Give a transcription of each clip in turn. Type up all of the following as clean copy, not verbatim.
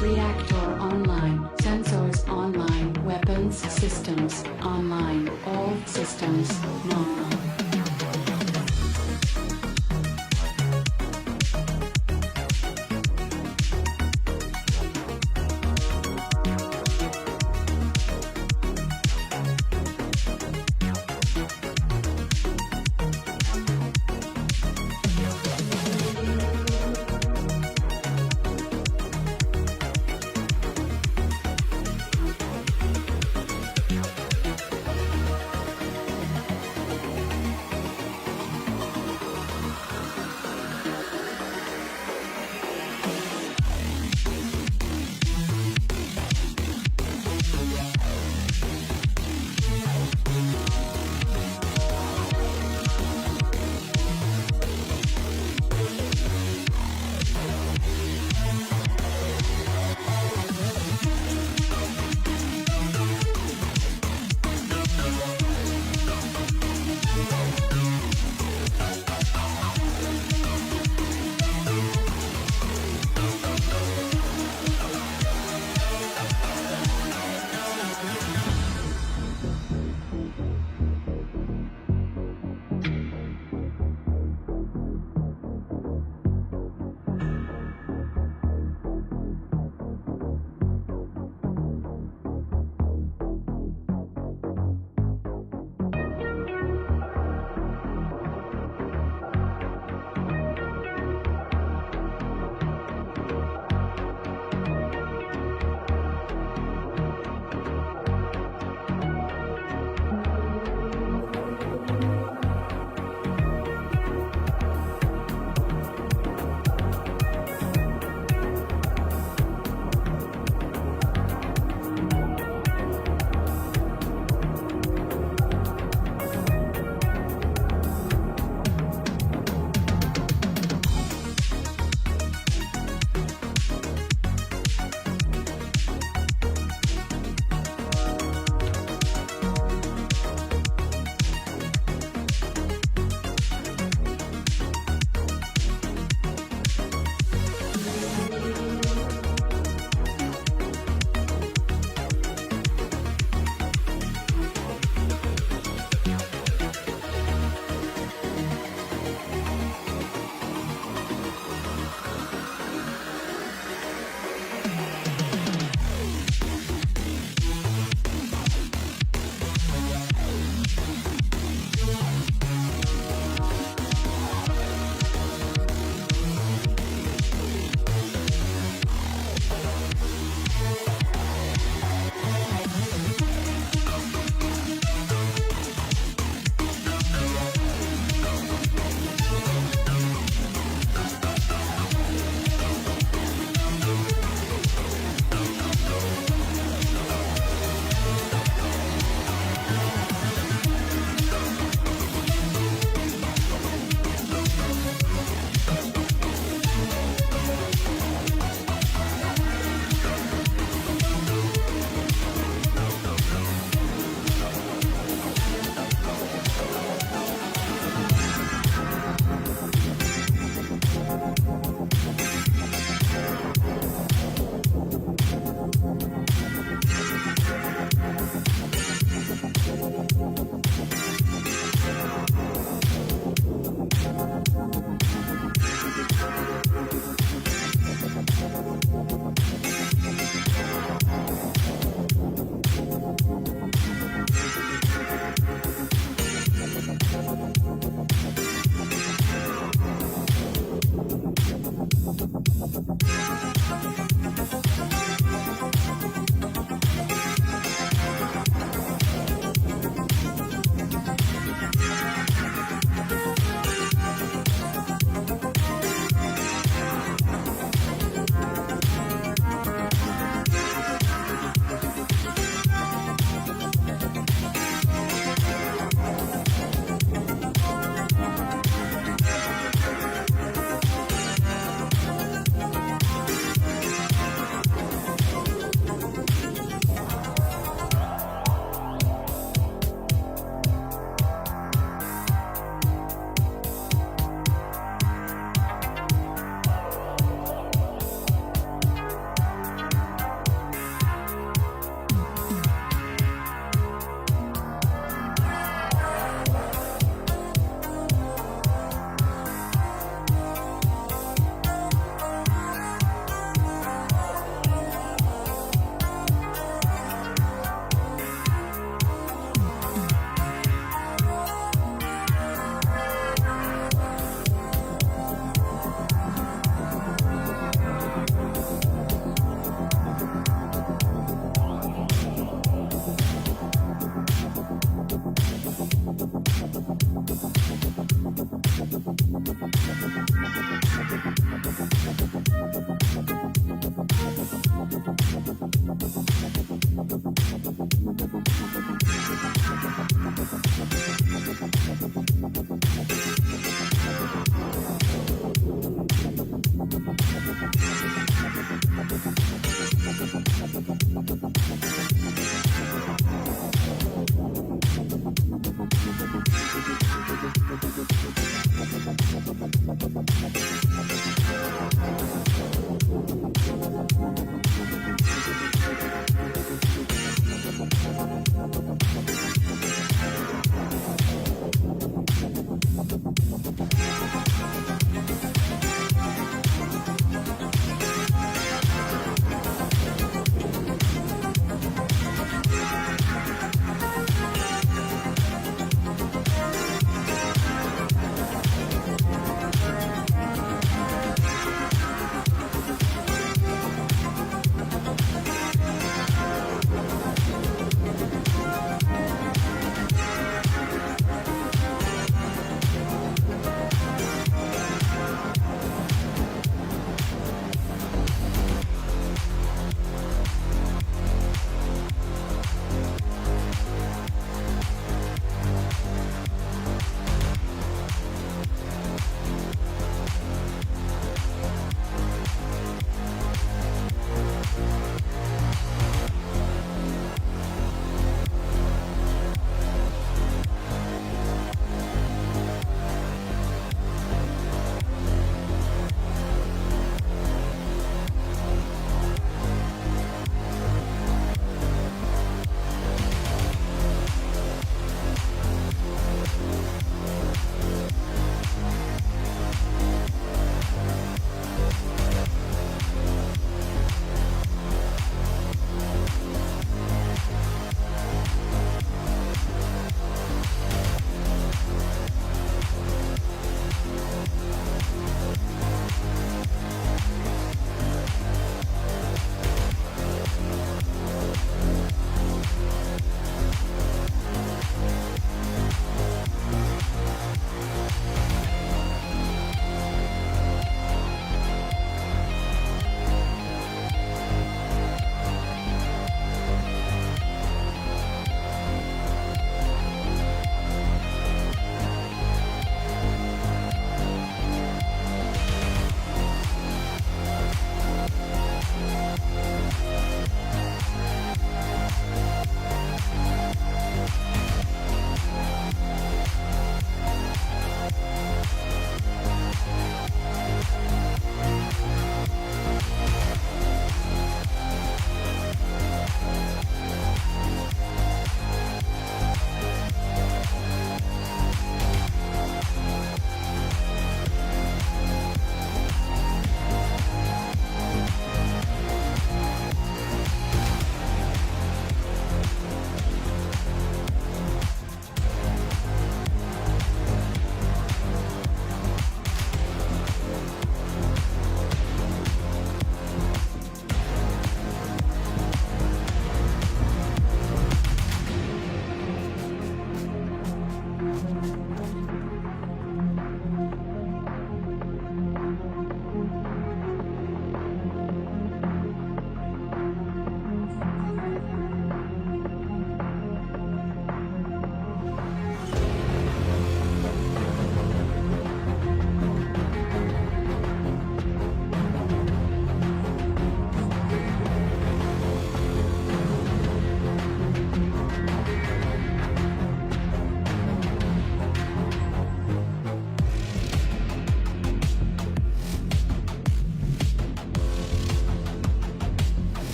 Reactor online. Sensors online. Weapons systems online. All systems normal.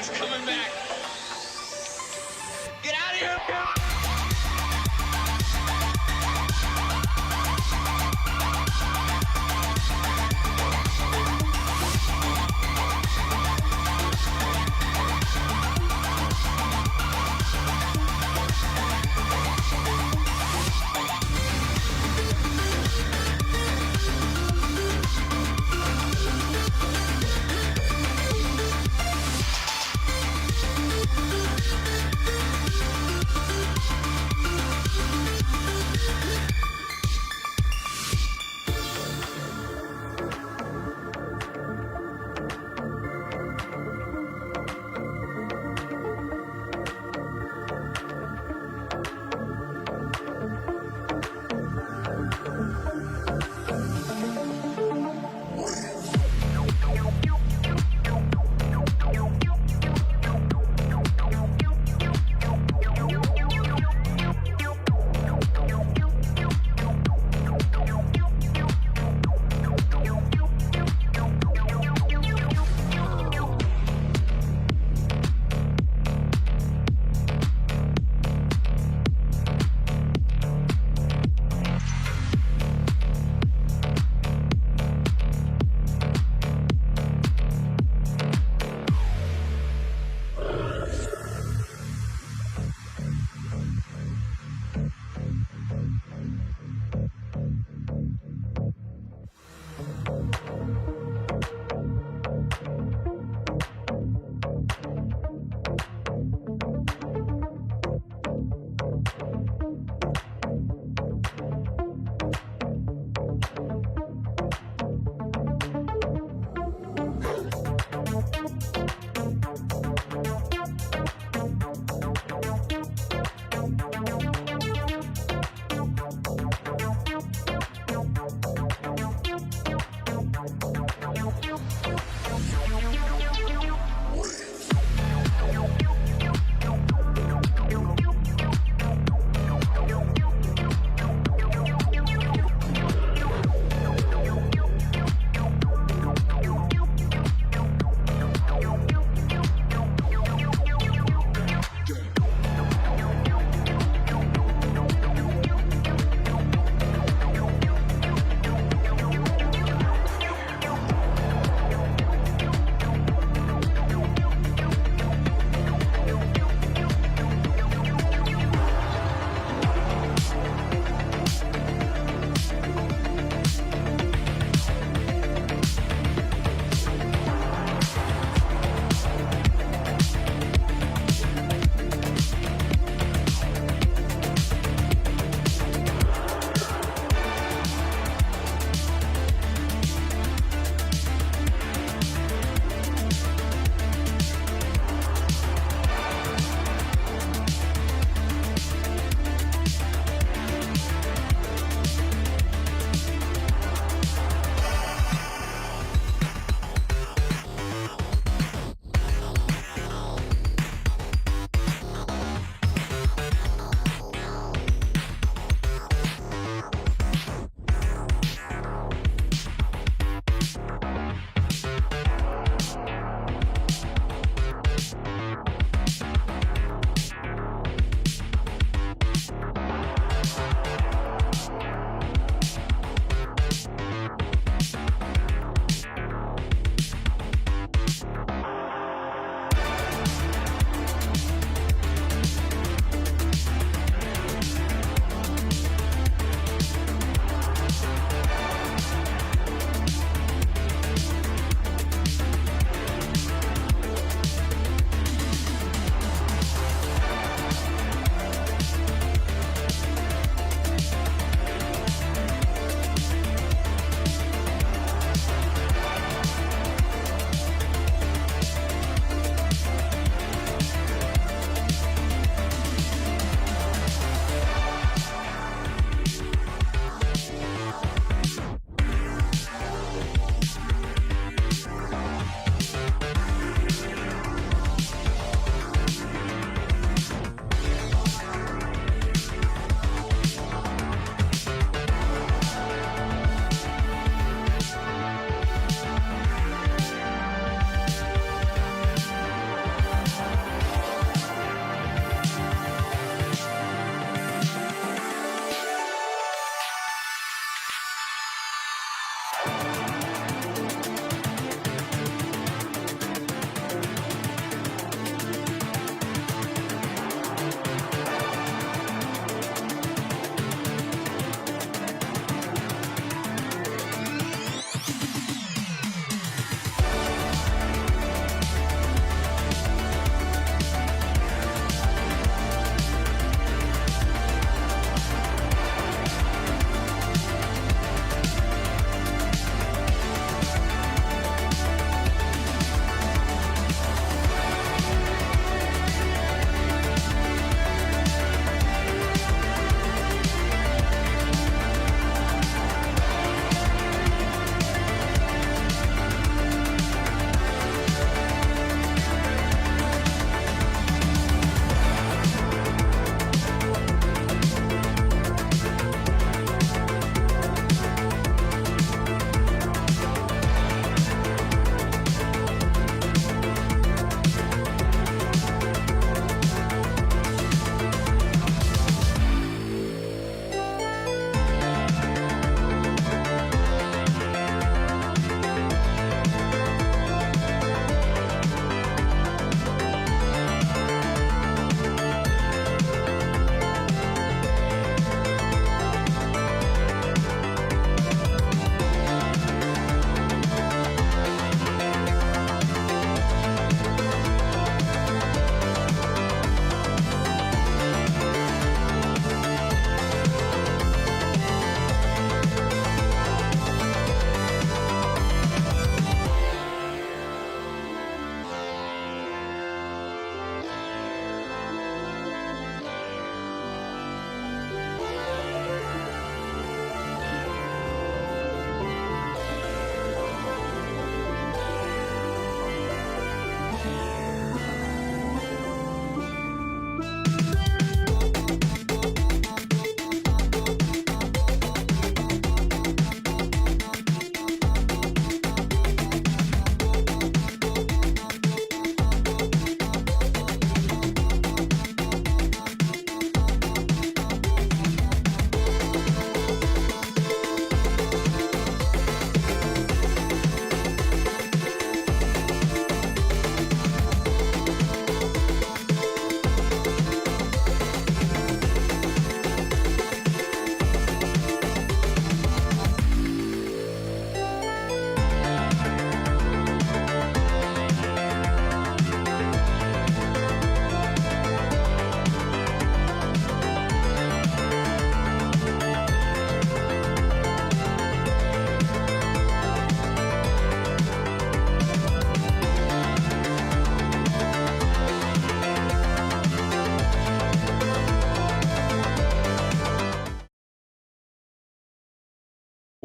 He's coming back. Get out of here.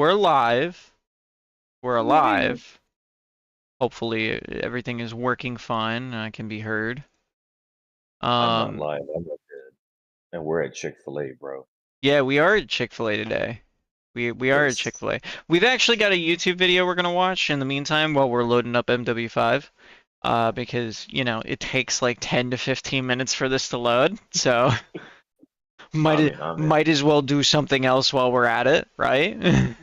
we're live. We're Woo. alive. Hopefully everything is working fine and I can be heard. I'm not lying. I'm not good. And we're at Chick-fil-A, bro. Yeah, we are at Chick-fil-A today. We are at Yes. Chick-fil-A. We've actually got a YouTube video we're gonna watch in the meantime while we're loading up MW5. Because, you know, it takes like 10 to 15 minutes for this to load. So I'm in. might as well do something else while we're at it, right?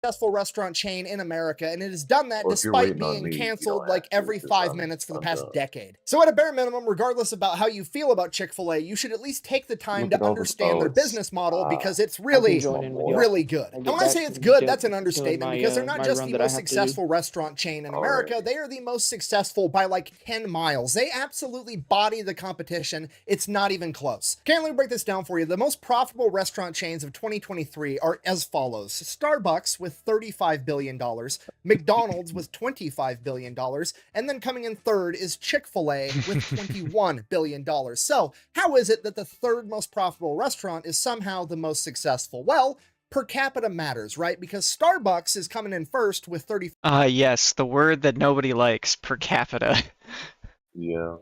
Successful restaurant chain in America, and it has done that Or if you're despite waiting on being me, you canceled don't like have to, every 'cause 5 minutes for the I'm past done. decade. So at a bare minimum, regardless about how you feel about Chick-fil-A, you should at least take the time Look at to all the understand their it's, business model because it's I really, can join in with y'all. really good. And when I say it's good, that's an understatement because they're not just the most successful restaurant chain in America, they are the most successful by like 10 miles. They absolutely body the competition. It's not even close. Okay, let me break this down for you. The most profitable restaurant chains of 2023 are as follows. Starbucks with $35 billion, McDonald's with $25 billion, and then coming in third is Chick-fil-A with $21 billion. So how is it that the third most profitable restaurant is somehow the most successful? Well, per capita matters, right? Because Starbucks is coming in first with 30. Yes, the word that nobody likes, per capita. Yeah.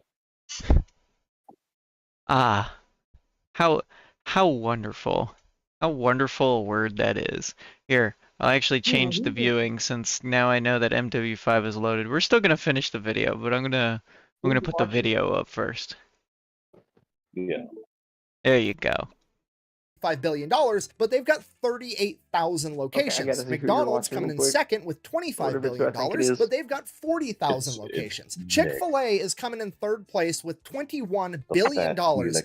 Ah, how how wonderful. How wonderful a word that is. Here, I'll actually change the viewing since now I know that MW5 is loaded. We're still gonna finish the video, but I'm gonna put the video up first. Yeah. There you go. $5 billion, but they've got 38,000 locations. Okay, McDonald's coming in second with $25 billion, but they've got 40,000 locations. Chick-fil-A is coming in third place with $21 billion,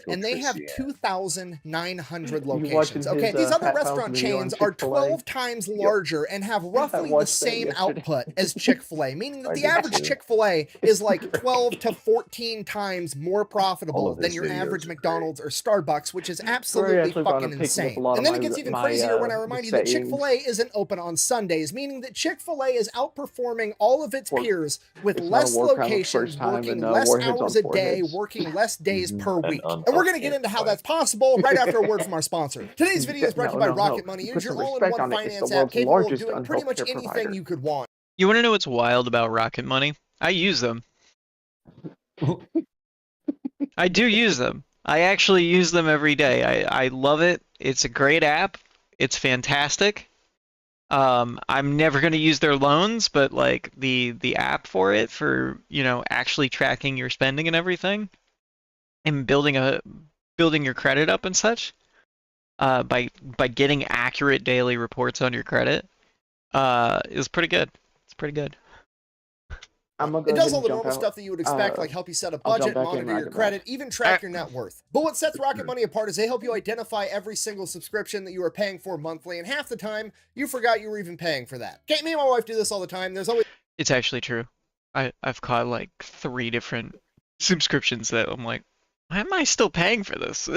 and they have 2,900 locations. Okay, these other restaurant chains are 12 times larger and have roughly the same output as Chick-fil-A, meaning that the average Chick-fil-A is like 12 to 14 times more profitable than your average McDonald's or Starbucks, which is absolutely fucking insane. And then it gets even crazier when I remind you that Chick-fil-A isn't open on Sundays, meaning that Chick-fil-A is outperforming all of its peers with less locations, working less hours a day, working less days per week. And we're going to get into how that's possible right after a word from our sponsor. Today's video is brought to you by Rocket Money. Use your all-in-one finance app capable of doing pretty much anything you could want. You want to know what's wild about Rocket Money? I use them. I do use them. I actually use them every day. I love it. It's a great app. It's fantastic. I'm never going to use their loans, but like the app for it for, you know, actually tracking your spending and everything and building your credit up and such, by getting accurate daily reports on your credit, is pretty good. It's pretty good. It does all the normal stuff that you would expect, like help you set a budget, monitor your credit, even track your net worth. But what sets Rocket Money apart is they help you identify every single subscription that you are paying for monthly, and half the time, you forgot you were even paying for that. Okay, me and my wife do this all the time. There's always... It's actually true. I've caught like 3 different subscriptions that I'm like, why am I still paying for this?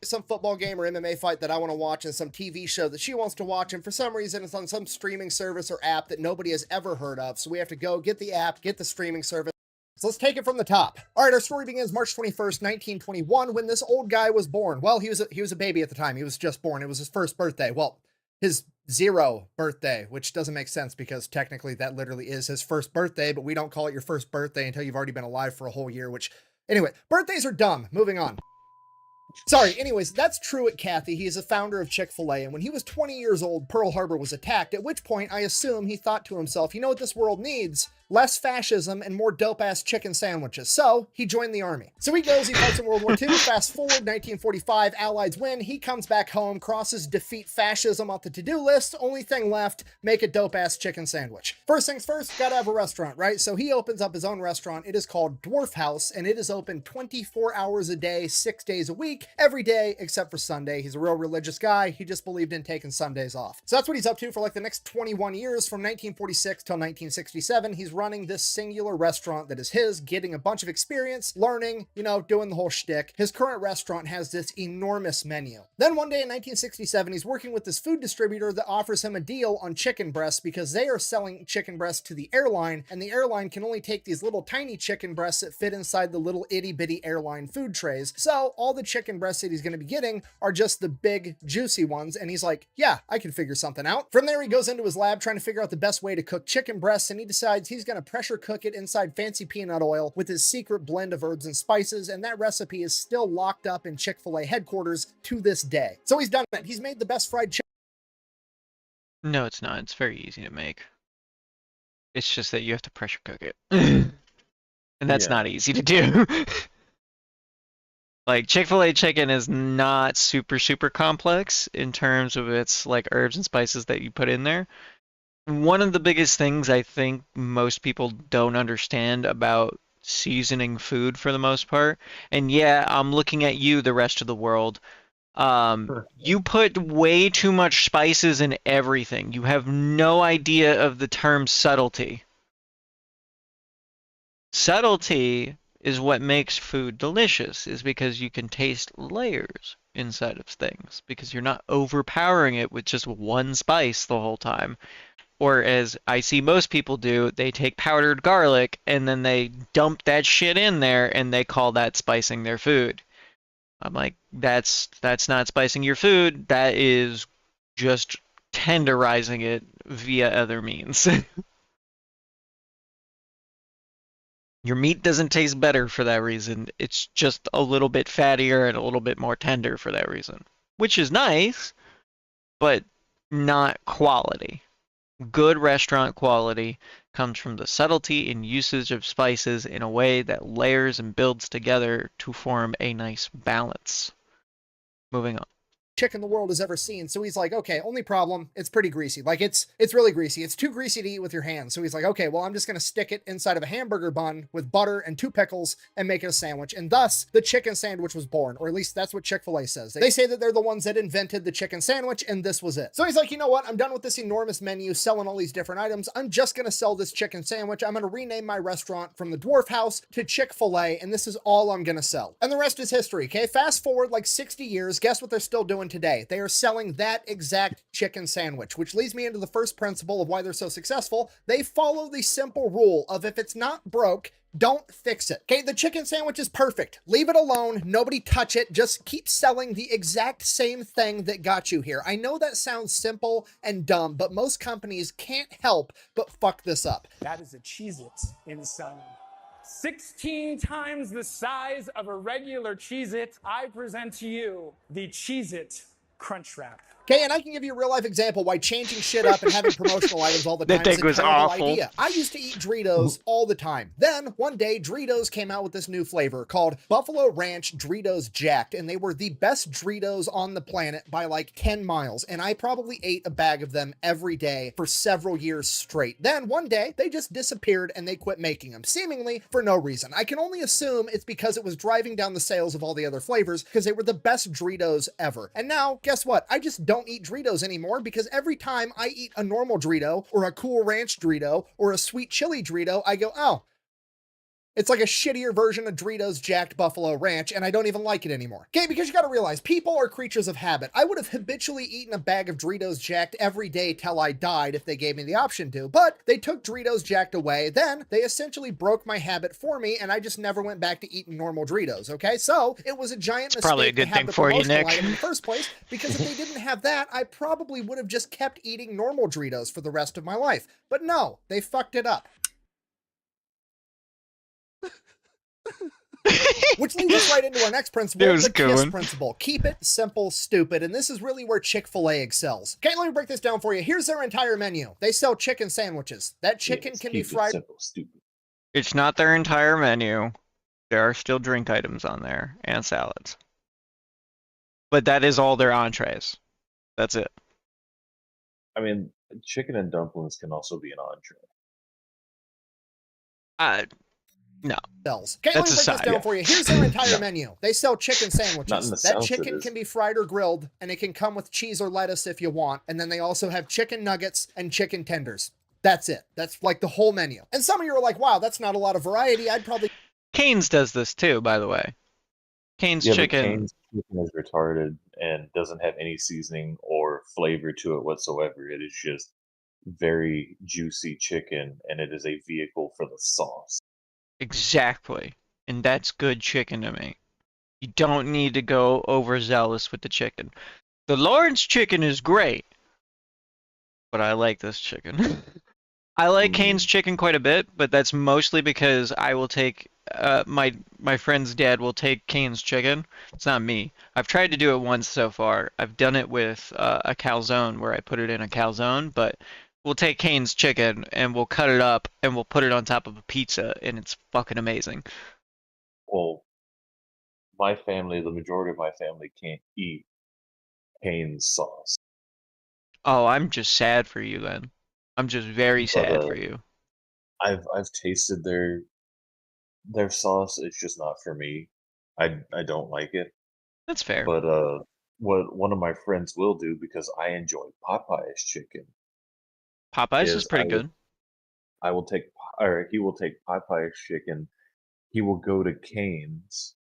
some football game or MMA fight that I want to watch and some TV show that she wants to watch, and for some reason it's on some streaming service or app that nobody has ever heard of, so we have to go get the app, get the streaming service. So let's take it from the top. All right, our story begins March 21st, 1921, when this old guy was born. Well, he was a baby at the time. He was just born. It was his first birthday. Well, his 0 birthday, which doesn't make sense because technically that literally is his first birthday, but we don't call it your first birthday until you've already been alive for a whole year, which, anyway, birthdays are dumb. Moving on. Sorry, anyways, that's Truett Cathy. He is a founder of Chick-fil-A, and when he was 20 years old, Pearl Harbor was attacked, at which point I assume he thought to himself, you know what this world needs? Less fascism and more dope-ass chicken sandwiches. So, he joined the army. So he goes, he fights in World War II, fast forward, 1945, Allies win, he comes back home, crosses defeat fascism off the to-do list, only thing left, make a dope-ass chicken sandwich. First things first, gotta have a restaurant, right? So he opens up his own restaurant. It is called Dwarf House, and it is open 24 hours a day, 6 days a week, every day except for Sunday. He's a real religious guy. He just believed in taking Sundays off. So that's what he's up to for like the next 21 years, from 1946 till 1967. He's running this singular restaurant that is his, getting a bunch of experience, learning, you know, doing the whole shtick. His current restaurant has this enormous menu. Then one day in 1967, he's working with this food distributor that offers him a deal on chicken breasts because they are selling chicken breasts to the airline, and the airline can only take these little tiny chicken breasts that fit inside the little itty-bitty airline food trays. So all the chicken breasts that he's going to be getting are just the big, juicy ones, and he's like, yeah, I can figure something out. From there, he goes into his lab trying to figure out the best way to cook chicken breasts, and he decides he's going to pressure cook it inside fancy peanut oil with his secret blend of herbs and spices, and that recipe is still locked up in Chick-fil-A headquarters to this day. So he's done it. He's made the best fried chicken. No, it's not. It's very easy to make. It's just that you have to pressure cook it. And that's not easy to do. Like, Chick-fil-A chicken is not super, super complex in terms of its, like, herbs and spices that you put in there. One of the biggest things I think most people don't understand about seasoning food for the most part, and yeah, I'm looking at you, the rest of the world, you put way too much spices in everything. You have no idea of the term subtlety. Subtlety is what makes food delicious, is because you can taste layers inside of things, because you're not overpowering it with just one spice the whole time. Or as I see most people do, they take powdered garlic and then they dump that shit in there and they call that spicing their food. I'm like, that's not spicing your food. That is just tenderizing it via other means. Your meat doesn't taste better for that reason. It's just a little bit fattier and a little bit more tender for that reason. Which is nice, but not quality. Good restaurant quality comes from the subtlety and usage of spices in a way that layers and builds together to form a nice balance. Moving on. Chicken the world has ever seen. So he's like, okay, only problem, it's pretty greasy. Like, it's really greasy. It's too greasy to eat with your hands. So he's like, okay, well, I'm just going to stick it inside of a hamburger bun with butter and 2 pickles and make it a sandwich. And thus, the chicken sandwich was born, or at least that's what Chick-fil-A says. They say that they're the ones that invented the chicken sandwich, and this was it. So he's like, you know what? I'm done with this enormous menu selling all these different items. I'm just going to sell this chicken sandwich. I'm going to rename my restaurant from the Dwarf House to Chick-fil-A, and this is all I'm going to sell. And the rest is history, okay? Fast forward like 60 years. Guess what they're still doing today? They are selling that exact chicken sandwich, which leads me into the first principle of why they're so successful. They follow the simple rule of if it's not broke, don't fix it. Okay, the chicken sandwich is perfect. Leave it alone. Nobody touch it. Just keep selling the exact same thing that got you here. I know that sounds simple and dumb, but most companies can't help but fuck this up. That is a Cheez-It inside. 16 times the size of a regular Cheez-It. I present to you the Cheez-It Crunch Wrap. Okay, and I can give you a real life example why changing shit up and having promotional items all the time is a terrible idea. I used to eat Doritos all the time. Then one day Doritos came out with this new flavor called Buffalo Ranch Doritos Jacked, and they were the best Doritos on the planet by like 10 miles. And I probably ate a bag of them every day for several years straight. Then one day they just disappeared and they quit making them, seemingly for no reason. I can only assume it's because it was driving down the sales of all the other flavors because they were the best Doritos ever. And now, guess what? I just don't eat Doritos anymore because every time I eat a normal Dorito or a Cool Ranch Dorito or a sweet chili Dorito, I go, oh, it's like a shittier version of Doritos Jacked Buffalo Ranch, and I don't even like it anymore. Okay, because you gotta realize, people are creatures of habit. I would have habitually eaten a bag of Doritos Jacked every day till I died if they gave me the option to, but they took Doritos Jacked away, then they essentially broke my habit for me, and I just never went back to eating normal Doritos, okay? So, it was a giant mistake probably a good to have thing the for you, promotional Nick. item in the first place, because if they didn't have that, I probably would have just kept eating normal Doritos for the rest of my life. But no, they fucked it up. Which leads us right into our next principle, the KISS principle. Keep it simple, stupid. And this is really where Chick-fil-A excels. Okay, let me break this down for you. Here's their entire menu. They sell chicken sandwiches. That chicken can be fried. Simple, stupid. It's not their entire menu. There are still drink items on there and salads. But that is all their entrees. That's it. I mean, chicken and dumplings can also be an entree. No. Sells. Okay, let me break this down for you. Here's their entire menu. They sell chicken Not in sandwiches. the That South chicken it is. can be fried or grilled, and it can come with cheese or lettuce if you want. And then they also have chicken nuggets and chicken tenders. That's it. That's like the whole menu. And some of you are like, wow, that's not a lot of variety. I'd probably Cane's does this too, by the way. Cane's Yeah, but chicken. Cane's chicken is retarded and doesn't have any seasoning or flavor to it whatsoever. It is just very juicy chicken, and it is a vehicle for the sauce. Exactly. And that's good chicken to me. You don't need to go overzealous with the chicken. The Lawrence chicken is great, but I like this chicken. I like Cane's chicken quite a bit, but that's mostly because I will take my friend's dad will take Cane's chicken. It's not me. I've tried to do it once so far. I've done it with a calzone where I put it in a calzone, but we'll take Cane's chicken and we'll cut it up and we'll put it on top of a pizza, and it's fucking amazing. Well, my family, the majority of my family, can't eat Cane's sauce. Oh, I'm just sad for you then. I'm just very sad for you. I've tasted their sauce. It's just not for me. I don't like it. That's fair. But what one of my friends will do, because I enjoy Popeye's chicken. Popeyes is pretty good. I will take, or he will take Popeye's chicken. He will go to Cane's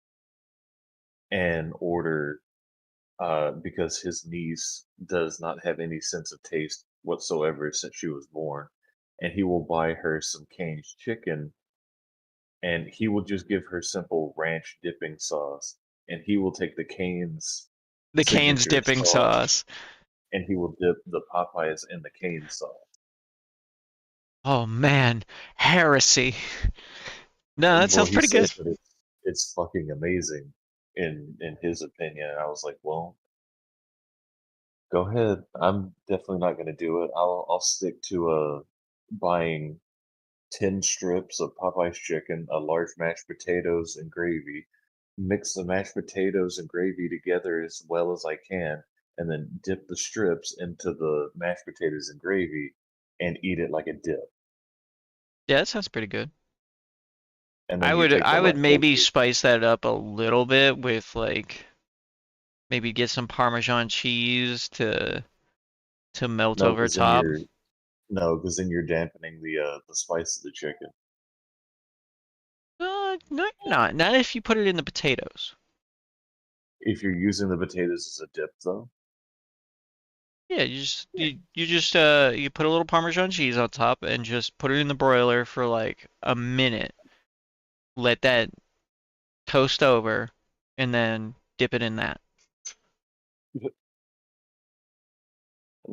and order, because his niece does not have any sense of taste whatsoever since she was born, and he will buy her some Cane's chicken, and he will just give her simple ranch dipping sauce, and he will take the Cane's dipping sauce, and he will dip the Popeyes in the Cane's sauce. Oh man, heresy. No, that sounds pretty good. It's fucking amazing in his opinion. And I was like, well, go ahead. I'm definitely not going to do it. I'll stick to buying 10 strips of Popeye's chicken, a large mashed potatoes and gravy, mix the mashed potatoes and gravy together as well as I can, and then dip the strips into the mashed potatoes and gravy and eat it like a dip. Yeah, that sounds pretty good. And I would maybe spice that up a little bit with like maybe get some Parmesan cheese to melt over top. No, because then you're dampening the spice of the chicken. Not if you put it in the potatoes. If you're using the potatoes as a dip, though. Yeah, you put a little Parmesan cheese on top and just put it in the broiler for like a minute. Let that toast over, and then dip it in that.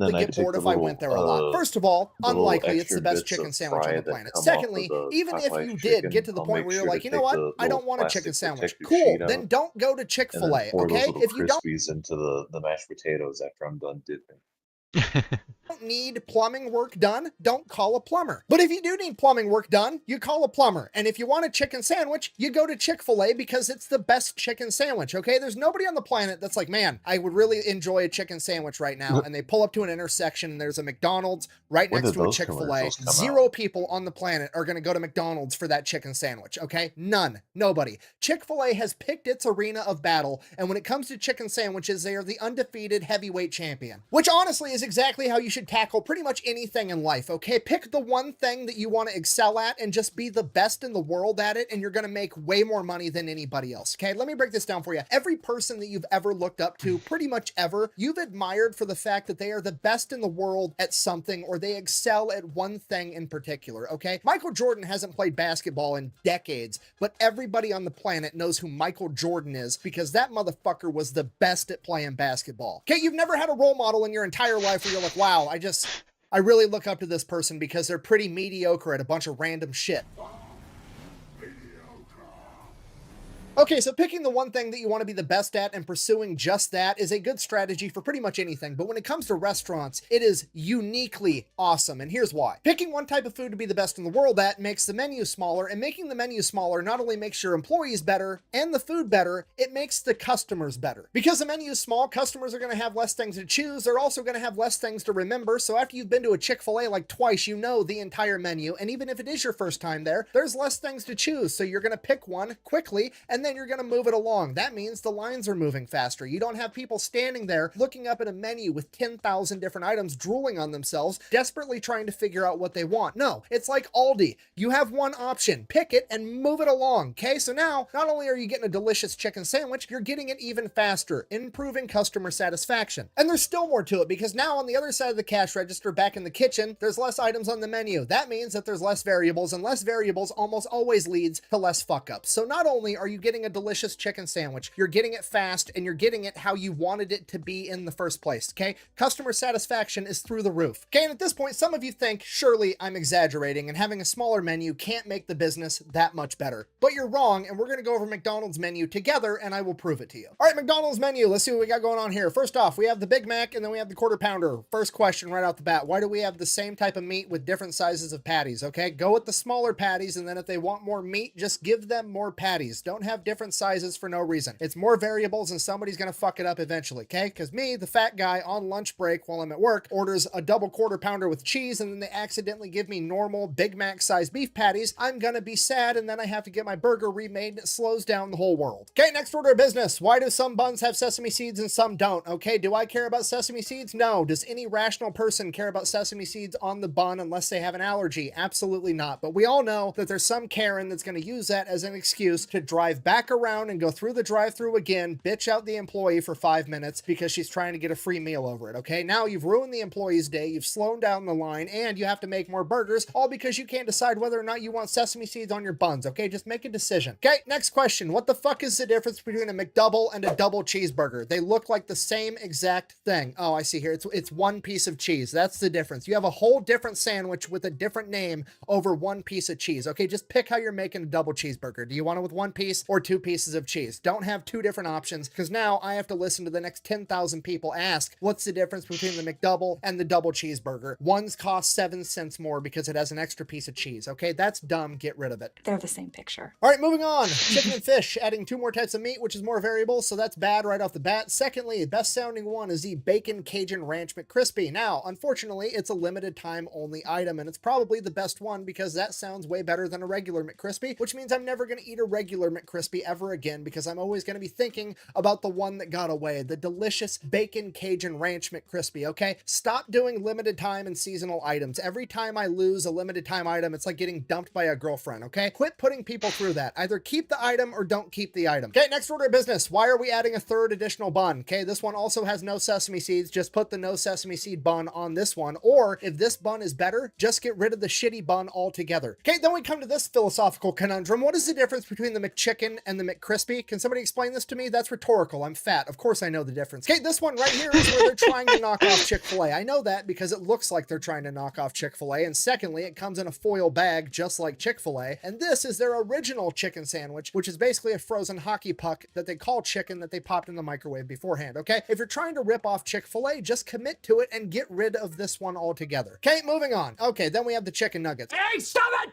I get bored if I went there a lot. First of all, unlikely it's the best chicken sandwich on the planet. Secondly, even if you did get to the point where you're like, you know what, I don't want a chicken sandwich. Cool, then don't go to Chick-fil-A, okay? If you don't into the mashed potatoes after I'm done dipping. Don't need plumbing work done, don't call a plumber. But if you do need plumbing work done, you call a plumber. And if you want a chicken sandwich, you go to Chick-fil-A because it's the best chicken sandwich, okay? There's nobody on the planet that's like, man, I would really enjoy a chicken sandwich right now. And they pull up to an intersection and there's a McDonald's right next to a Chick-fil-A. Zero people on the planet are going to go to McDonald's for that chicken sandwich, okay? None. Nobody. Chick-fil-A has picked its arena of battle, and when it comes to chicken sandwiches, they are the undefeated heavyweight champion. Which honestly is exactly how you should tackle pretty much anything in life, okay? Pick the one thing that you want to excel at and just be the best in the world at it, and you're going to make way more money than anybody else, okay? Let me break this down for you. Every person that you've ever looked up to, pretty much ever, you've admired for the fact that they are the best in the world at something, or they excel at one thing in particular, okay? Michael Jordan hasn't played basketball in decades, but everybody on the planet knows who Michael Jordan is because that motherfucker was the best at playing basketball. Okay, you've never had a role model in your entire life where you're like, wow, I really look up to this person because they're pretty mediocre at a bunch of random shit. Okay, so picking the one thing that you want to be the best at and pursuing just that is a good strategy for pretty much anything, but when it comes to restaurants, it is uniquely awesome, and here's why. Picking one type of food to be the best in the world at makes the menu smaller, and making the menu smaller not only makes your employees better and the food better, it makes the customers better. Because the menu is small, customers are going to have less things to choose, they're also going to have less things to remember, so after you've been to a Chick-fil-A like twice, you know the entire menu, and even if it is your first time there, there's less things to choose, so you're going to pick one quickly, and then then you're going to move it along. That means the lines are moving faster. You don't have people standing there looking up at a menu with 10,000 different items, drooling on themselves, desperately trying to figure out what they want. No, it's like Aldi. You have one option, pick it and move it along. Okay, so now not only are you getting a delicious chicken sandwich, you're getting it even faster, improving customer satisfaction. And there's still more to it, because now on the other side of the cash register back in the kitchen, there's less items on the menu. That means that there's less variables, and less variables almost always leads to less fuck ups. So not only are you getting a delicious chicken sandwich, you're getting it fast, and you're getting it how you wanted it to be in the first place. Okay, customer satisfaction is through the roof. Okay, and at this point, some of you think, surely I'm exaggerating and having a smaller menu can't make the business that much better. But you're wrong, and we're going to go over McDonald's menu together, and I will prove it to you. All right, McDonald's menu, let's see what we got going on here. First off, we have the Big Mac, and then we have the Quarter Pounder. First question right out the bat, why do we have the same type of meat with different sizes of patties? Okay, go with the smaller patties, and then if they want more meat, just give them more patties. Don't have different sizes for no reason. It's more variables, and somebody's going to fuck it up eventually, okay? Because me, the fat guy on lunch break while I'm at work, orders a double Quarter Pounder with cheese, and then they accidentally give me normal Big Mac size beef patties. I'm gonna be sad, and then I have to get my burger remade, and it slows down the whole world. Okay, next order of business. Why do some buns have sesame seeds and some don't? Okay, do I care about sesame seeds? No. Does any rational person care about sesame seeds on the bun unless they have an allergy? Absolutely not. But we all know that there's some Karen that's gonna use that as an excuse to drive back around and go through the drive-thru again, bitch out the employee for 5 minutes because she's trying to get a free meal over it, okay? Now you've ruined the employee's day, you've slowed down the line, and you have to make more burgers, all because you can't decide whether or not you want sesame seeds on your buns, okay? Just make a decision. Okay, next question. What the fuck is the difference between a McDouble and a double cheeseburger? They look like the same exact thing. Oh, I see here. It's one piece of cheese. That's the difference. You have a whole different sandwich with a different name over one piece of cheese, okay? Just pick how you're making a double cheeseburger. Do you want it with one piece or two pieces of cheese? Don't have two different options, because now I have to listen to the next 10,000 people ask, what's the difference between the McDouble and the double cheeseburger? One's cost 7 cents more because it has an extra piece of cheese, okay? That's dumb. Get rid of it. They're the same picture. All right, moving on. Chicken and fish, adding 2 more types of meat, which is more variable, so that's bad right off the bat. Secondly, best sounding one is the Bacon Cajun Ranch McCrispy. Now, unfortunately, it's a limited time only item, and it's probably the best one because that sounds way better than a regular McCrispy, which means I'm never going to eat a regular McCrispy ever again, because I'm always going to be thinking about the one that got away, the delicious Bacon Cajun Ranch McCrispy, okay? Stop doing limited time and seasonal items. Every time I lose a limited time item, it's like getting dumped by a girlfriend, okay? Quit putting people through that. Either keep the item or don't keep the item. Okay, next order of business. Why are we adding a 3rd additional bun? Okay, this one also has no sesame seeds. Just put the no sesame seed bun on this one. Or if this bun is better, just get rid of the shitty bun altogether. Okay, then we come to this philosophical conundrum. What is the difference between the McChicken and the McCrispy? Can somebody explain this to me? That's rhetorical. I'm fat. Of course I know the difference. Okay, this one right here is where they're trying to knock off Chick-fil-A. I know that because it looks like they're trying to knock off Chick-fil-A. And secondly, it comes in a foil bag just like Chick-fil-A. And this is their original chicken sandwich, which is basically a frozen hockey puck that they call chicken that they popped in the microwave beforehand, okay? If you're trying to rip off Chick-fil-A, just commit to it and get rid of this one altogether. Okay, moving on. Okay, then we have the chicken nuggets. Hey, stop it!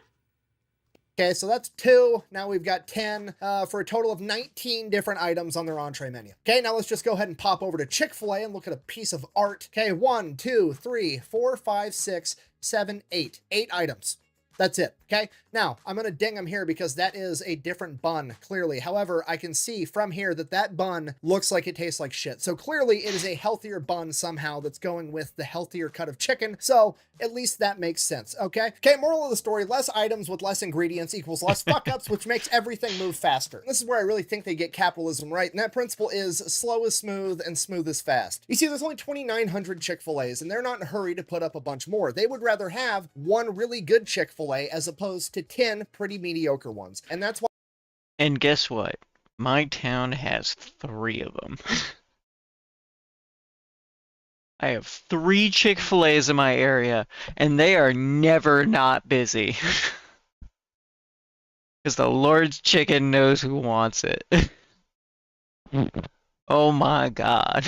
Okay, so that's 2. Now we've got 10 for a total of 19 different items on their entree menu. Okay, now let's just go ahead and pop over to Chick-fil-A and look at a piece of art. Okay, 1, 2, 3, 4, 5, 6, 7, 8. 8 items. That's it, okay? Now, I'm going to ding them here because that is a different bun, clearly. However, I can see from here that that bun looks like it tastes like shit. So clearly it is a healthier bun somehow that's going with the healthier cut of chicken. So at least that makes sense, okay? Okay, moral of the story, less items with less ingredients equals less fuck-ups, which makes everything move faster. This is where I really think they get capitalism right, and that principle is slow is smooth and smooth is fast. You see, there's only 2,900 Chick-fil-A's, and they're not in a hurry to put up a bunch more. They would rather have one really good Chick-fil-A as opposed to 10 pretty mediocre ones. And that's why. And guess what? My town has 3 of them. I have 3 Chick-fil-A's in my area, and they are never not busy. Because the Lord's chicken knows who wants it. Oh my God.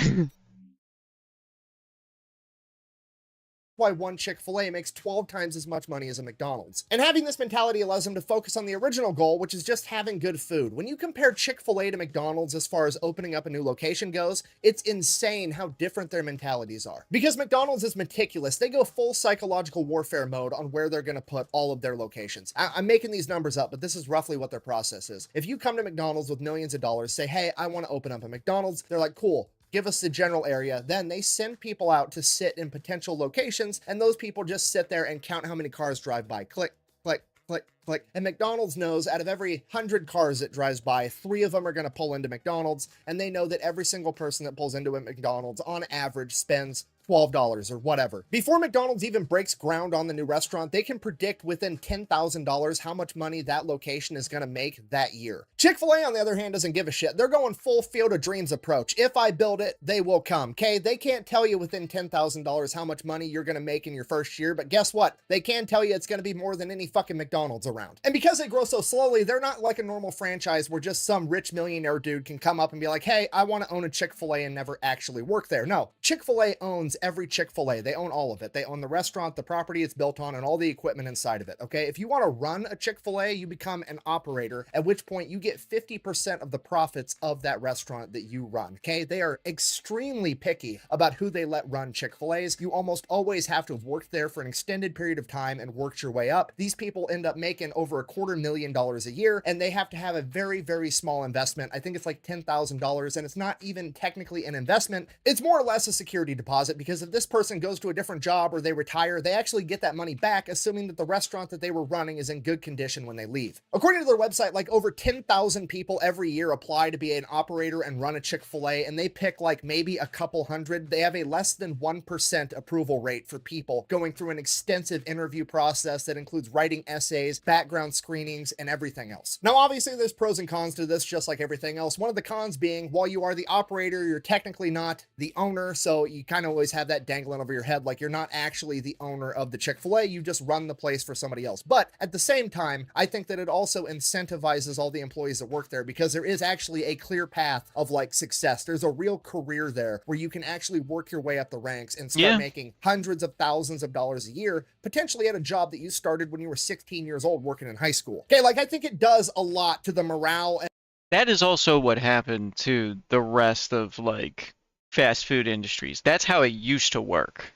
why one Chick-fil-A makes 12 times as much money as a McDonald's. And having this mentality allows them to focus on the original goal, which is just having good food. When you compare Chick-fil-A to McDonald's as far as opening up a new location goes, it's insane how different their mentalities are. Because McDonald's is meticulous. They go full psychological warfare mode on where they're going to put all of their locations. I'm making these numbers up, but this is roughly what their process is. If you come to McDonald's with millions of dollars, say, hey, I want to open up a McDonald's, they're like, cool. Give us the general area. Then they send people out to sit in potential locations, and those people just sit there and count how many cars drive by. Click, click, click, click. And McDonald's knows out of every 100 cars that drives by, 3 of them are going to pull into McDonald's, and they know that every single person that pulls into a McDonald's on average spends $12 or whatever. Before McDonald's even breaks ground on the new restaurant, they can predict within $10,000 how much money that location is going to make that year. Chick-fil-A, on the other hand, doesn't give a shit. They're going full Field of Dreams approach. If I build it, they will come, okay? They can't tell you within $10,000 how much money you're going to make in your first year, but guess what? They can tell you it's going to be more than any fucking McDonald's around. And because they grow so slowly, they're not like a normal franchise where just some rich millionaire dude can come up and be like, hey, I want to own a Chick-fil-A and never actually work there. No, Chick-fil-A owns every Chick-fil-A. They own all of it. They own the restaurant, the property it's built on, and all the equipment inside of it, okay? If you want to run a Chick-fil-A, you become an operator, at which point you get 50% of the profits of that restaurant that you run, okay? They are extremely picky about who they let run Chick-fil-A's. You almost always have to have worked there for an extended period of time and worked your way up. These people end up making over $250,000 a year, and they have to have a very, very small investment. I think it's like $10,000, and it's not even technically an investment. It's more or less a security deposit, because if this person goes to a different job or they retire, they actually get that money back, assuming that the restaurant that they were running is in good condition when they leave. According to their website, like over 10,000 people every year apply to be an operator and run a Chick-fil-A, and they pick like maybe a couple hundred. They have a less than 1% approval rate for people going through an extensive interview process that includes writing essays, background screenings, and everything else. Now, obviously, there's pros and cons to this, just like everything else. One of the cons being, while you are the operator, you're technically not the owner, so you kind of always have that dangling over your head, like you're not actually the owner of the Chick-fil-A, you just run the place for somebody else. But at the same time, I think that it also incentivizes all the employees that work there, because there is actually a clear path of like success. There's a real career there where you can actually work your way up the ranks and start making hundreds of thousands of dollars a year, potentially at a job that you started when you were 16 years old working in high school. Okay, like I think it does a lot to the morale. And that is also what happened to the rest of like fast food industries. That's how it used to work.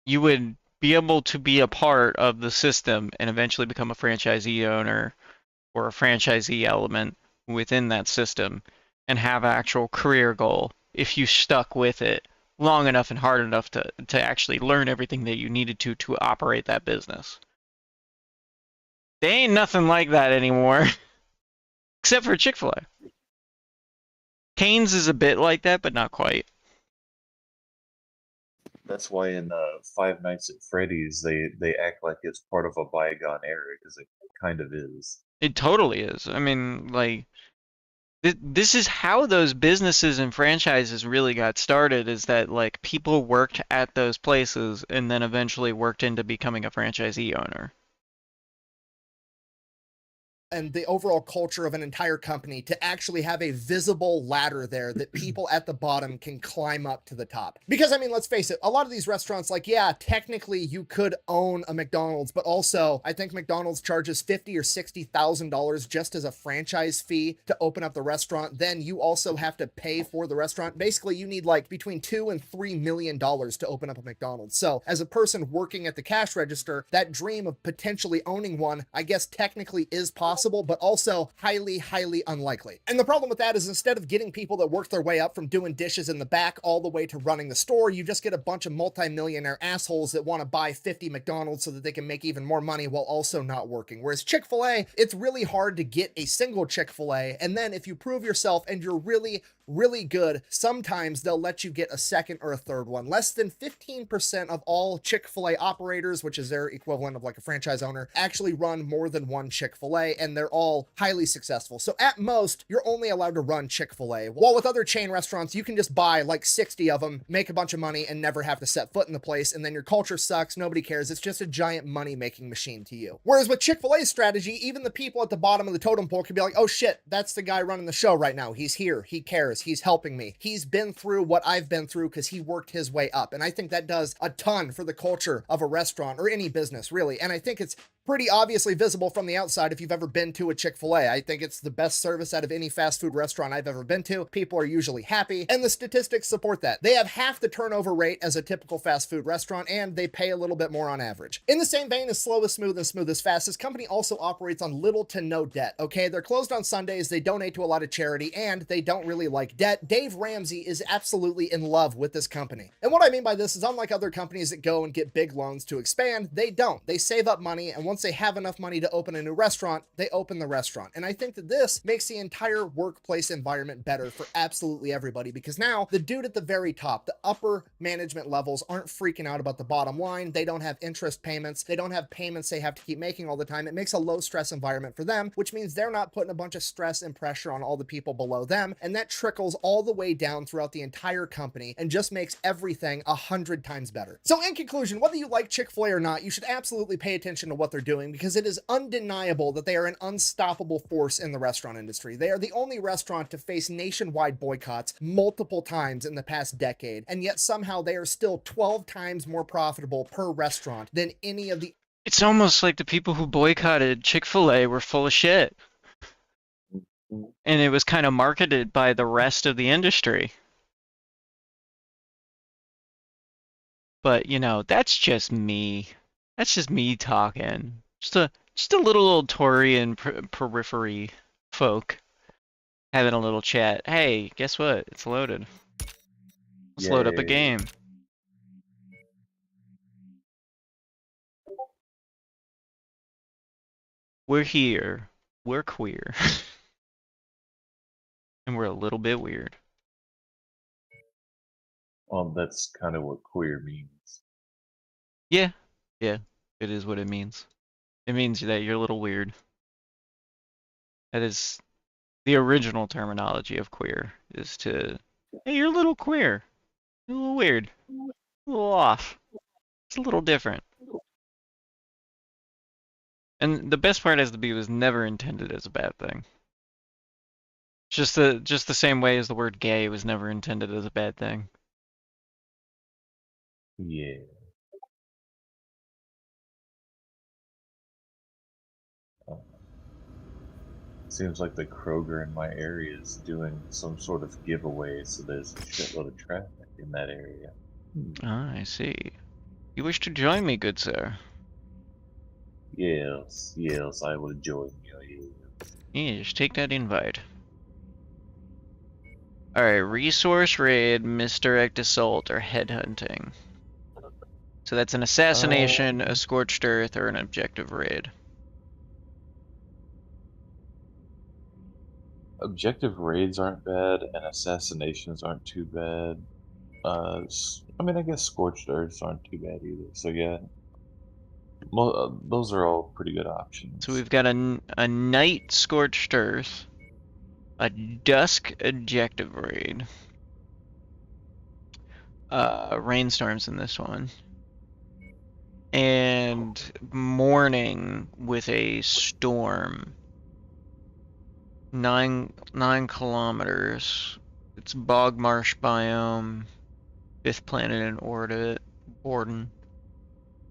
You would be able to be a part of the system and eventually become a franchisee owner or a franchisee element within that system and have an actual career goal if you stuck with it long enough and hard enough to actually learn everything that you needed to operate that business. They ain't nothing like that anymore, except for Chick-fil-A. Cane's is a bit like that, but not quite. That's why in Five Nights at Freddy's they act like it's part of a bygone era, because it kind of is. It totally is. I mean, like, this is how those businesses and franchises really got started, is that like people worked at those places and then eventually worked into becoming a franchisee owner. And the overall culture of an entire company to actually have a visible ladder there that people at the bottom can climb up to the top. Because, I mean, let's face it, a lot of these restaurants, like, yeah, technically you could own a McDonald's, but also I think McDonald's charges $50,000 or $60,000 just as a franchise fee to open up the restaurant. Then you also have to pay for the restaurant. Basically, you need like between $2 and $3 million to open up a McDonald's. So as a person working at the cash register, that dream of potentially owning one, I guess technically is possible, but also highly, highly unlikely. And the problem with that is, instead of getting people that work their way up from doing dishes in the back all the way to running the store, you just get a bunch of multi-millionaire assholes that want to buy 50 McDonald's so that they can make even more money while also not working. Whereas Chick-fil-A, it's really hard to get a single Chick-fil-A, and then if you prove yourself and you're really, really good, sometimes they'll let you get a second or a third one. Less than 15% of all Chick-fil-A operators, which is their equivalent of like a franchise owner, actually run more than one Chick-fil-A, and they're all highly successful. So at most, you're only allowed to run Chick-fil-A. While with other chain restaurants, you can just buy like 60 of them, make a bunch of money, and never have to set foot in the place, and then your culture sucks, nobody cares, it's just a giant money-making machine to you. Whereas with Chick-fil-A's strategy, even the people at the bottom of the totem pole can be like, oh shit, that's the guy running the show right now, he's here, he cares, because he's helping me. He's been through what I've been through because he worked his way up. And I think that does a ton for the culture of a restaurant or any business, really. And I think it's pretty obviously visible from the outside if you've ever been to a Chick-fil-A. I think it's the best service out of any fast food restaurant I've ever been to. People are usually happy, and the statistics support that. They have half the turnover rate as a typical fast food restaurant, and they pay a little bit more on average. In the same vein as slow is smooth and smooth is fast, this company also operates on little to no debt, okay? They're closed on Sundays, they donate to a lot of charity, and they don't really like debt. Dave Ramsey is absolutely in love with this company. And what I mean by this is, unlike other companies that go and get big loans to expand, they don't. They save up money, and once they have enough money to open a new restaurant, they open the restaurant. And I think that this makes the entire workplace environment better for absolutely everybody, because now the dude at the very top, the upper management levels, aren't freaking out about the bottom line. They don't have interest payments. They don't have payments they have to keep making all the time. It makes a low stress environment for them, which means they're not putting a bunch of stress and pressure on all the people below them. And that trickles all the way down throughout the entire company and just makes everything 100 times better. So in conclusion, whether you like Chick-fil-A or not, you should absolutely pay attention to what they're doing, because it is undeniable that they are an unstoppable force in the restaurant industry. They are the only restaurant to face nationwide boycotts multiple times in the past decade, and yet somehow they are still 12 times more profitable per restaurant than any of the... It's almost like the people who boycotted Chick-fil-A were full of shit. And it was kind of marketed by the rest of the industry. But, you know, that's just me. That's just me talking. Just a little old Tory and periphery folk having a little chat. Hey, guess what? It's loaded. Let's load up a Yay. game. We're here. We're queer. And we're a little bit weird. That's kind of what queer means. Yeah, it is what it means. It means that you're a little weird. That is the original terminology of queer, is to, hey, you're a little queer. You're a little weird. A little off. It's a little different. And the best part has to be, it was never intended as a bad thing. Just the same way as the word gay was never intended as a bad thing. Yeah. Seems like the Kroger in my area is doing some sort of giveaway, so there's a shitload of traffic in that area. Ah, I see. You wish to join me, good sir? Yes, yes, I will join you. Yes, take that invite. Alright, resource raid, misdirect assault, or headhunting. So that's an assassination, a scorched earth, or an objective raid. Objective raids aren't bad, and assassinations aren't too bad. I mean, I guess scorched earths aren't too bad either. So yeah, those are all pretty good options. So we've got a night scorched earth, a dusk objective raid, rainstorms in this one, and morning with a storm. 9 kilometers. It's bog marsh biome, 5th planet in orbit, Borden.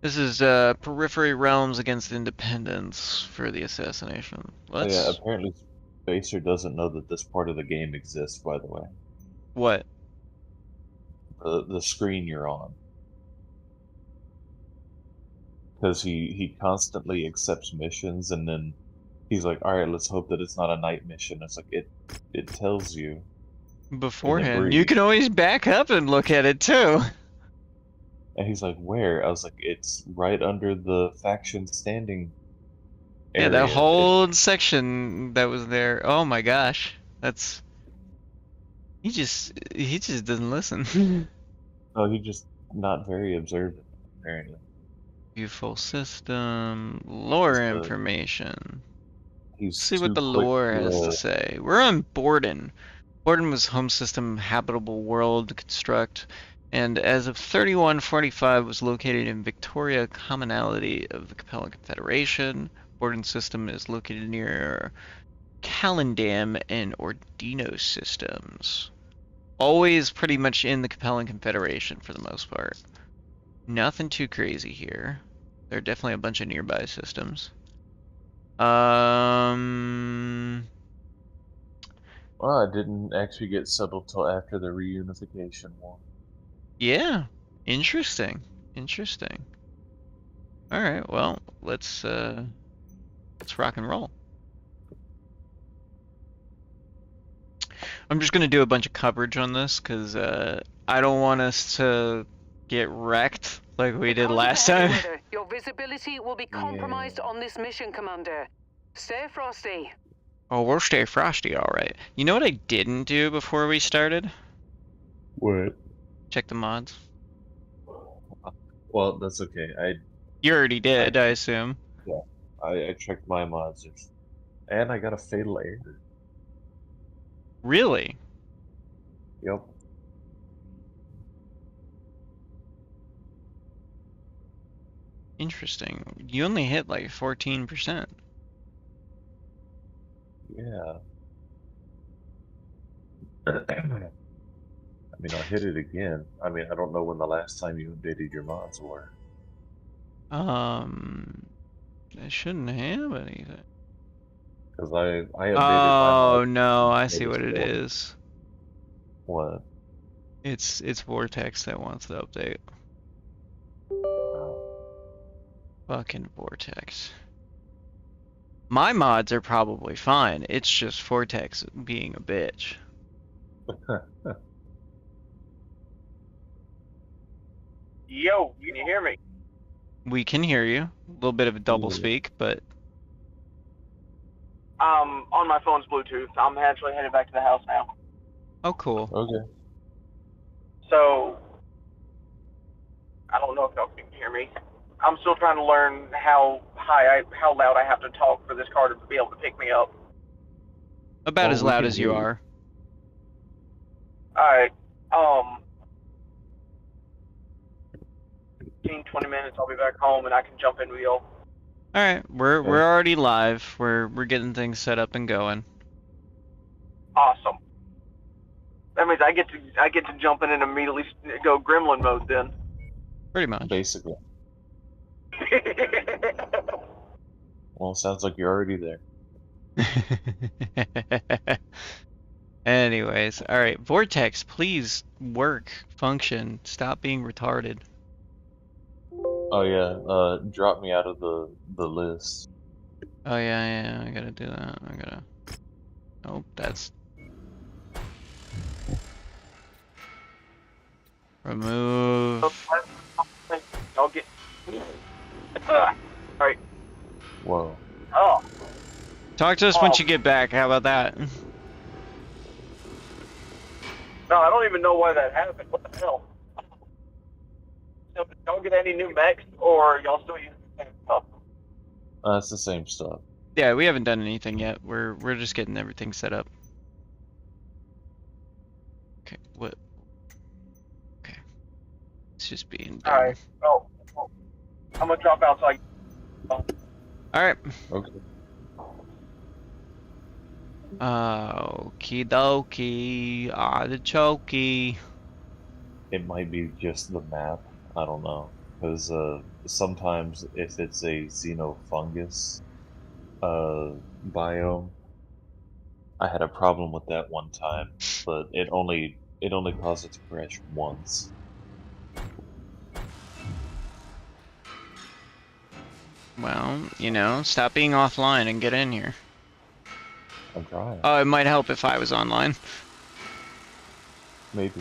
This is Periphery Realms against Independence for the assassination. Let's... Oh, yeah, apparently Spacer doesn't know that this part of the game exists, by the way. What? The screen you're on. Because he constantly accepts missions, and then he's like, alright, let's hope that it's not a night mission. It's like, it tells you. Beforehand. You can always back up and look at it, too. And he's like, where? I was like, it's right under the faction standing area. Yeah, that whole section that was there. Oh my gosh. That's... He just doesn't listen. Oh, he's just not very observant, apparently. View full system. Lore information. He's See what the lore has to say. We're on Borden. Borden was home system habitable world construct, and as of 3145 was located in Victoria Commonalty of the Capella Confederation. Borden system is located near Callendam and Ordino systems. always pretty much in the Capellan Confederation for the most part. Nothing too crazy here. There are definitely a bunch of nearby systems. Well, I didn't actually get settled till after the reunification war. Yeah, interesting. Interesting. All right, well, let's rock and roll. I'm just gonna do a bunch of coverage on this because I don't want us to get wrecked like we did last time. Your visibility will be compromised on this mission, Commander. Stay frosty. Oh, we'll stay frosty, all right. You know what I didn't do before we started? What? Check the mods. Well, that's okay. You already did, I assume. Yeah, I checked my mods, and I got a fatal error. Really? Yep. Interesting. You only hit like 14%. Yeah. I mean, I'll hit it again. I mean, I don't know when the last time you updated your mods were. I shouldn't have anything. Because I updated my Oh mods. no, I see what it is. What? It's Vortex that wants the update. Fucking Vortex. My mods are probably fine. It's just Vortex being a bitch. Yo, can you hear me? We can hear you. A little bit of a double speak, but On my phone's Bluetooth. I'm actually headed back to the house now. oh cool. Okay. So, I don't know if y'all can hear me. I'm still trying to learn how loud I have to talk for this car to be able to pick me up. About Oh, as we loud can as you hear you. are. Alright, 15-20 minutes, I'll be back home and I can jump in with y'all. All right, we're already live. We're getting things set up and going. Awesome. That means I get to jump in and immediately go gremlin mode then. Pretty much. Basically. Well, sounds like you're already there. Anyways, all right, Vortex, please work, function, stop being retarded. Oh yeah, drop me out of the list. Oh yeah, I gotta do that. I gotta. Oh, that's. Remove. I'll get. Alright. Whoa. Oh. Talk to us once you get back. How about that? No, I don't even know why that happened. What the hell? So, did y'all get any new mechs, or y'all still using the same stuff? It's the same stuff. Yeah, we haven't done anything yet. We're just getting everything set up. Okay, what? Okay, it's just being done. Alright. Oh, I'm gonna drop out so I. All right. Okay. Okie dokie, artichoke. It might be just the map. I don't know. Because sometimes if it's a xenofungus biome, I had a problem with that one time, but it only caused it to crash once. Well, you know, stop being offline and get in here. I'm trying. Oh, it might help if I was online. Maybe.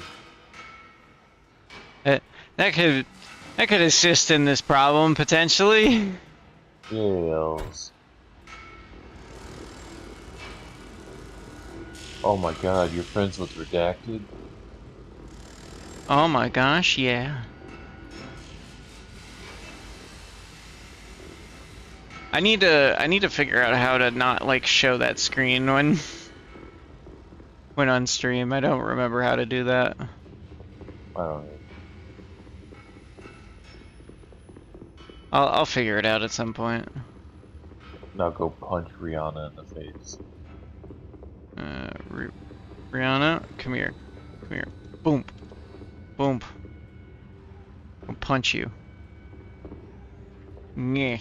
That could assist in this problem potentially. Yes. Oh my god, you're friends with Redacted? Oh my gosh, yeah. I need to figure out how to not like show that screen when on stream. I don't remember how to do that. I don't know. I'll figure it out at some point. Now go punch Rihanna in the face. Rihanna, come here. Come here. Boom. Boom. I'll punch you. Nyeh.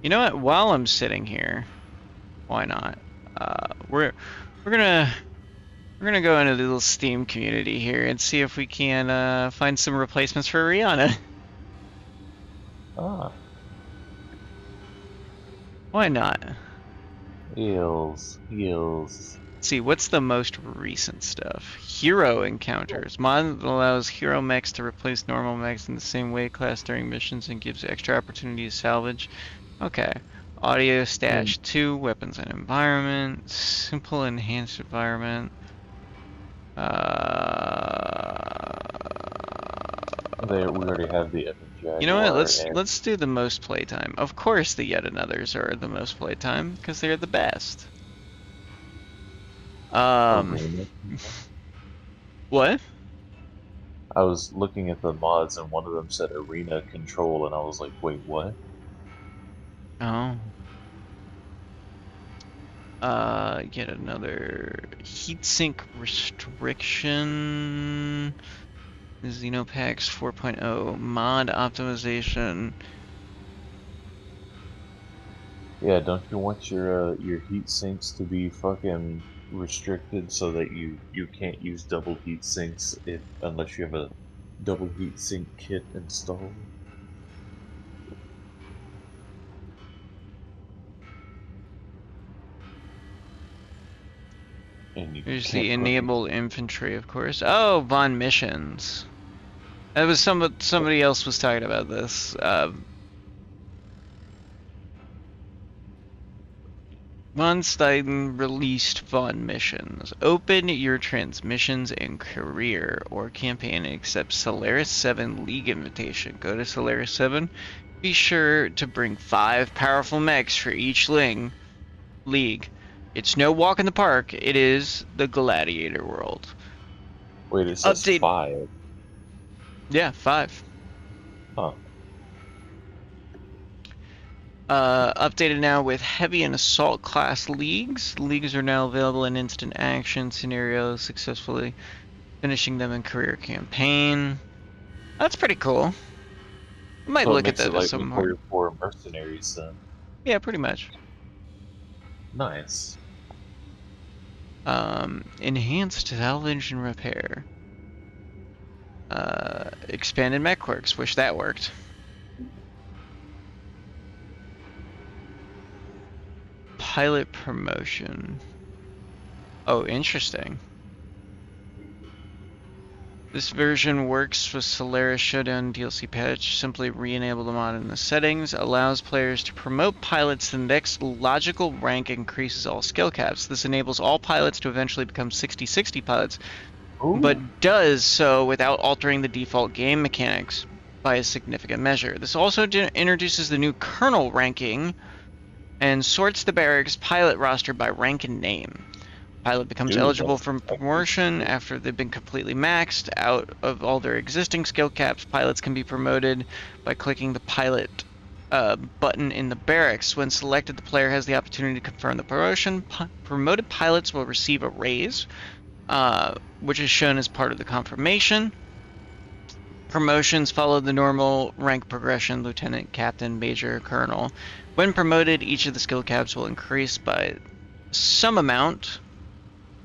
You know what? While I'm sitting here, why not? We're gonna go into the little Steam community here and see if we can find some replacements for Rihanna. Ah, Why not? heals. Let's see, what's the most recent stuff? Hero encounters. Mod allows hero mechs to replace normal mechs in the same weight class during missions and gives extra opportunity to salvage. Okay. Audio stash 2, weapons and environment, simple enhanced environment. We already have the Epic Jaguar. You know what? Let's do the most playtime. Of course, the Yet Anothers are the most playtime because they're the best. What? I was looking at the mods and one of them said arena control and I was like, wait, what? Oh. Yet another heatsink restriction. Xenopax 4.0 mod optimization. Yeah, don't you want your heat sinks to be fucking restricted so that you can't use double heat sinks unless you have a double heat sink kit installed? And you There's can't the put- enable infantry, of course. Oh, Von missions. That was somebody else was talking about this. Von Steiden released Von missions. Open your transmissions and career or campaign and accept Solaris 7 League invitation. Go to Solaris 7. Be sure to bring 5 powerful mechs for each league. It's no walk in the park. It is the gladiator world. Wait, it says 5. Yeah, 5. Huh. Updated now with heavy and assault class leagues. Leagues are now available in instant action scenarios, successfully finishing them in career campaign. That's pretty cool. I might look at that as some more. For mercenaries then. Yeah, pretty much. Nice. Enhanced salvage and repair. Expanded mechworks. Wish that worked. Pilot promotion. Oh, interesting. This version works with Solaris Showdown DLC patch. Simply re-enable the mod in the settings. Allows players to promote pilots to the next logical rank, increases all skill caps. This enables all pilots to eventually become 60-60 pilots, but does so without altering the default game mechanics by a significant measure. This also introduces the new Colonel ranking and sorts the barracks pilot roster by rank and name. Pilot becomes eligible for promotion after they've been completely maxed out of all their existing skill caps. Pilots can be promoted by clicking the pilot button in the barracks. When selected, the player has the opportunity to confirm the promotion. Promoted pilots will receive a raise, which is shown as part of the confirmation. Promotions follow the normal rank progression: lieutenant, captain, major, colonel. When promoted, each of the skill caps will increase by some amount.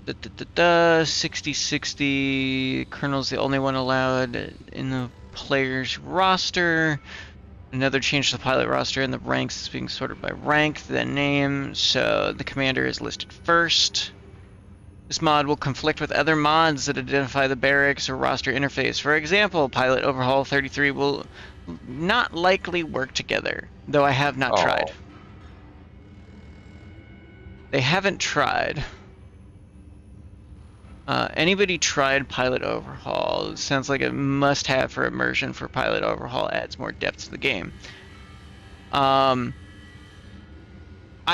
60-60. Colonel's the only one allowed in the player's roster. Another change to the pilot roster, and the ranks is being sorted by rank, then name, so the commander is listed first. This mod will conflict with other mods that identify the barracks or roster interface. For example, Pilot Overhaul 33 will not likely work together, though I have not tried. They haven't tried. Anybody tried Pilot Overhaul? It sounds like a must-have for immersion for Pilot Overhaul. Adds more depth to the game. I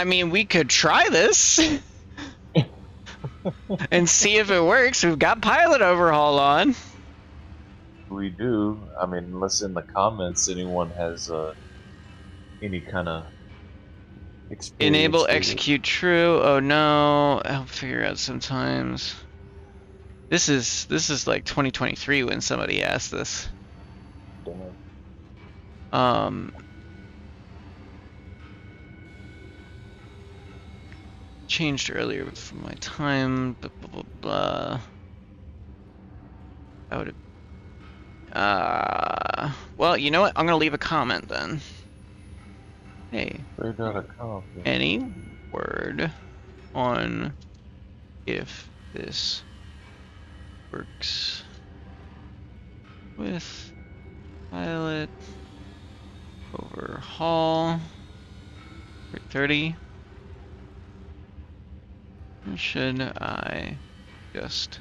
mean, we could try this and see if it works. We've got Pilot Overhaul on. We do. I mean, unless in the comments anyone has any kind of Experience Enable data. execute true. Oh no, I'll figure out sometimes. This is like 2023 when somebody asked this. Damn. Changed earlier from my time. Blah blah blah blah. I would have. Well, you know what? I'm gonna leave a comment then. Hey, Straight out of coffee. any word on if this works with pilot overhaul for 30? Or should I just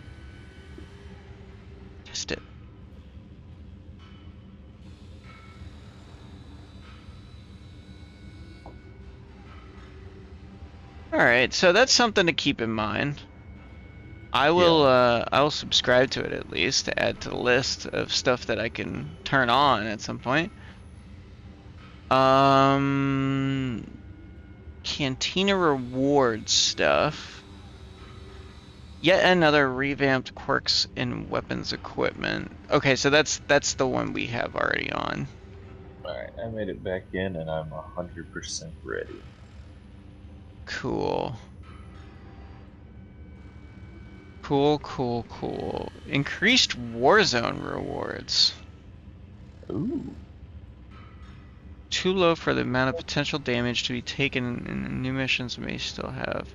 test it? Alright, so that's something to keep in mind. I will subscribe to it at least to add to the list of stuff that I can turn on at some point. Cantina reward stuff. Yet another revamped quirks in weapons equipment. Okay, so that's the one we have already on. Alright, I made it back in and I'm 100% ready. Cool. Cool. Increased Warzone rewards. Ooh. Too low for the amount of potential damage to be taken in new missions may still have.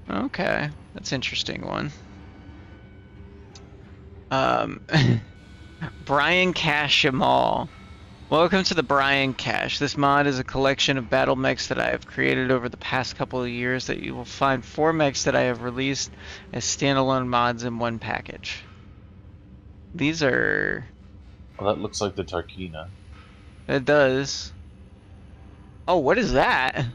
Okay, that's an interesting one. Brian Cash Jamal. Welcome to the Brian Cache. This mod is a collection of battle mechs that I have created over the past couple of years that you will find 4 mechs that I have released as standalone mods in one package. These are... Well, that looks like the Tarkina. It does. Oh, what is that?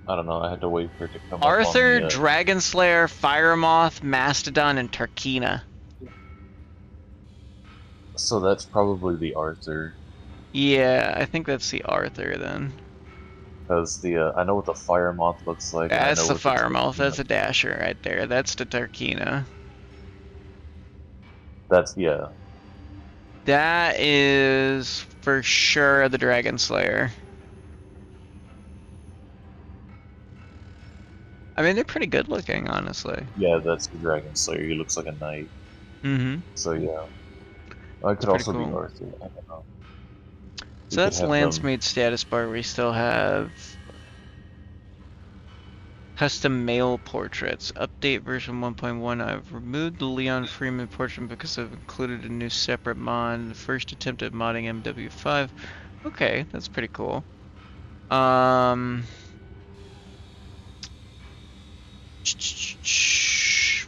I don't know, I had to wait for it to come Arthur, up on the, Dragon Slayer, Firemoth, Mastodon, and Tarkina. So that's probably the Arthur. Yeah, I think that's the Arthur then. Because the, I know what the Fire Moth looks like. That's I know the what Firemoth, Tarkina- that's a Dasher right there. That's the Tarkina. That's, yeah. That is for sure the Dragon Slayer. I mean, they're pretty good looking, honestly. Yeah, that's the Dragon Slayer. He looks like a knight. Mm-hmm. So, yeah. I could Pretty also be cool. Arthur. I don't know. So that's Lancemead status bar. We still have custom male portraits. Update version 1.1. I've removed the Leon Freeman portrait because I've included a new separate mod. The first attempt at modding MW5. Okay, that's pretty cool.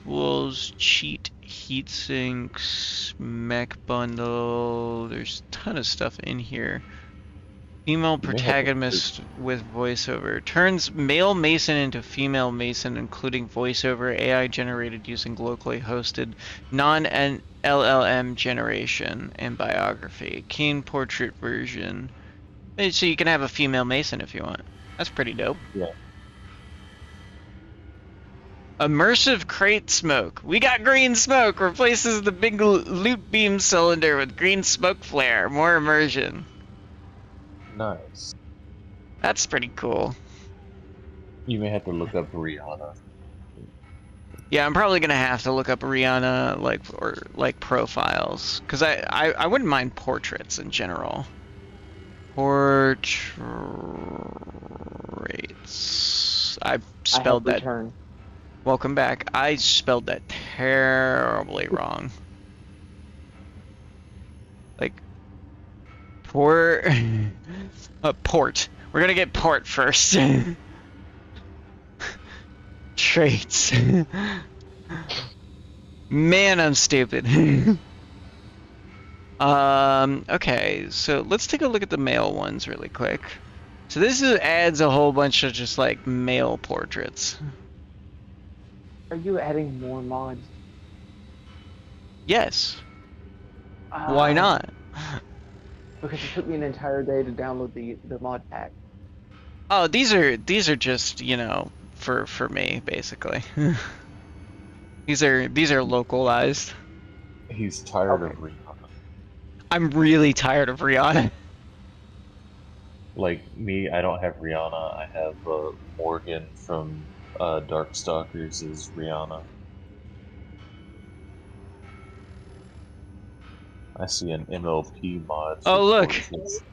Wolves, cheat, heat sinks, mech bundle. There's a ton of stuff in here. Female protagonist with voiceover. Turns male Mason into female Mason, including voiceover, AI generated using locally hosted non-LLM generation, and biography. Keen portrait version. So you can have a female Mason if you want. That's pretty dope. Yeah. Immersive crate smoke. We got green smoke. Replaces the big loot beam cylinder with green smoke flare. More immersion. Nice. That's pretty cool. You may have to look up Rihanna. Yeah, I'm probably gonna have to look up Rihanna like profiles, cause I wouldn't mind portraits in general. Portraits. I spelled that. Return. Welcome back. I spelled that terribly wrong. Like port. Port. We're gonna get port first. Traits. Man, I'm stupid. Okay, so let's take a look at the male ones really quick. So this adds a whole bunch of just like male portraits. Are you adding more mods? Yes. Why not? Because it took me an entire day to download the mod pack. Oh, these are just, you know, for me basically. These are localized. He's tired of Okay. Rihanna. I'm really tired of Rihanna. Like me, I don't have Rihanna. I have Morgan from Darkstalkers is Rihanna. I see an MLP mod for Oh, look. portraits.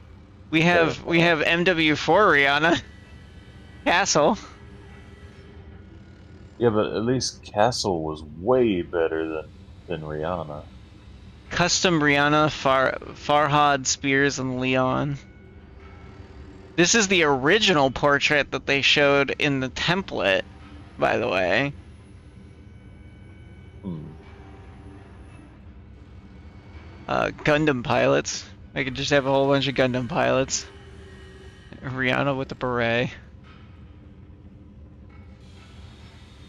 We have MW4 Rihanna. Castle. Yeah, but at least Castle was way better than Rihanna. Custom Rihanna, Farhad, Spears, and Leon. This is the original portrait that they showed in the template, by the way. Hmm. Gundam pilots. I could just have a whole bunch of Gundam pilots. Rihanna with the beret.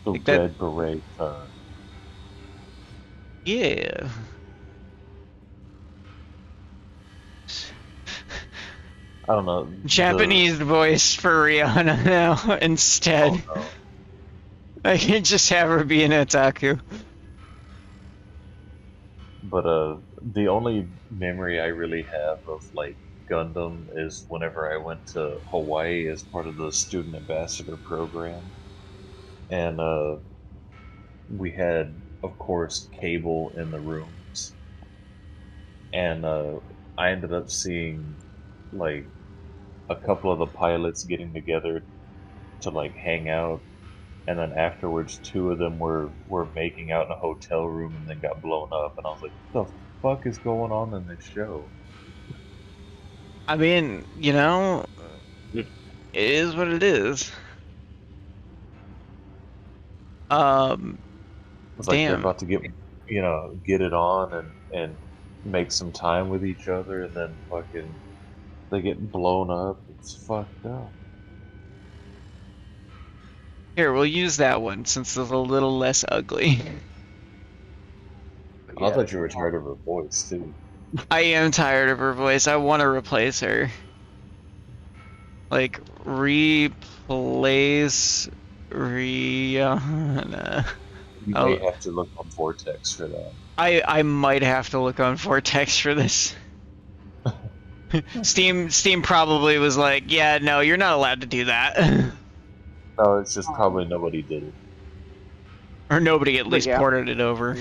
The Like that. red beret turn. Yeah. I don't know. Japanese voice for Rihanna now instead. Oh no. I can just have her be an otaku. But the only memory I really have of like Gundam is whenever I went to Hawaii as part of the student ambassador program, and we had, of course, cable in the rooms, and I ended up seeing like a couple of the pilots getting together to like hang out, and then afterwards, two of them were making out in a hotel room and then got blown up, and I was like, "What the fuck is going on in this show?" I mean, you know, it is what it is. It's like they're Damn. about to get it on and make some time with each other, and then fucking they get blown up. It's fucked up. Here, we'll use that one since it's a little less ugly. I Yeah. thought you were tired of her voice too. I am tired of her voice. I want to replace her. Like, replace Rihanna. You may Oh, have to look on Vortex for that. I might have to look on Vortex for this. Steam probably was like, yeah, no, you're not allowed to do that. No, it's just probably nobody did it. Or nobody at But least yeah. ported it over.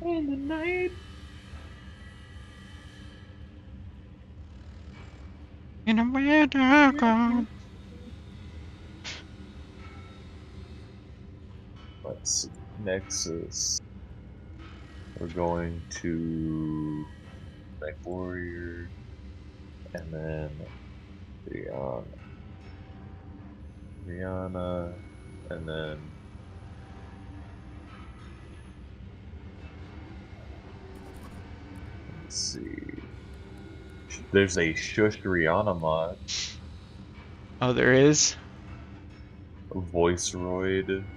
In the night. In a weather. Let's see. Nexus. We're going to Mechwarrior, and then Rihanna, and then let's see. There's a Shush Rihanna mod, Oh, there is? Voiceroid,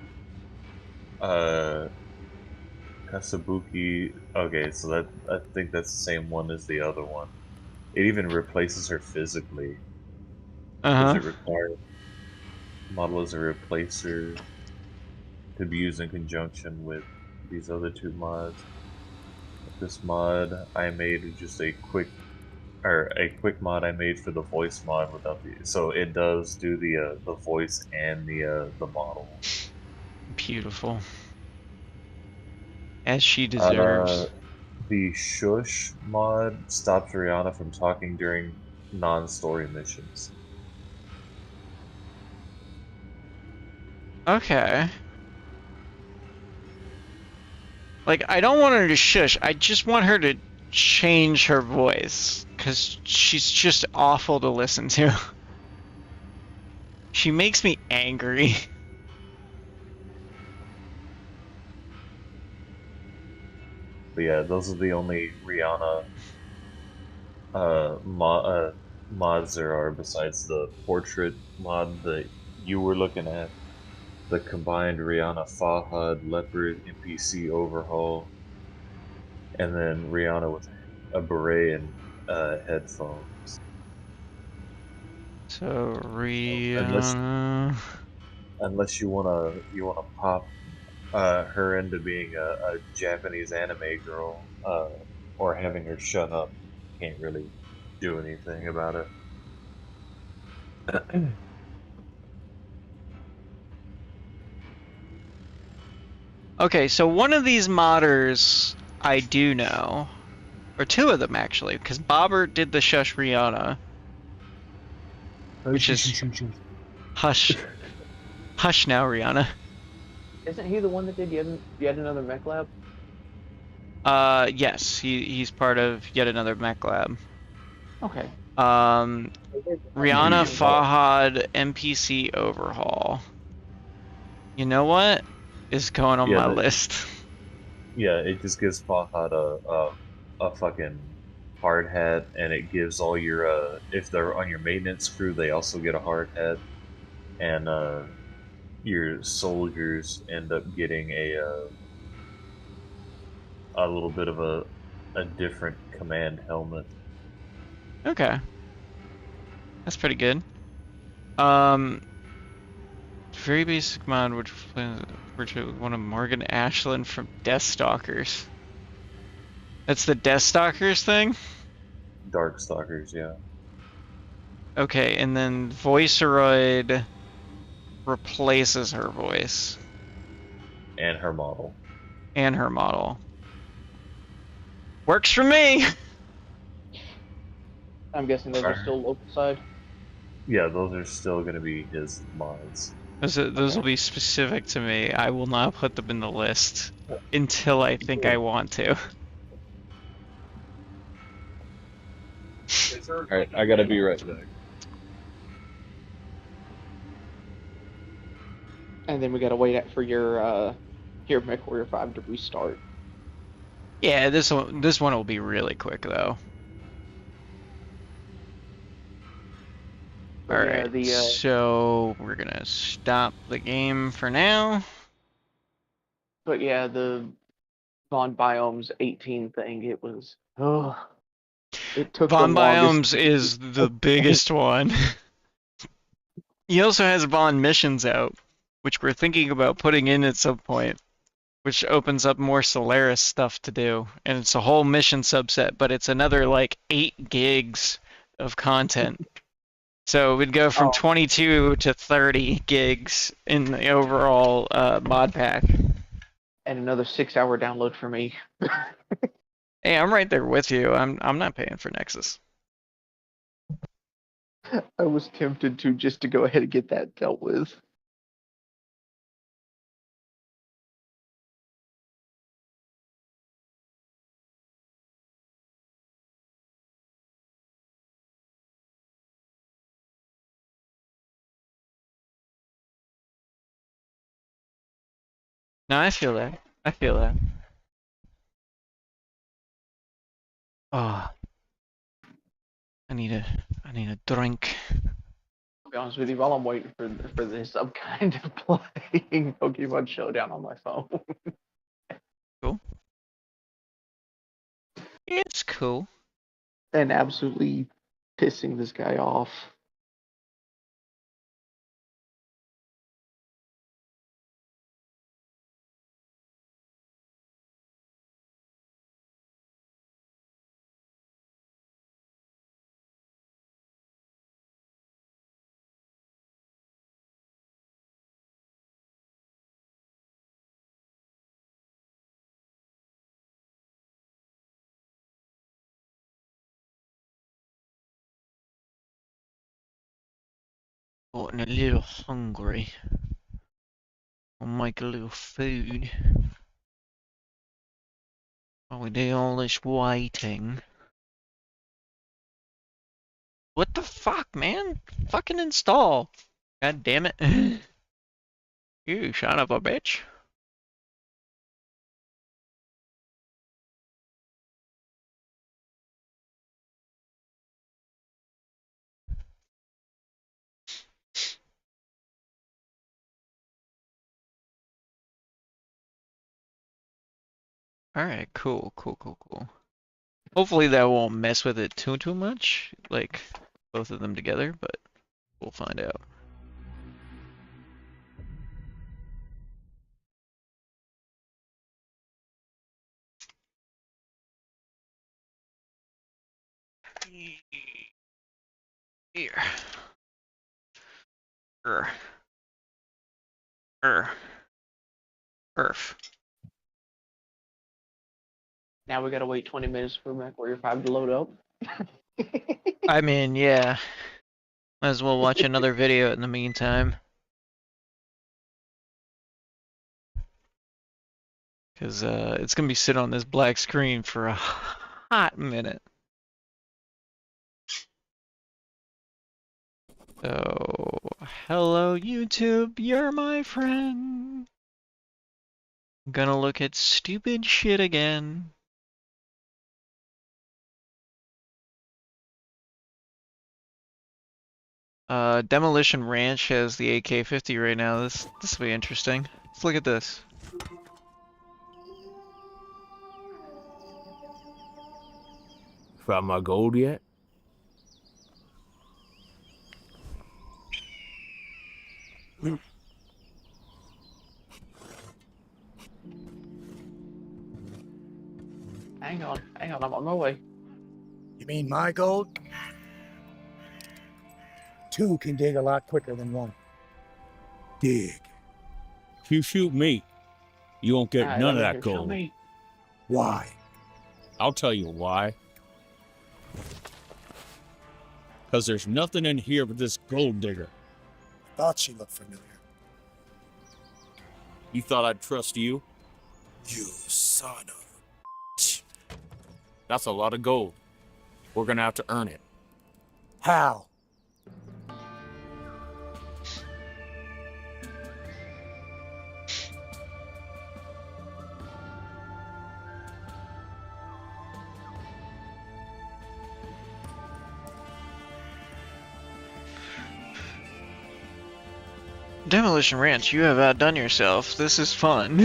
Kasabuki. Okay, so that I think that's the same one as the other one. It even replaces her physically. Does Uh-huh. it require model as a replacer to be used in conjunction with these other two mods? This mod I made just a quick mod I made for the voice mod without the, so it does do the voice and the model. Beautiful. As she deserves. The Shush mod stops Rihanna from talking during non-story missions. Okay. Like, I don't want her to shush. I just want her to change her voice. Because she's just awful to listen to. She makes me angry. But yeah, those are the only Rihanna mods there are besides the portrait mod that you were looking at. the combined Rihanna Fahad Leopard NPC overhaul, and then Rihanna with a beret and headphones. So Unless Rihanna. unless you wanna pop her into being a Japanese anime girl, or having her shut up. Can't really do anything about it. Okay, so one of these modders I do know, or two of them actually, because Bobber did the Shush Rihanna, which is hush, hush now Rihanna. Isn't he the one that did yet another mech lab? Yes, he's part of yet another mech lab. Okay. Rihanna Yeah. Fahad NPC overhaul. You know what is going on Yeah, my list? yeah, it just gives Fahad a fucking hard hat, and it gives all your if they're on your maintenance crew, they also get a hard hat, and your soldiers end up getting a little bit of a different command helmet. Okay, that's pretty good. Um, very basic mod, which portrait with one of Morgan Ashland from Deathstalkers. That's the Deathstalkers thing? Darkstalkers, yeah, Okay, and then Voiceroid replaces her voice and her model. and her model. Works for me! I'm guessing those are Alright. still local side. Yeah, those are still going to be his mods. Those will be specific to me. I will not put them in the list until I think I want to. Alright, I gotta be right back. And then we gotta wait for your Mechwarrior 5 to restart. Yeah, this one will be really quick though. But yeah, Alright, so we're gonna stop the game for now. the Von Biomes 18 thing, it took the Von longest. Biomes is the biggest one. He also has Von Missions out, which we're thinking about putting in at some point, which opens up more Solaris stuff to do. And it's a whole mission subset, but it's another like 8 gigs of content. So we'd go from 22 to 30 gigs in the overall mod pack. And another 6-hour download for me. Hey, I'm right there with you. I'm not paying for Nexus. I was tempted to just to go ahead and get that dealt with. No, I feel that. I feel that. Oh, I need a drink. To be honest with you, while I'm waiting for this, I'm kind of playing Pokemon Showdown on my phone. Cool. It's cool. And absolutely pissing this guy off. Getting a little hungry. I'll make a little food. While we do all this waiting. What the fuck, man? Fucking install. God damn it. You son of a bitch. Alright, cool. Hopefully that won't mess with it too much, like both of them together, but we'll find out. Here. Perf. Now we gotta wait 20 minutes for Mechwarrior 5 to load up. I mean, yeah. Might as well watch another video in the meantime. Because it's going to be sitting on this black screen for a hot minute. So, hello YouTube, you're my friend. I'm gonna look at stupid shit again. Demolition Ranch has the AK-50 right now. This will be interesting. Let's look at this. Found my gold yet? Hang on, I'm on my way. You mean my gold? Two can dig a lot quicker than one. Dig. If you shoot me, you won't get Alright, none of let that me hear, show gold. me. Why? I'll tell you why. Because there's nothing in here but this gold digger. Thought she looked familiar. You thought I'd trust you? You son of a... That's a lot of gold. We're gonna have to earn it. How? Demolition Ranch, you have outdone yourself. This is fun.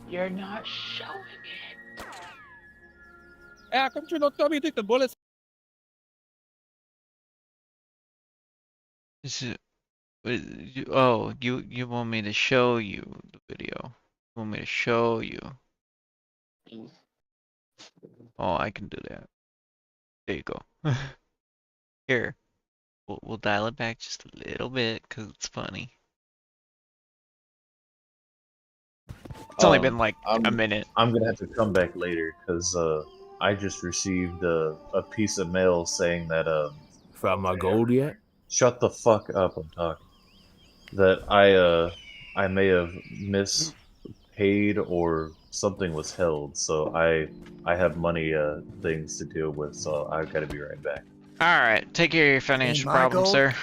You're not showing it. Hey, how come you don't tell me you think the bullets? Is it, oh, you want me to show you the video? You want me to show you? Oh, I can do that. There you go. Here, we'll dial it back just a little bit because it's funny. It's only been like a minute. I'm gonna have to come back later because I just received a piece of mail saying that Found my gold yet? shut the fuck up, I'm talking. That I may have mispaid or something was held, so I have money things to deal with, so I've got to be right back. Alright, take care of your financial my problems, gold? sir.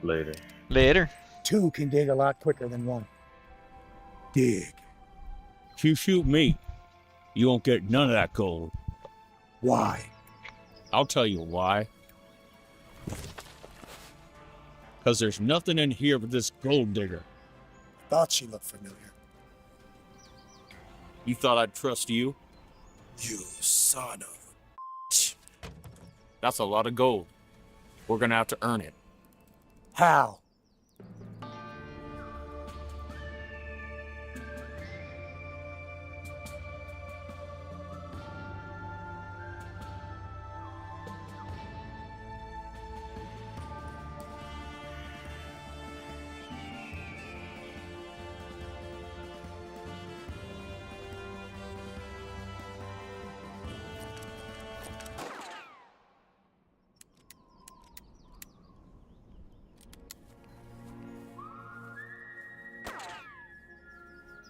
Later. Later. Two can dig a lot quicker than one. Dig. If you shoot me, you won't get none of that gold. Why? I'll tell you why. Because there's nothing in here but this gold digger. Thought she looked familiar. You thought I'd trust you? You son of a... That's a lot of gold. We're gonna have to earn it. How?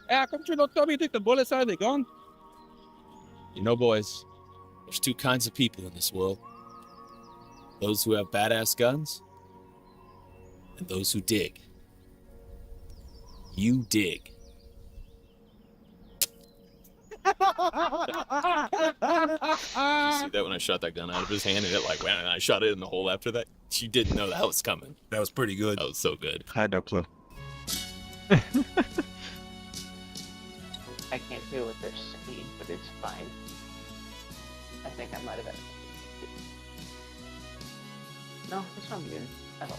Hey, how come you don't tell me you think the bullets are they gone? You know, boys, there's two kinds of people in this world. Those who have badass guns, and those who dig. You dig. Did you see that when I shot that gun out of his hand and it like went and I shot it in the hole after that? You didn't know that was coming. That was pretty good. That was so good. I had no clue. I can't hear what they're saying, but it's fine. I think I might have had it. No, it's not good. I don't know.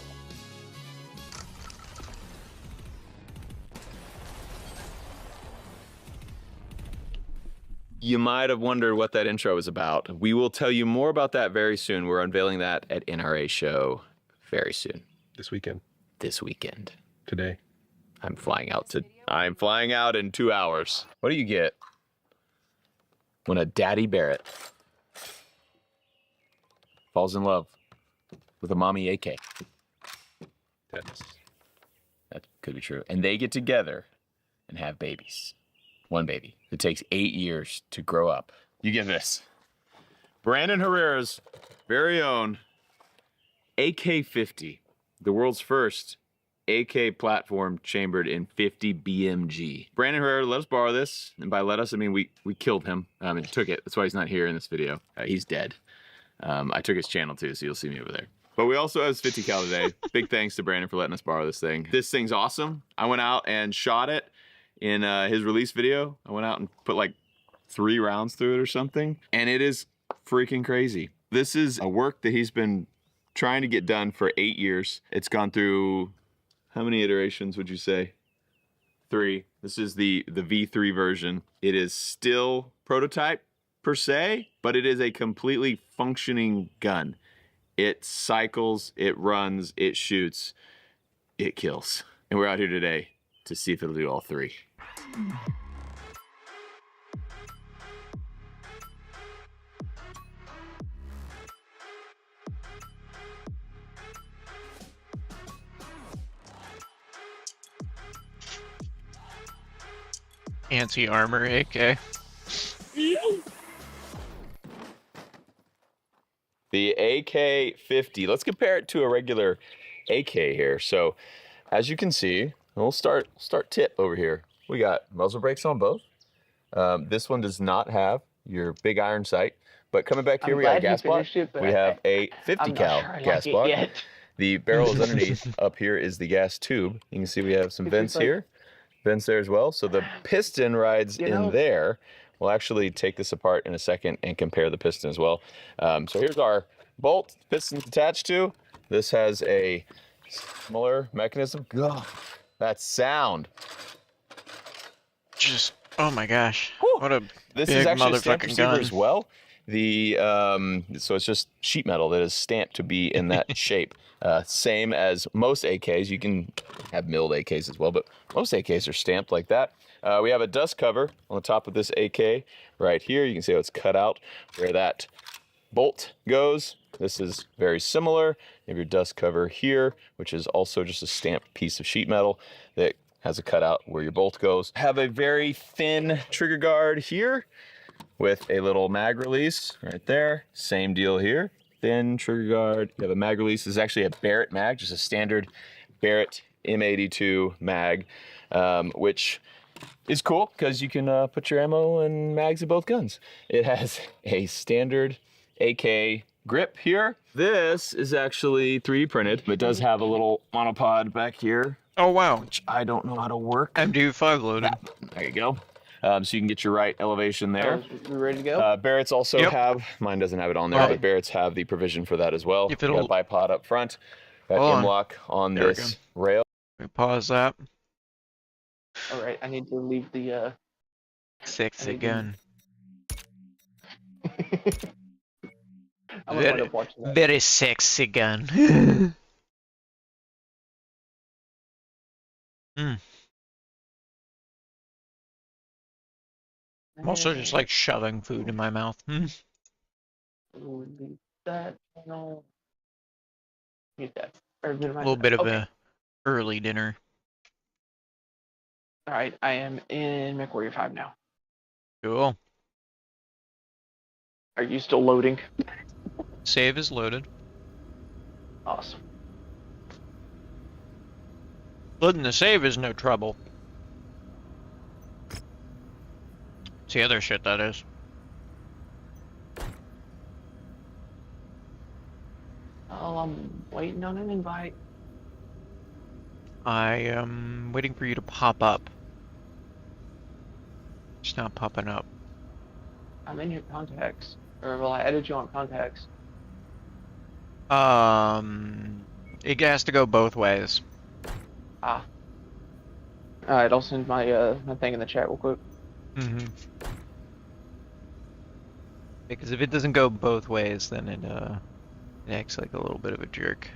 You might have wondered what that intro was about. We will tell you more about that very soon. We're unveiling that at NRA Show very soon. This weekend. This weekend. Today. I'm flying out in 2 hours. What do you get when a daddy Barrett falls in love with a mommy AK? That could be true. And they get together and have babies. One baby. It takes 8 years to grow up. You get this. Brandon Herrera's very own AK-50, the world's first AK platform chambered in 50 BMG. Brandon Herrera let us borrow this, and by let us, I mean we killed him and took it. That's why he's not here in this video. He's dead. I took his channel too, so you'll see me over there. But we also have his 50 cal today. Big thanks to Brandon for letting us borrow this thing. This thing's awesome. I went out and shot it in his release video. I went out and put like 3 rounds through it or something, and it is freaking crazy. This is a work that he's been trying to get done for 8 years. It's gone through, how many iterations would you say? 3. This is the V3 version. It is still prototype per se, but it is a completely functioning gun. It cycles, it runs, it shoots, it kills. And we're out here today to see if it'll do all 3. Anti-armor AK. The AK-50. Let's compare it to a regular AK here. So, as you can see, we'll start tip over here. We got muzzle brakes on both. This one does not have your big iron sight, but coming back here, we got a gas block. We have a 50 cal gas block. The barrel is underneath. Up here is the gas tube. You can see we have some vents here, vents there as well. So the piston rides in there. We'll actually take this apart in a second and compare the piston as well. So here's our bolt piston's attached to. This has a similar mechanism. God, that sound. Just, oh my gosh. What a This big is actually a stamped motherfucking receiver gun. as well. The so it's just sheet metal that is stamped to be in that shape. Same as most AKs. You can have milled AKs as well, but most AKs are stamped like that. We have a dust cover on the top of this AK right here. You can see how it's cut out where that bolt goes. This is very similar. You have your dust cover here, which is also just a stamped piece of sheet metal that has a cutout where your bolt goes. Have a very thin trigger guard here with a little mag release right there. Same deal here. Thin trigger guard. You have a mag release. This is actually a Barrett mag, just a standard Barrett M82 mag, which is cool because you can put your ammo and mags in both guns. It has a standard AK grip here. This is actually 3D printed, but it does have a little monopod back here. Oh wow. Which I don't know how to work. MW5 loaded. There you go. So you can get your right elevation there. You ready to go? Barrett's also have, mine doesn't have it on there, but Barrett's have the provision for that as well. If You got it'll- a bipod up front, got Hold on. M-lock on There we this rail. Let me pause that. All right, I need to leave the. Sexy gun. I'm gonna wind up watching that. Very sexy gun. I'm also just like shoving food in my mouth. Leave that channel. Use that. Or A little bit of a early dinner. All right, I am in Mechwarrior 5 now. Cool. Are you still loading? Save is loaded. Awesome. Loading the save is no trouble. It's the other shit that is. Oh, I'm waiting on an invite. I am waiting for you to pop up. It's not popping up. I'm in your contacts. Or, well, I added you on contacts. It has to go both ways. Ah. Alright, I'll send my my thing in the chat real quick. Mm-hmm. Because if it doesn't go both ways, then it acts like a little bit of a jerk.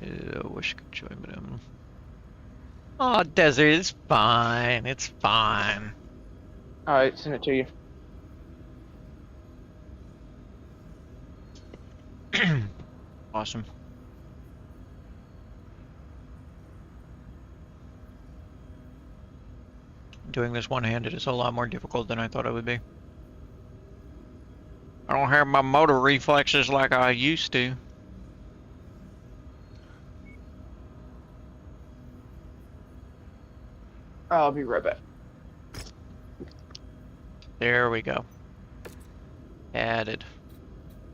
I wish I could join, but oh, Desert, it's fine. It's fine. Alright, send it to you. Awesome. Doing this one-handed is a lot more difficult than I thought it would be. I don't have my motor reflexes like I used to. I'll be right back. There we go. Added.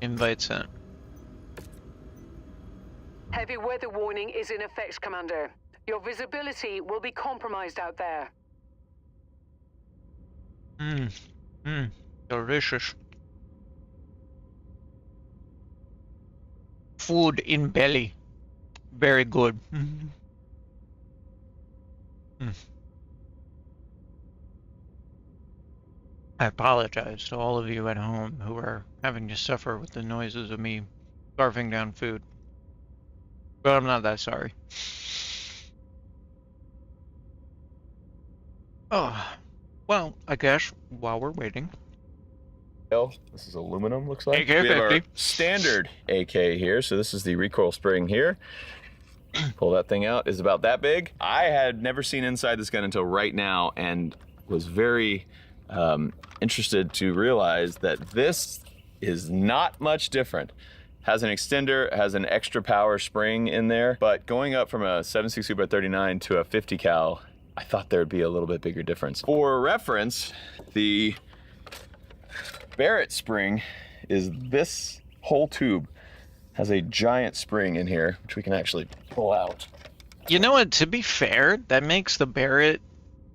Invite sent. Heavy weather warning is in effect, Commander. Your visibility will be compromised out there. Delicious. Food in belly. Very good. I apologize to all of you at home who are having to suffer with the noises of me scarfing down food. But I'm not that sorry. Oh, well, I guess while we're waiting. This is aluminum, looks like. AK-50. We have our standard AK here. So this is the recoil spring here. Pull that thing out. Is about that big. I had never seen inside this gun until right now, and was very interested to realize that this is not much different. Has an extender, has an extra power spring in there, but going up from a 7.62 by 39 to a 50 cal, I thought there'd be a little bit bigger difference. For reference, the Barrett spring is this whole tube. Has a giant spring in here, which we can actually pull out. You know what, to be fair, that makes the Barrett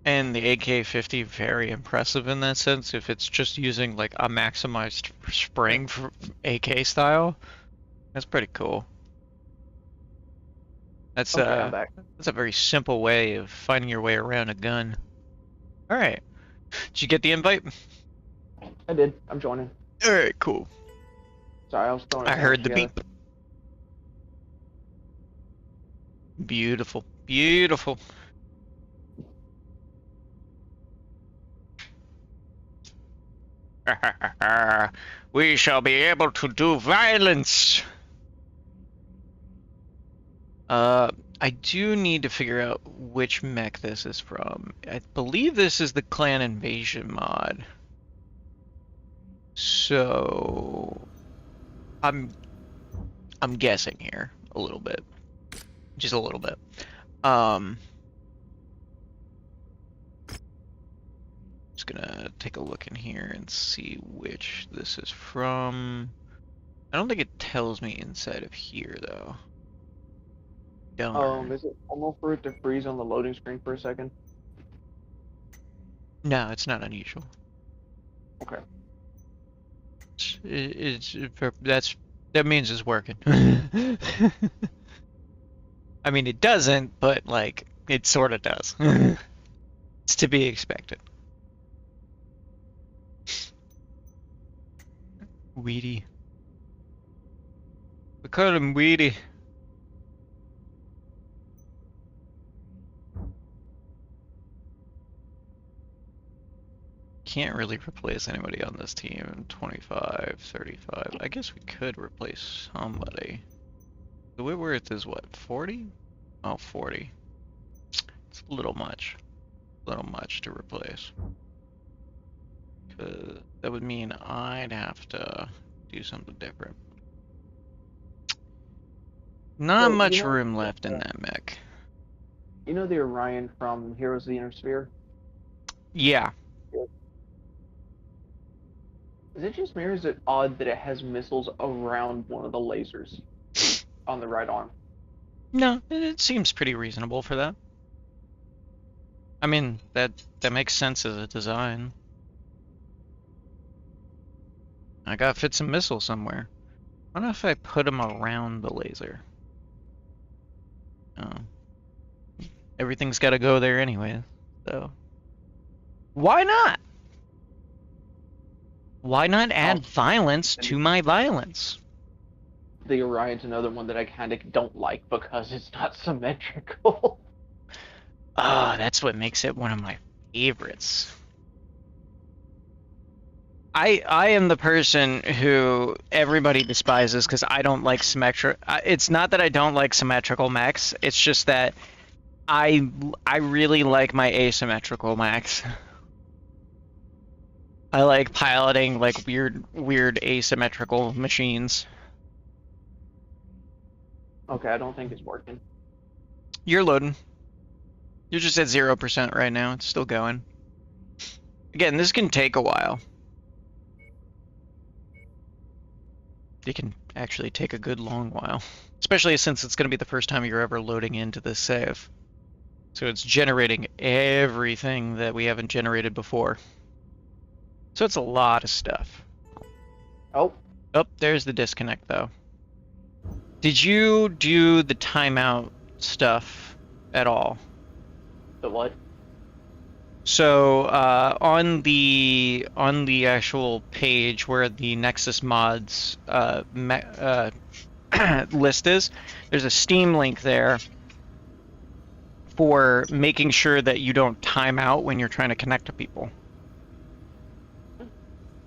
and the AK-50 very impressive in that sense, if it's just using like a maximized spring for AK style. That's pretty cool. That's Okay, I'm back. that's a very simple way of finding your way around a gun. Alright. Did you get the invite? I did. I'm joining. Alright, cool. Sorry, I was throwing I heard the together. beep. Beautiful. Beautiful. We shall be able to do violence. I do need to figure out which mech this is from. I believe this is the Clan Invasion mod. So I'm guessing here a little bit. Just a little bit. Just gonna take a look in here and see which this is from. I don't think it tells me inside of here though. Don't. Is it normal for it to freeze on the loading screen for a second? No, it's not unusual. Okay. That means it's working. I mean, it doesn't, but like it sort of does. It's to be expected. Weedy. We call him Weedy. Can't really replace anybody on this team. 25, 35. I guess we could replace somebody. The Whitworth is what, 40? Oh, 40. It's a little much. A little much to replace. That would mean I'd have to do something different. Not much room left in that mech. You know the Orion from Heroes of the Inner Sphere? Yeah. Is it just me, or is it odd that it has missiles around one of the lasers on the right arm? No, it seems pretty reasonable for that. I mean, that makes sense as a design. I gotta fit some missiles somewhere. I don't know if I put them around the laser. Oh. Everything's gotta go there anyway, so. Why not? Why not add violence to my violence? The Orion's another one that I kind of don't like because it's not symmetrical. Ah, that's what makes it one of my favorites. I am the person who everybody despises because I don't like symmetric. It's not that I don't like symmetrical mechs. It's just that I really like my asymmetrical mechs. I like piloting like weird asymmetrical machines. Okay, I don't think it's working. You're loading. You're just at 0% right now. It's still going. Again, this can take a while. It can actually take a good long while. Especially since it's going to be the first time you're ever loading into this save. So it's generating everything that we haven't generated before. So it's a lot of stuff. Oh. Oh, there's the disconnect though. Did you do the timeout stuff at all? The what? So on the actual page where the Nexus mods list is, there's a Steam link there for making sure that you don't time out when you're trying to connect to people.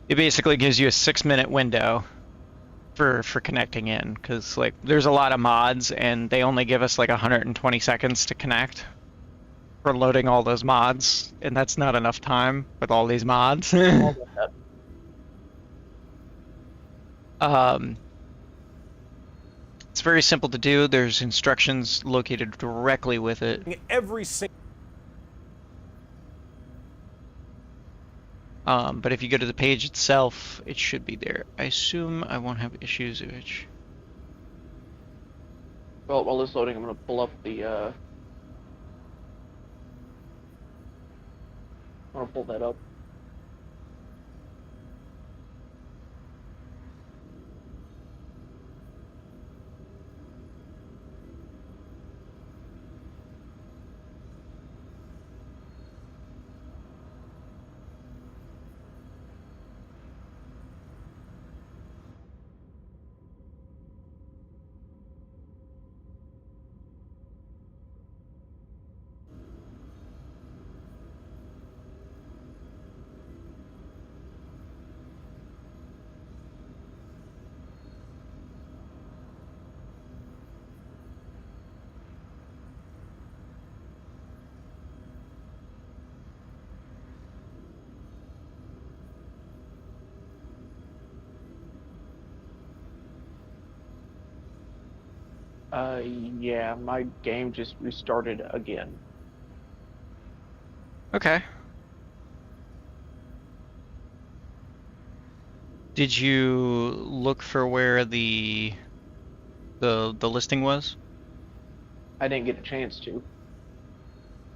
It basically gives you a 6-minute window for connecting in, because like there's a lot of mods and they only give us like 120 seconds to connect for loading all those mods, and that's not enough time with all these mods. It's very simple to do. There's instructions located directly with it. Every single. But if you go to the page itself, it should be there. I assume I won't have issues which. Well, while it's loading, I'm gonna pull up the. I'm gonna pull that up. Yeah, my game just restarted again. Okay. Did you look for where the listing was? I didn't get a chance to.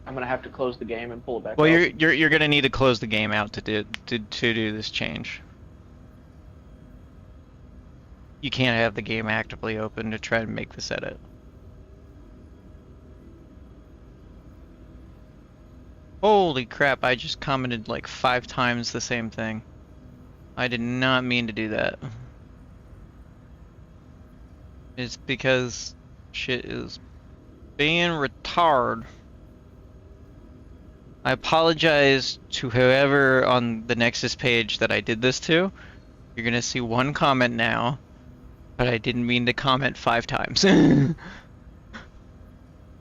I'm gonna have to close the game and pull it back Well, up. you're gonna need to close the game out to do this change. You can't have the game actively open to try to make this edit. Holy crap, I just commented like 5 times the same thing. I did not mean to do that. It's because shit is being retarded. I apologize to whoever on the Nexus page that I did this to. You're gonna see one comment now, but I didn't mean to comment 5 times.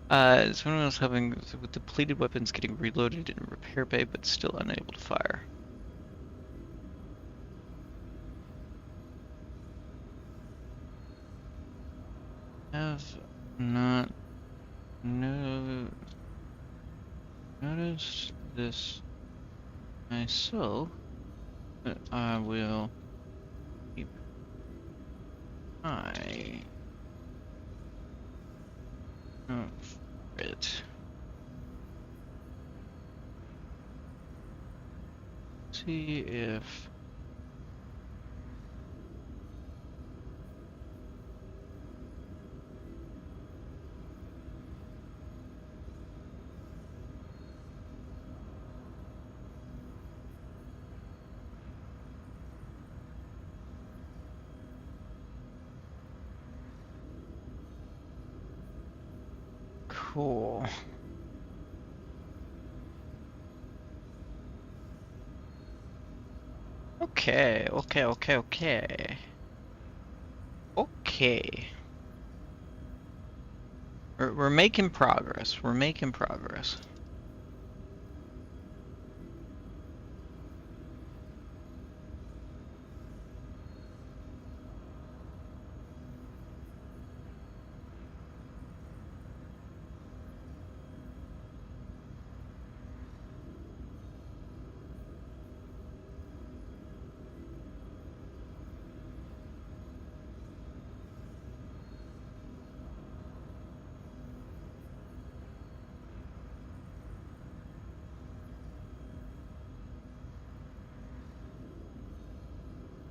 Someone else having with depleted weapons getting reloaded in repair bay, but still unable to fire. Have not noticed this myself, I will keep eye out for it. See if cool. Okay. We're making progress. We're making progress.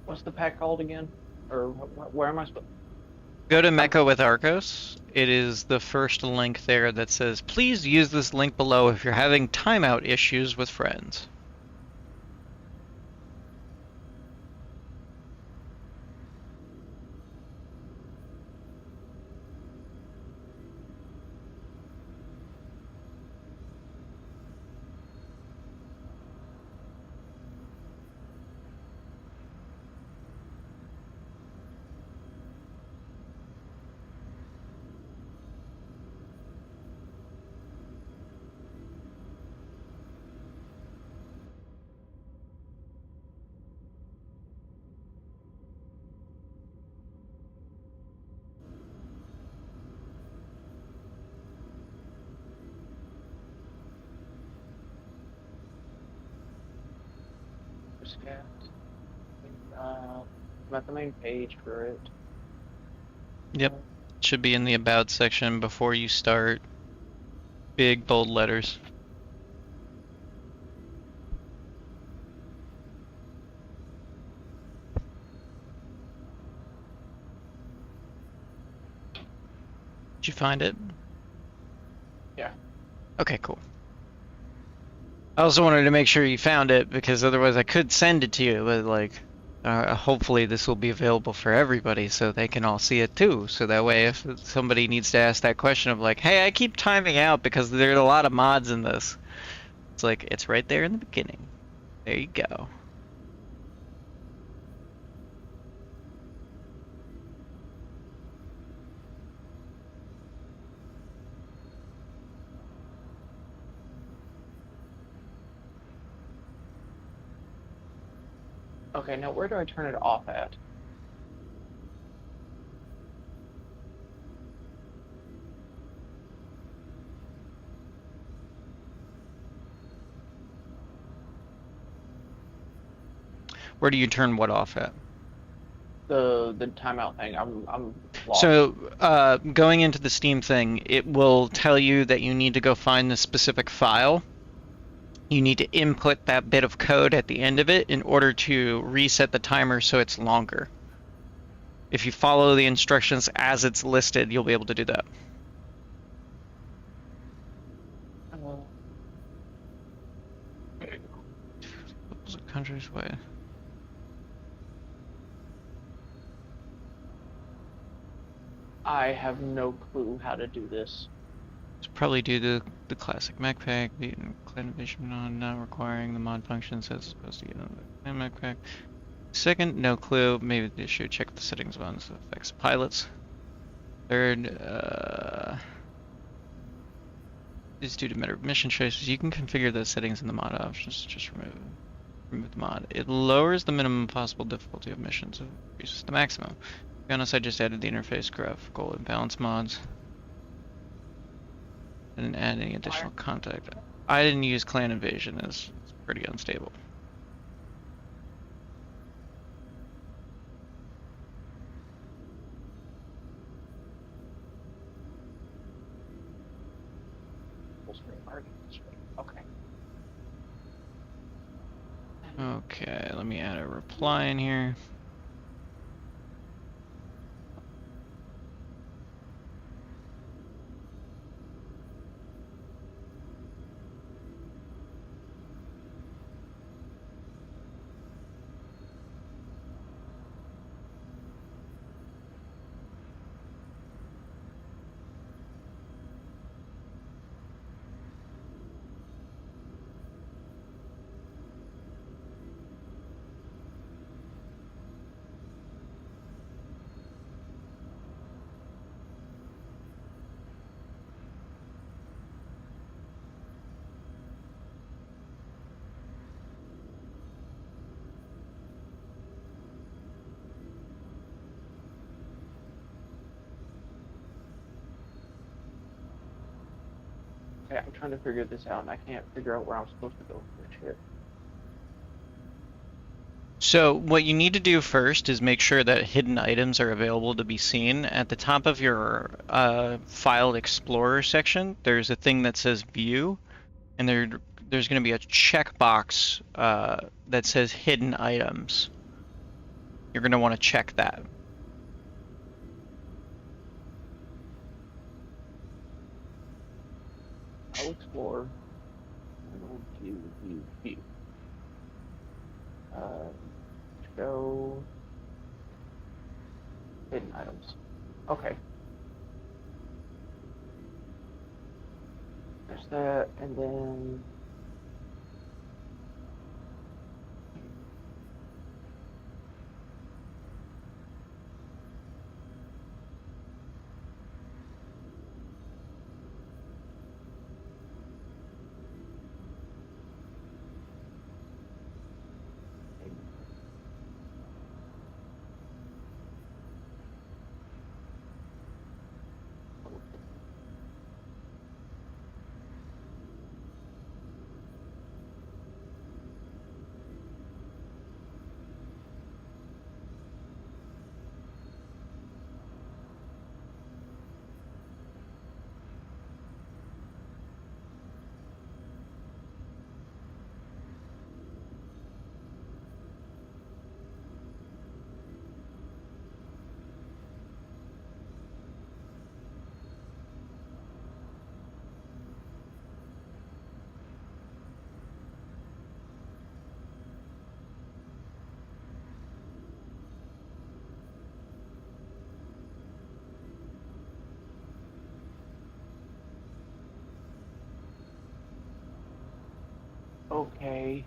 What's the pack called again? Or where am I supposed? Go to Mecha with Arcos. It is the first link there that says, please use this link below if you're having timeout issues with friends. I'm at the main page for it. Yep. Should be in the About section before you start. Big, bold letters. Did you find it? Yeah. Okay, cool. I also wanted to make sure you found it because otherwise I could send it to you, but like, hopefully this will be available for everybody so they can all see it too. So that way if somebody needs to ask that question of like, hey, I keep timing out because there's a lot of mods in this. It's like, it's right there in the beginning. There you go. Okay, now where do I turn it off at? Where do you turn what off at? The timeout thing. I'm lost. So going into the Steam thing, it will tell you that you need to go find the specific file. You need to input that bit of code at the end of it in order to reset the timer so it's longer. If you follow the instructions as it's listed, you'll be able to do that. Countries way. I have no clue how to do this. It's probably due to the classic mech pack, the clan division on not requiring the mod functions as supposed to get on the clan mech pack. Second, no clue. Maybe they should check the settings ones that affects pilots. Third, is due to matter of mission choices. You can configure those settings in the mod options. Just remove the mod. It lowers the minimum possible difficulty of missions and increases the maximum. To be honest, I just added the interface graphical imbalance mods. I didn't add any additional contact. I didn't use clan invasion, it's pretty unstable. screen. Already full screen. Okay. Okay, let me add a reply in here. Okay, I'm trying to figure this out, and I can't figure out where I'm supposed to go for shit. So what you need to do first is make sure that hidden items are available to be seen. At the top of your File Explorer section, there's a thing that says View, and there's going to be a checkbox that says Hidden Items. You're going to want to check that. I'll explore. View. Show hidden items. Okay. There's that, and then okay.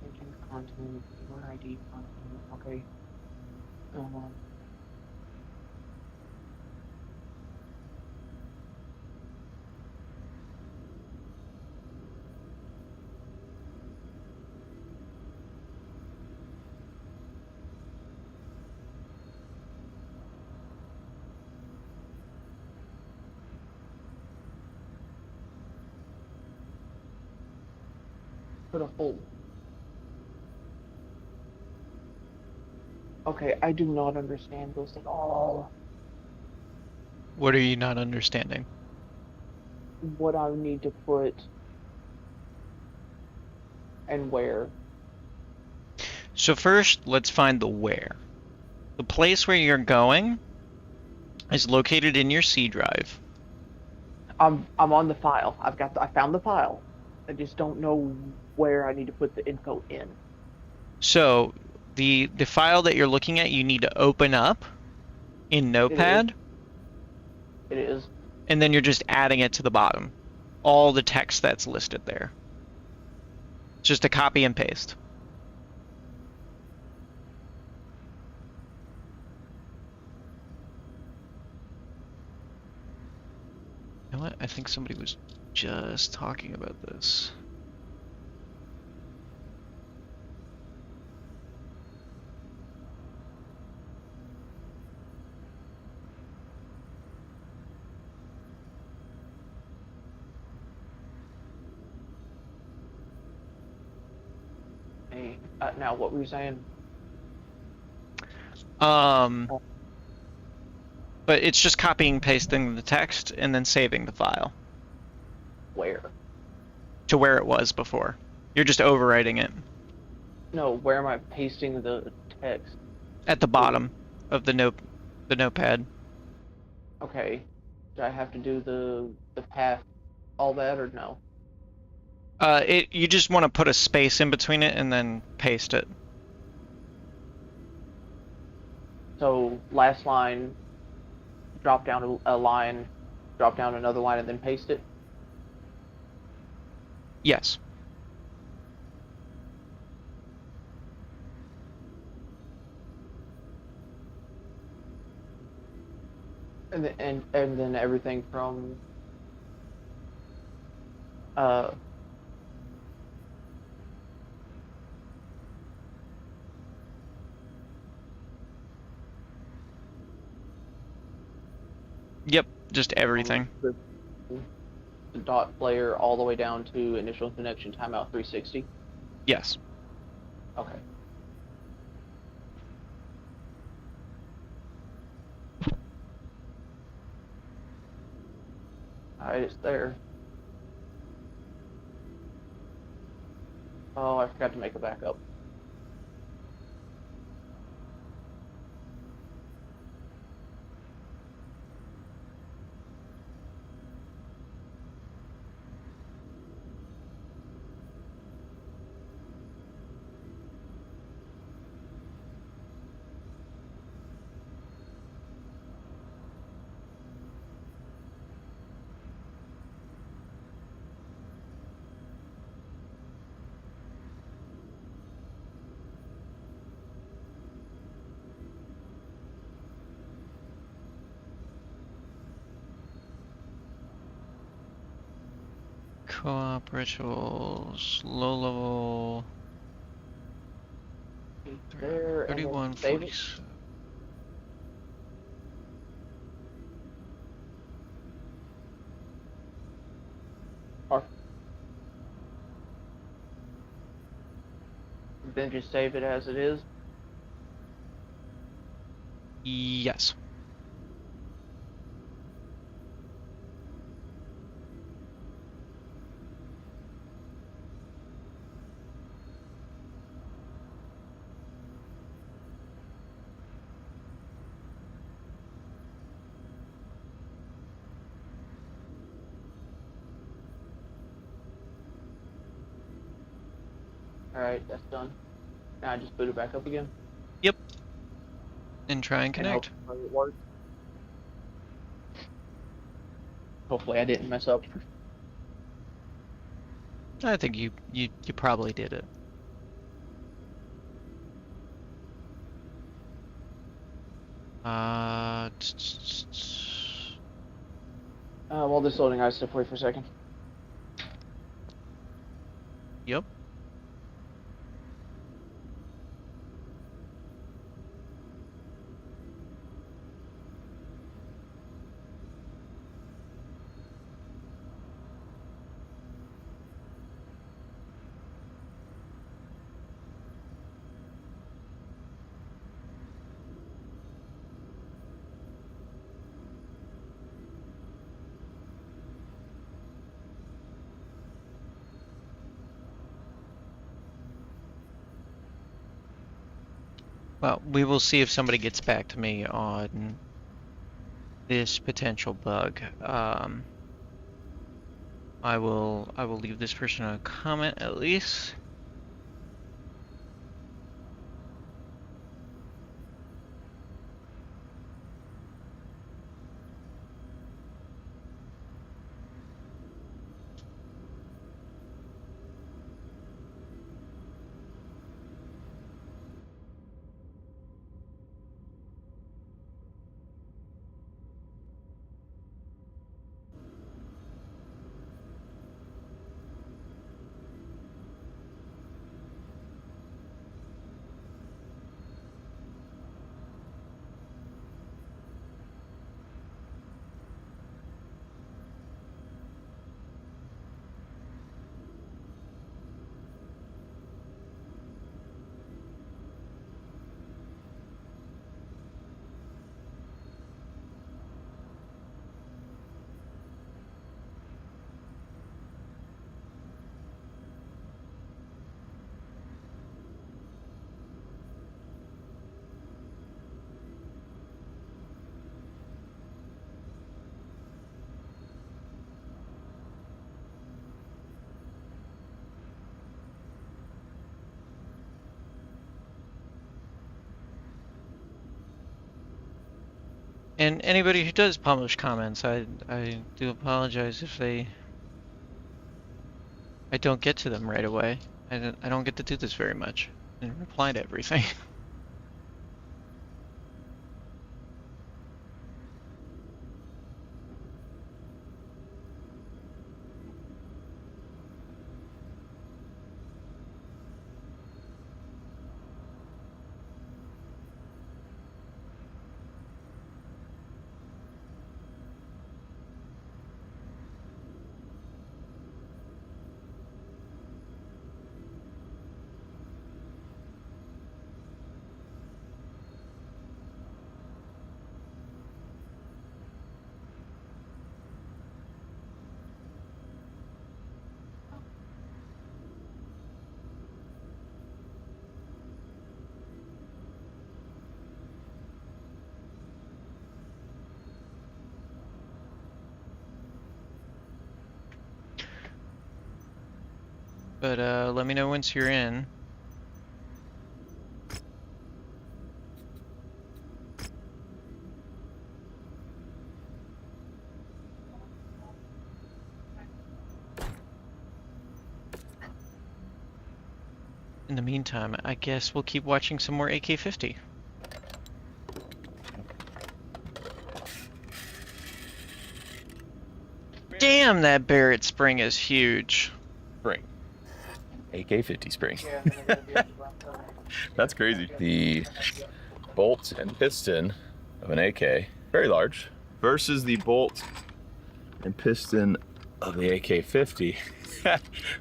Agent content, keyword ID content. Okay. Put a hold. Okay, I do not understand this at all. What are you not understanding? What I need to put and where. So first, let's find the where. The place where you're going is located in your C drive. I'm on the file. I found the file. I just don't know where I need to put the info in. So the file that you're looking at, you need to open up in Notepad. It is. And then you're just adding it to the bottom. All the text that's listed there. It's just a copy and paste. You know what? I think somebody was just talking about this. Now, what were you saying? But it's just copying and pasting the text and then saving the file Where? to where it was before. You're just overwriting it No, where am I pasting the text? at the bottom of the notepad. Okay. Do I have to do the path, all that, or no? You just want to put a space in between it and then paste it. So last line, drop down a line, drop down another line, and then paste it? Yes. And then everything from Yep, just everything. the dot player all the way down to initial connection timeout 360. Yes. Okay. Alright, it's there. Oh, I forgot to make a backup. Co-op rituals, low level. There, and then save it. 3147. Or then just save it as it is. Yes. Alright, that's done. Now I just boot it back up again. Yep. And try and connect. Hopefully it works. Hopefully I didn't mess up. I think you probably did it. While this loading, I step away for a second. Yep. Well, we will see if somebody gets back to me on this potential bug. I will leave this person a comment at least. And anybody who does publish comments, I do apologize if I don't get to them right away. I don't get to do this very much and reply to everything. But let me know once you're in. In the meantime, I guess we'll keep watching some more AK-50. Damn, that Barrett spring is huge. Spring. AK-50 spring. That's crazy. The bolt and piston of an AK, very large, versus the bolt and piston of the AK-50.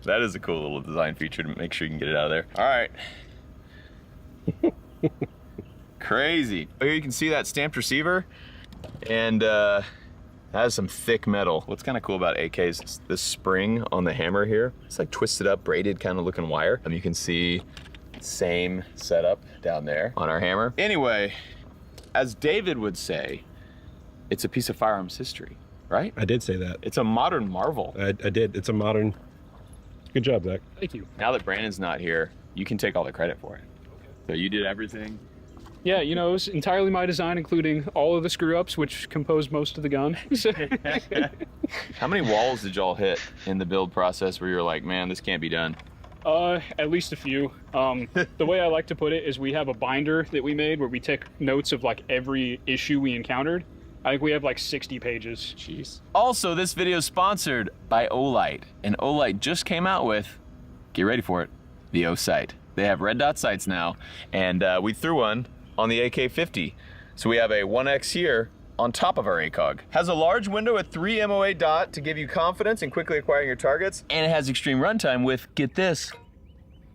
That is a cool little design feature to make sure you can get it out of there. All right. Crazy. Oh, here you can see that stamped receiver, and that has some thick metal. What's kind of cool about AKs is the spring on the hammer here. It's like twisted up, braided kind of looking wire. You can see same setup down there on our hammer. Anyway, as David would say, it's a piece of firearms history, right? I did say that. It's a modern marvel. I did. It's a modern. Good job, Zach. Thank you. Now that Brandon's not here, you can take all the credit for it. So you did everything. Yeah, you know, it was entirely my design, including all of the screw-ups, which compose most of the gun. How many walls did y'all hit in the build process where you're like, man, this can't be done? At least a few. The way I like to put it is we have a binder that we made where we take notes of like every issue we encountered. I think we have like 60 pages. Jeez. Also, this video is sponsored by Olight, and Olight just came out with, get ready for it, the O sight. They have red dot sights now, and we threw one on the AK-50. So we have a 1X here on top of our ACOG. Has a large window at 3 MOA dot to give you confidence in quickly acquiring your targets, and it has extreme runtime with, get this,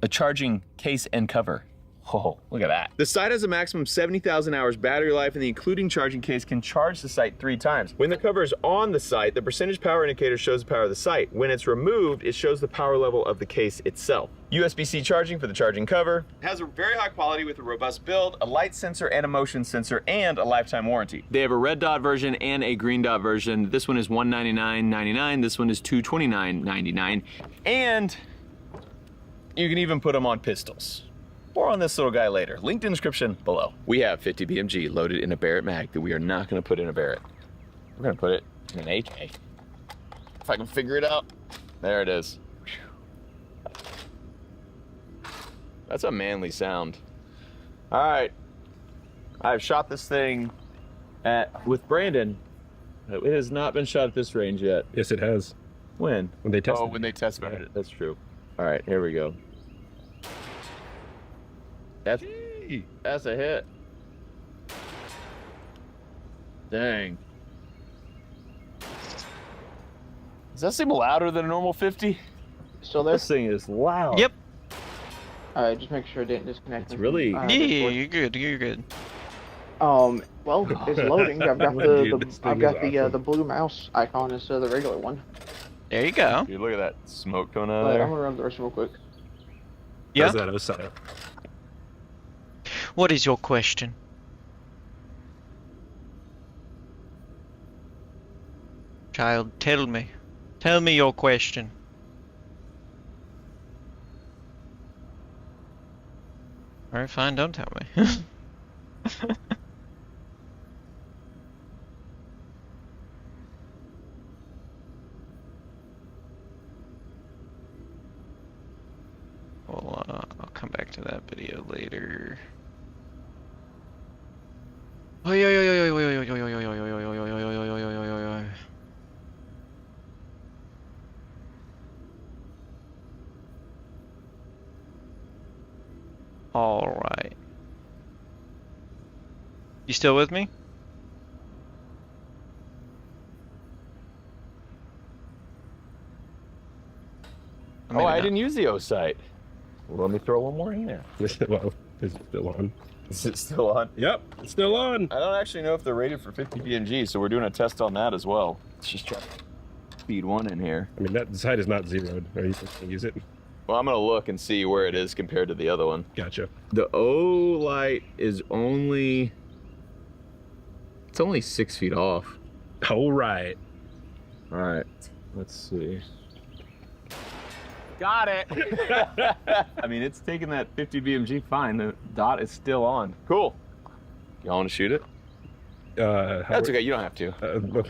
a charging case and cover. Oh, look at that. The sight has a maximum 70,000 hours battery life, and the including charging case can charge the sight 3 times. When the cover is on the sight, the percentage power indicator shows the power of the sight. When it's removed, it shows the power level of the case itself. USB-C charging for the charging cover. It has a very high quality with a robust build, a light sensor and a motion sensor, and a lifetime warranty. They have a red dot version and a green dot version. This one is $199.99. This one is $229.99. And you can even put them on pistols. Or on this little guy later. Linked in the description below. We have 50 BMG loaded in a Barrett mag that we are not going to put in a Barrett. We're going to put it in an AK. If I can figure it out. There it is. That's a manly sound. All right. I've shot this thing with Brandon. It has not been shot at this range yet. Yes, it has. When? When they tested Oh, when they tested it. That's true. All right, here we go. That's a hit. Dang. Does that seem louder than a normal 50? Still there? This thing is loud. Yep. Alright, just make sure it didn't disconnect. It's really... Yeah, you're good. You're good. Well, it's loading. I've got Dude, the blue mouse icon instead of the regular one. There you go. Dude, look at that smoke coming out of But there. I'm gonna run the rest real quick. Yeah. How's that O-sight? What is your question? Child, tell me. Tell me your question. Alright, fine, don't tell me. All right. You still with me? Oh, I didn't use the O site. Well, let me throw one more in there. Well, it's still on. Is it still on? Yep, it's still on. I don't actually know if they're rated for 50 BMG, so we're doing a test on that as well. Let's just try to feed one in here. I mean, that site is not zeroed. Are you going to use it? Well, I'm going to look and see where it is compared to the other one. Gotcha. The O light is only... It's only 6 feet off. All right. All right. Let's see. Got it. I mean, it's taking that 50 BMG fine. The dot is still on. Cool. Y'all want to shoot it? That's okay. You don't have to.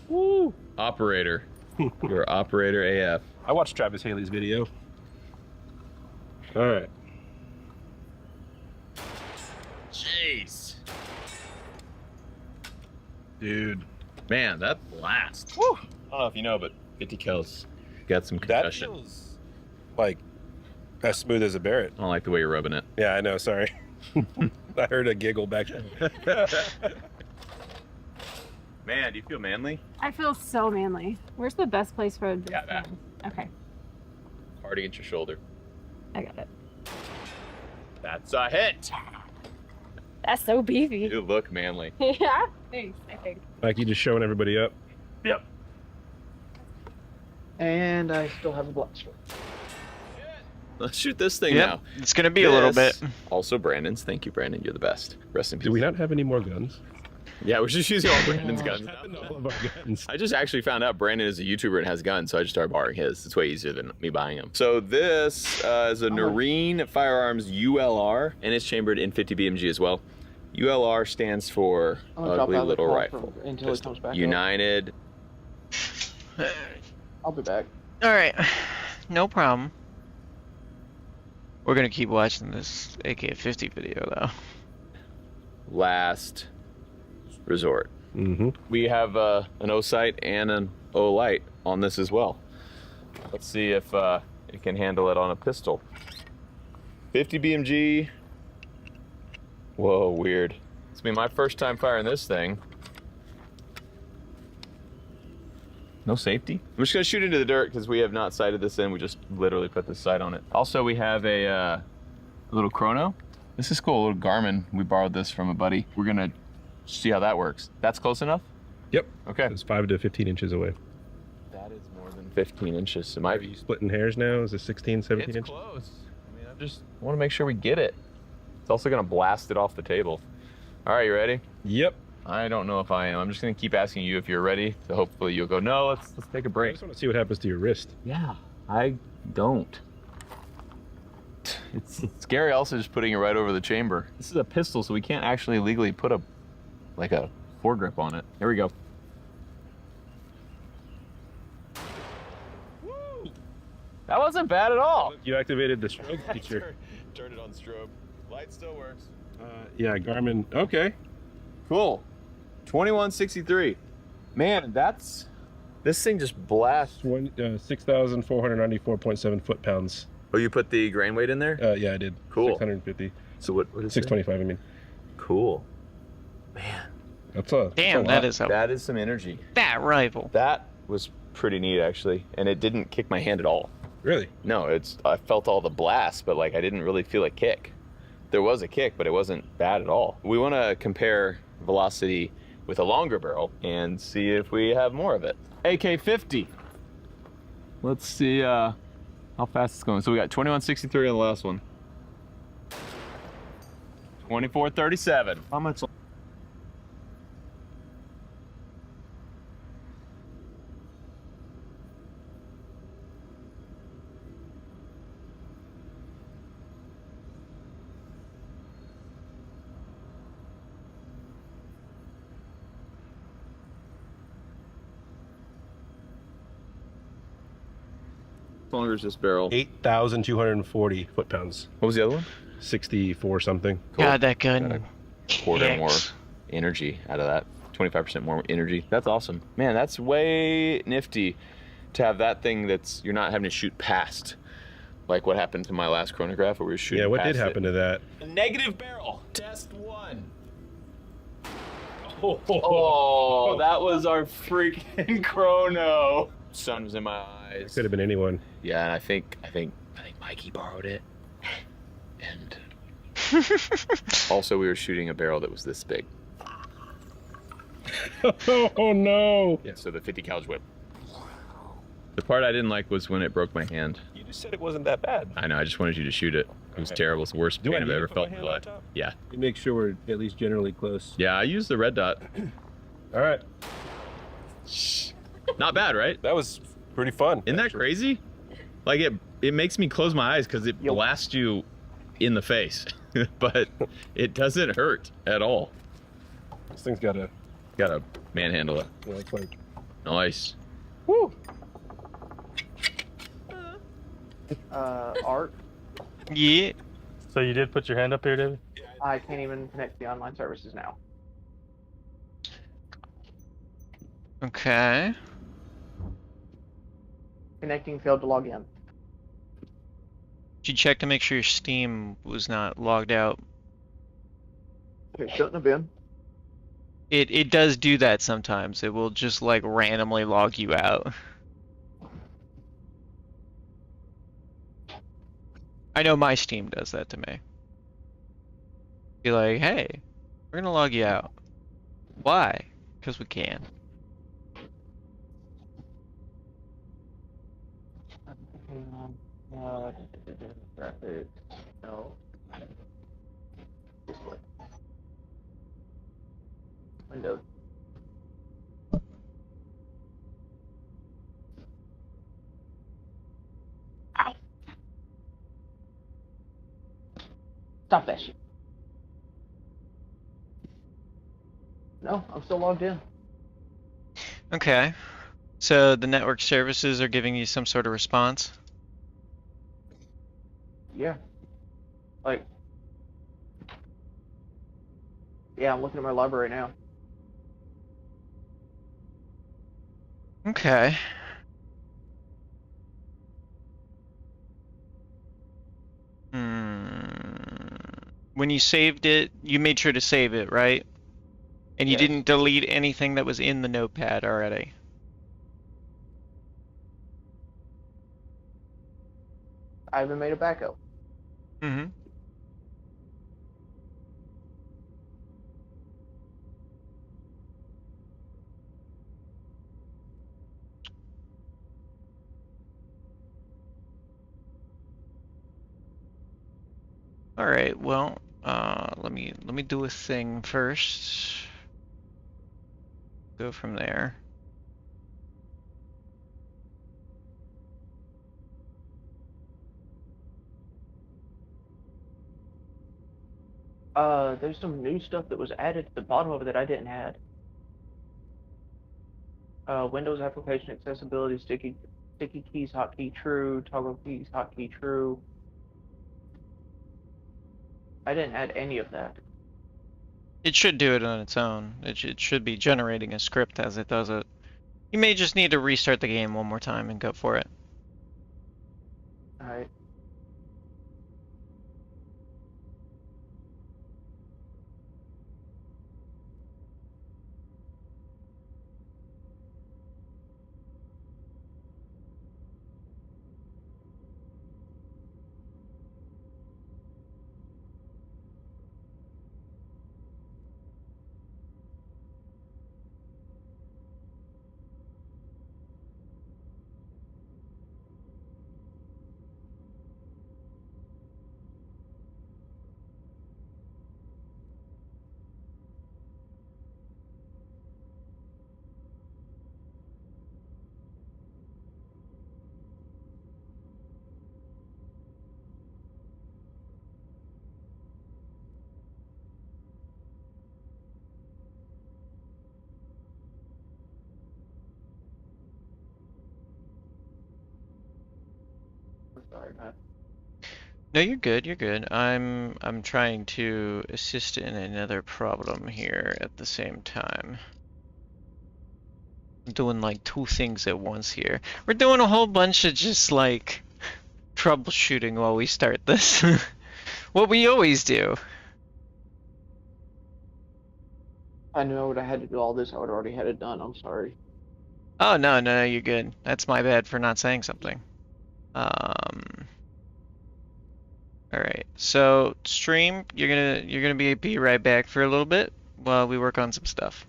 Woo. Operator. You're operator AF. I watched Travis Haley's video. All right. Jeez. Dude. Man, that blast. Woo. I don't know if you know, but 50 kills. Got some concussion. That feels like as smooth as a Barrett. I don't like the way you're rubbing it. Yeah, I know. Sorry. I heard a giggle back there. Man, do you feel manly? I feel so manly. Where's the best place for this? Yeah, that. Okay. Hard against your shoulder. I got it. That's a hit. That's so beefy. You look manly. Yeah. Thanks. I think. Like you just showing everybody up. Yep. And I still have a blast. Let's shoot this thing Yep, now. it's gonna be a little bit. Also Brandon's. Thank you, Brandon. You're the best. Rest in peace. Do we not have any more guns? Yeah, we're just using all Brandon's guns. All of our guns. I just actually found out Brandon is a YouTuber and has guns, so I just started borrowing his. It's way easier than me buying them. So this is a Noreen Firearms ULR, and it's chambered in 50 BMG as well. ULR stands for Ugly Little Rifle. Until it comes back. United. I'll be back. All right, no problem. We're gonna keep watching this AK-50 video though. Last resort. Mm-hmm. We have an O sight and an O light on this as well. Let's see if it can handle it on a pistol. 50 BMG. Whoa, weird. It's been my first time firing this thing. No safety. I'm just gonna shoot into the dirt because we have not sighted this in. We just literally put the sight on it. Also, we have a little chrono. This is cool, a little Garmin. We borrowed this from a buddy. We're gonna see how that works. That's close enough? Yep. Okay. It's 5 to 15 inches away. That is more than 15 inches. Are you splitting hairs now? Is it 16, 17 It's inches? close. I mean, I just want to make sure we get it. It's also gonna blast it off the table. All right, you ready? Yep. I don't know if I am. I'm just gonna keep asking you if you're ready. So hopefully you'll go, no, let's take a I break. just want to see what happens to your wrist. Yeah, I don't. It's scary also just putting it right over the chamber. This is a pistol, so we can't actually legally put a foregrip on it. Here we go. Woo! That wasn't bad at all. You activated the strobe feature. Turned it on strobe. Light still works. Yeah, Garmin. Okay. Cool. 2163. Man, this thing just blasts. 6,494.7 foot-pounds. Oh, you put the grain weight in there? Yeah, I did. Cool. 650. So what is 625, I mean. Cool. Man. That's a Damn, that is That is some energy. that rifle. That was pretty neat, actually. And it didn't kick my hand at all. Really? No, I felt all the blast, but I didn't really feel a kick. There was a kick, but it wasn't bad at all. We want to compare velocity with a longer barrel and see if we have more of it. AK-50. Let's see how fast it's going. So we got 2163 on the last one. 2437. How much? How longer is this barrel? 8,240 foot-pounds. What was the other one? 64 something. God, that gun quarter more Kicks. energy out of that. 25% more energy. That's awesome. Man, that's way nifty to have that thing that's you're not having to shoot past. Like what happened to my last chronograph where we were shooting Yeah, what past did happen to that? A negative barrel. Test 1. Oh, that was our freaking chrono. Sun was in my eyes. Could have been anyone. Yeah, and I think Mikey borrowed it. And also we were shooting a barrel that was this big. Oh no! Yeah, so the 50 cal just went. The part I didn't like was when it broke my hand. You just said it wasn't that bad. I know, I just wanted you to shoot it. It was terrible. It's the worst pain I've ever felt in my life. Yeah. You make sure we're at least generally close. Yeah, I used the red dot. All right. Not bad, right? That was pretty fun. Isn't that crazy? Like it makes me close my eyes because it blasts you in the face, but it doesn't hurt at all. This thing's gotta manhandle it. Yeah, it's like Nice. woo. Art. Yeah. So you did put your hand up here, David? I can't even connect the online services now. Okay. Connecting failed to log in. Did you check to make sure your Steam was not logged out? It shouldn't have been. It does do that sometimes. It will just like randomly log you out. I know my Steam does that to me. Be like, hey, we're gonna log you out. Why? Because we can. Graphics. No. This way. Windows. Ow. Stop that shit. No, I'm still logged in. Okay. So the network services are giving you some sort of response? Yeah. Like. Yeah, I'm looking at my library now. Okay. When you saved it, you made sure to save it, right? And you Yes. didn't delete anything that was in the notepad already. I even made a backup. Mm-hmm. All right. Well, let me do a thing first. Go from there. There's some new stuff that was added to the bottom of it that I didn't add. Windows application accessibility, sticky keys, hotkey true, toggle keys, hotkey true. I didn't add any of that. It should do it on its own. It should be generating a script as it does it. You may just need to restart the game one more time and go for it. Alright. Sorry, Matt. No, you're good. You're good. I'm trying to assist in another problem here at the same time. I'm doing like two things at once here. We're doing a whole bunch of just like troubleshooting while we start this. What we always do. I knew I would have had to do all this. I would have already had it done. I'm sorry. Oh no, no, you're good. That's my bad for not saying something. All right. So stream, you're gonna be right back for a little bit while we work on some stuff.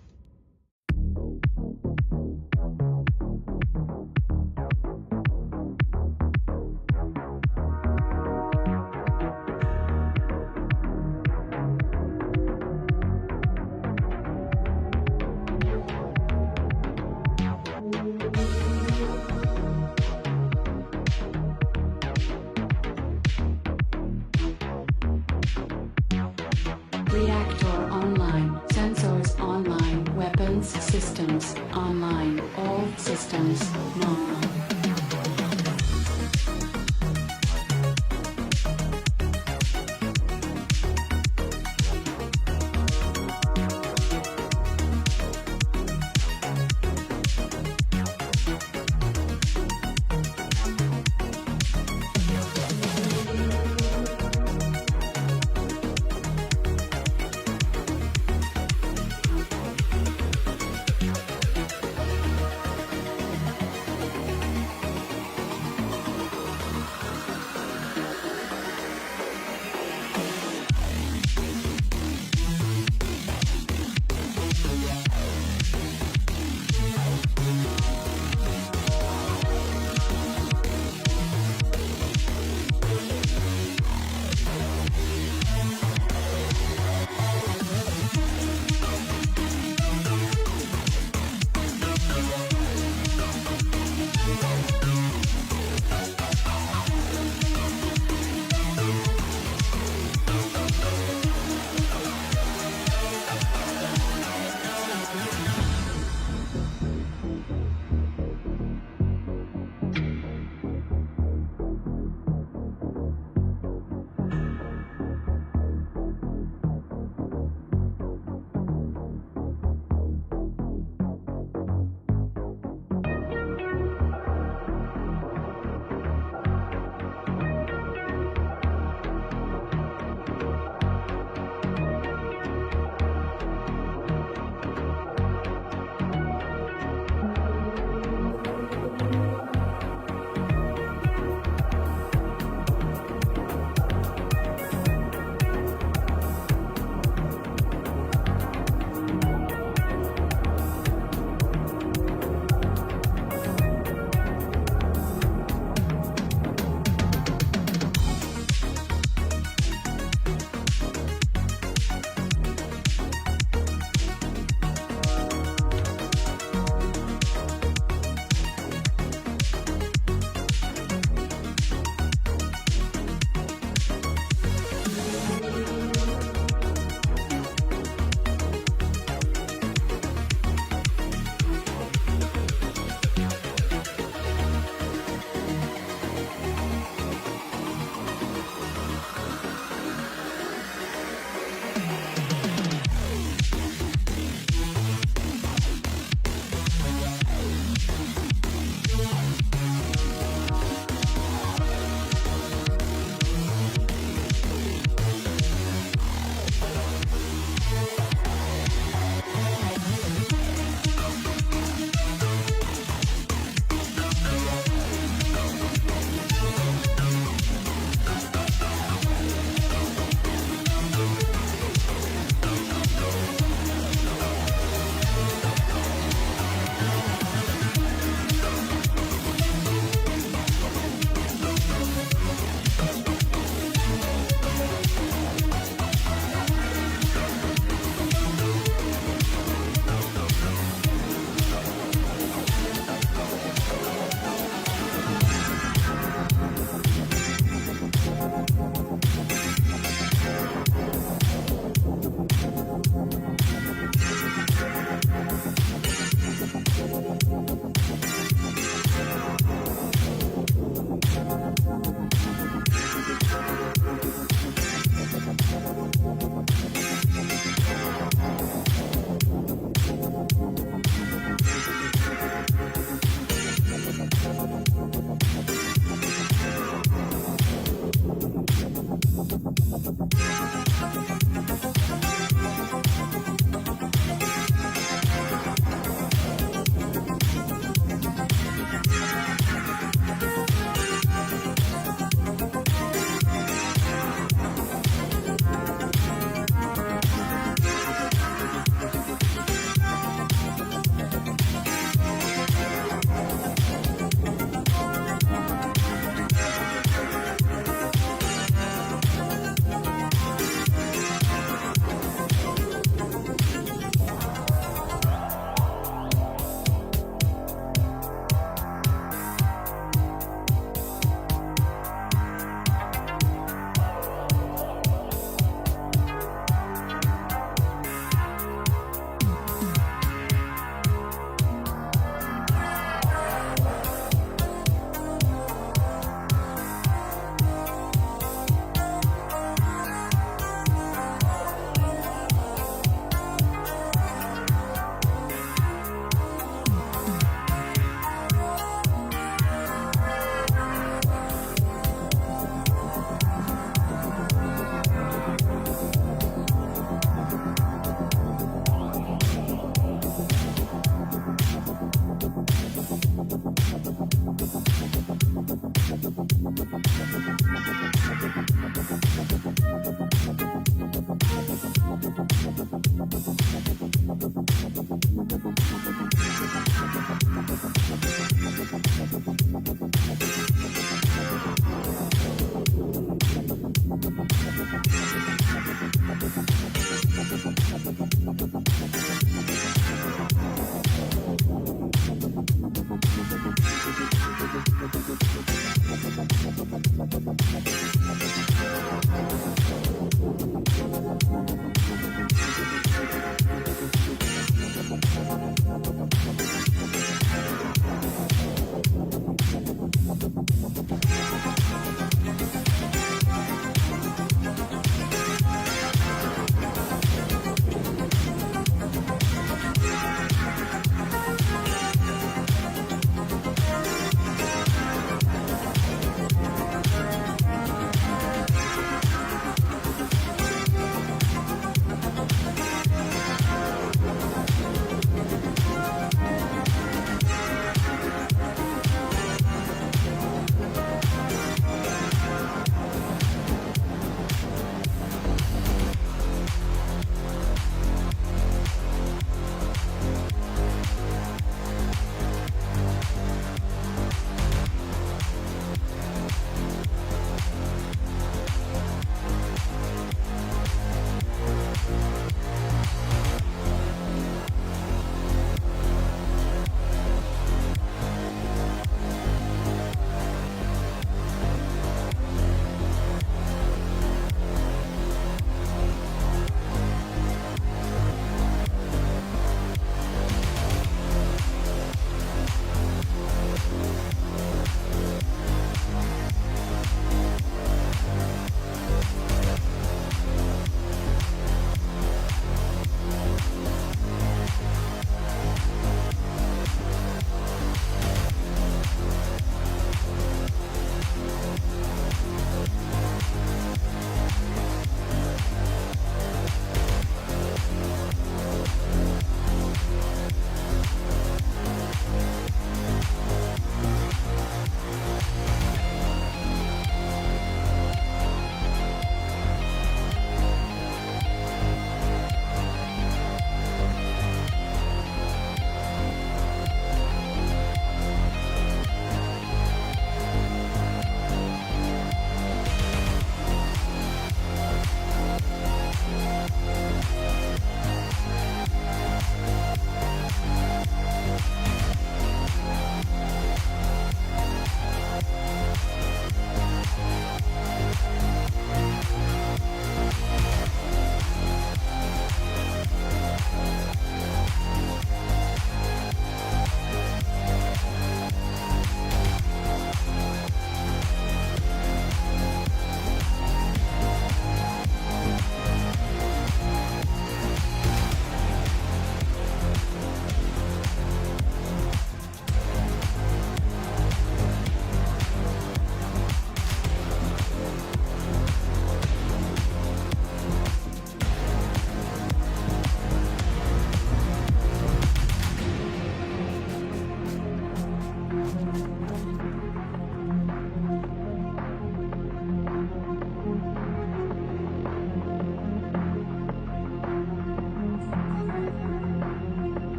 Reactor online, sensors online, weapons systems online, all systems normal.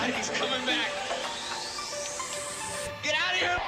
God, he's coming back. Get out of here.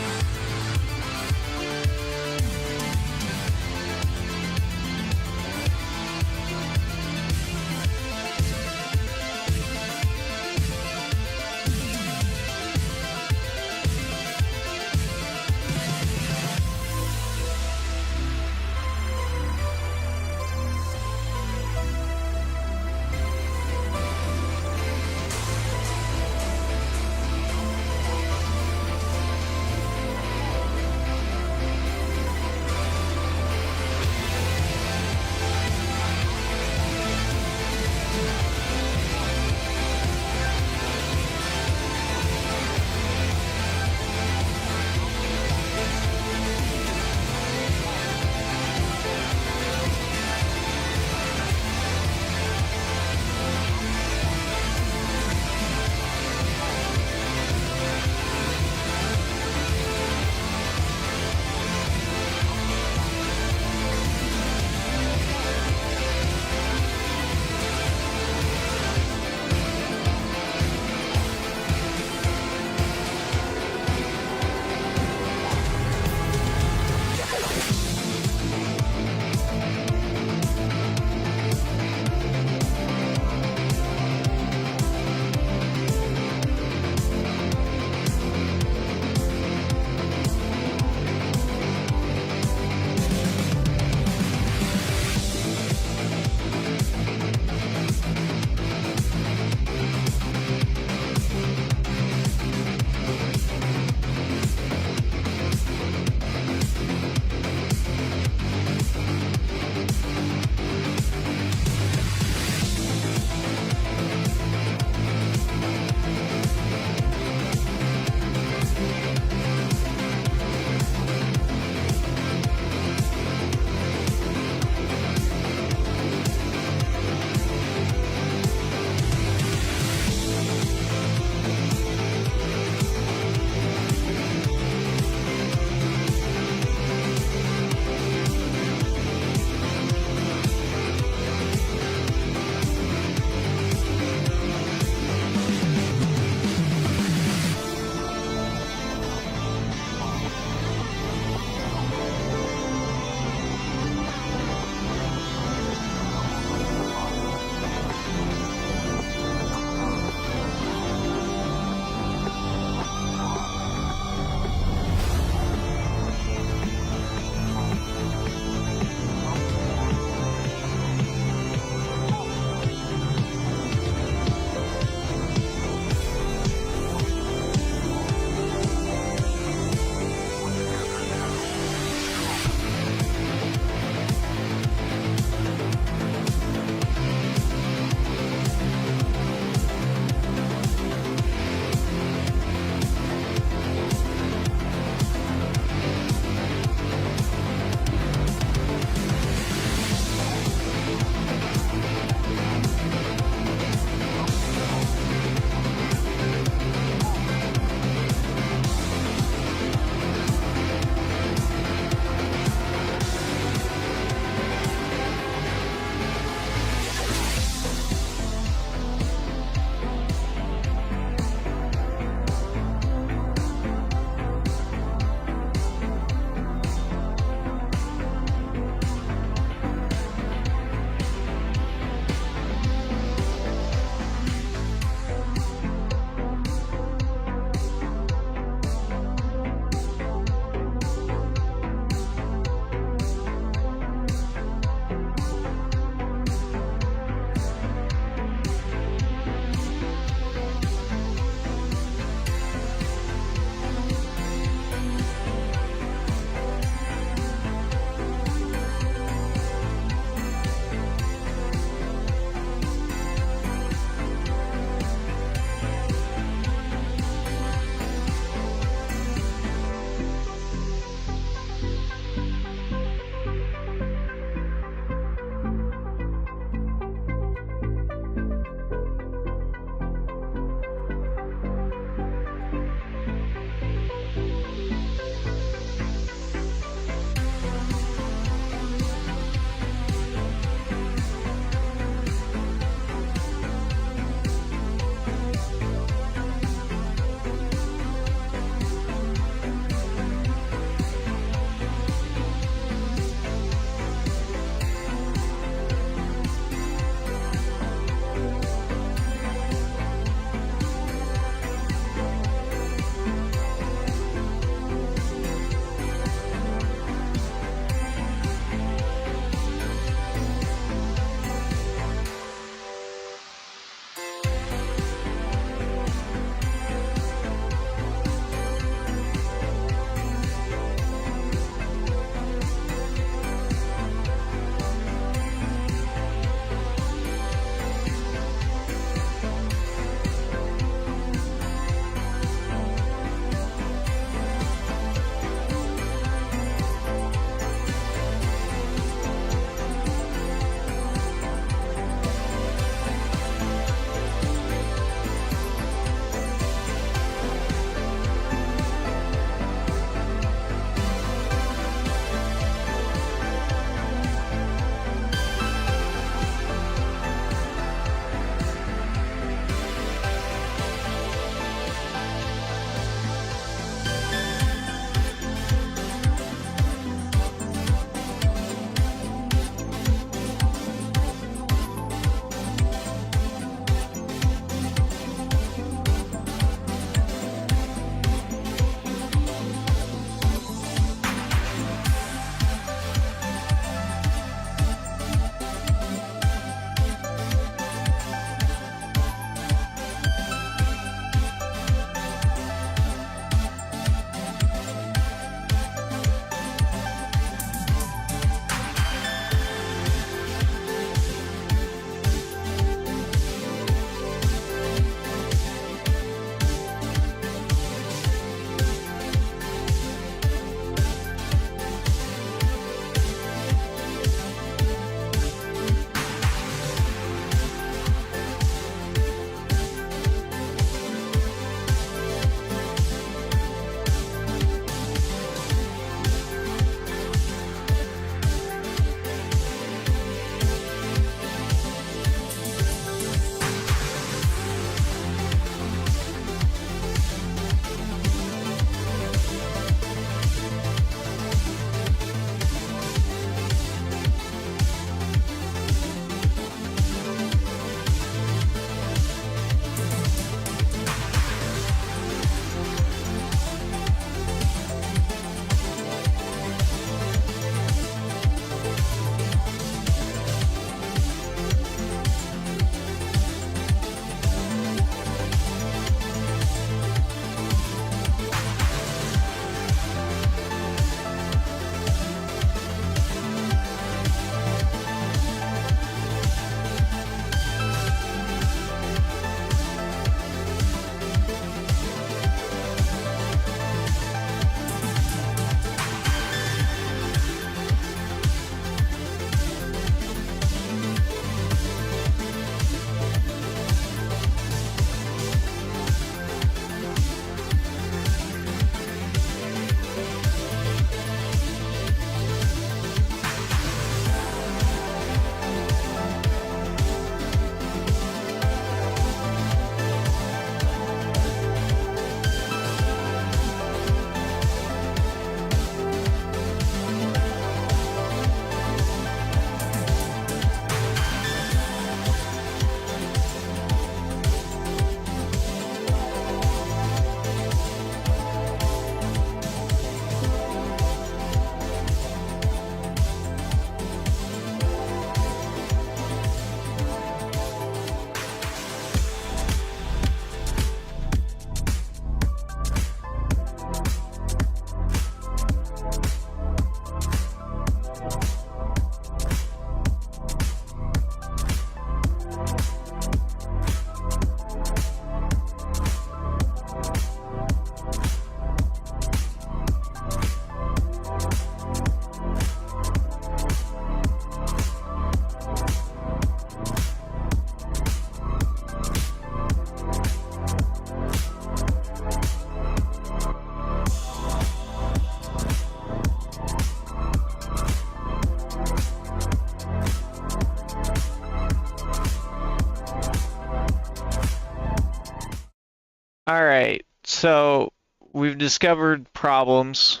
All right, so we've discovered problems.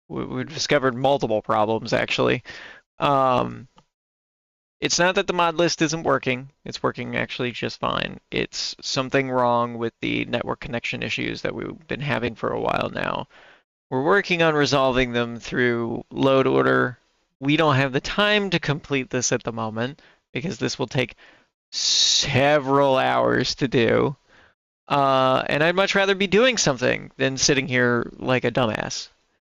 We've discovered multiple problems, actually. It's not that the mod list isn't working. It's working actually just fine. It's something wrong with the network connection issues that we've been having for a while now. We're working on resolving them through load order. We don't have the time to complete this at the moment because this will take several hours to do. And I'd much rather be doing something than sitting here like a dumbass.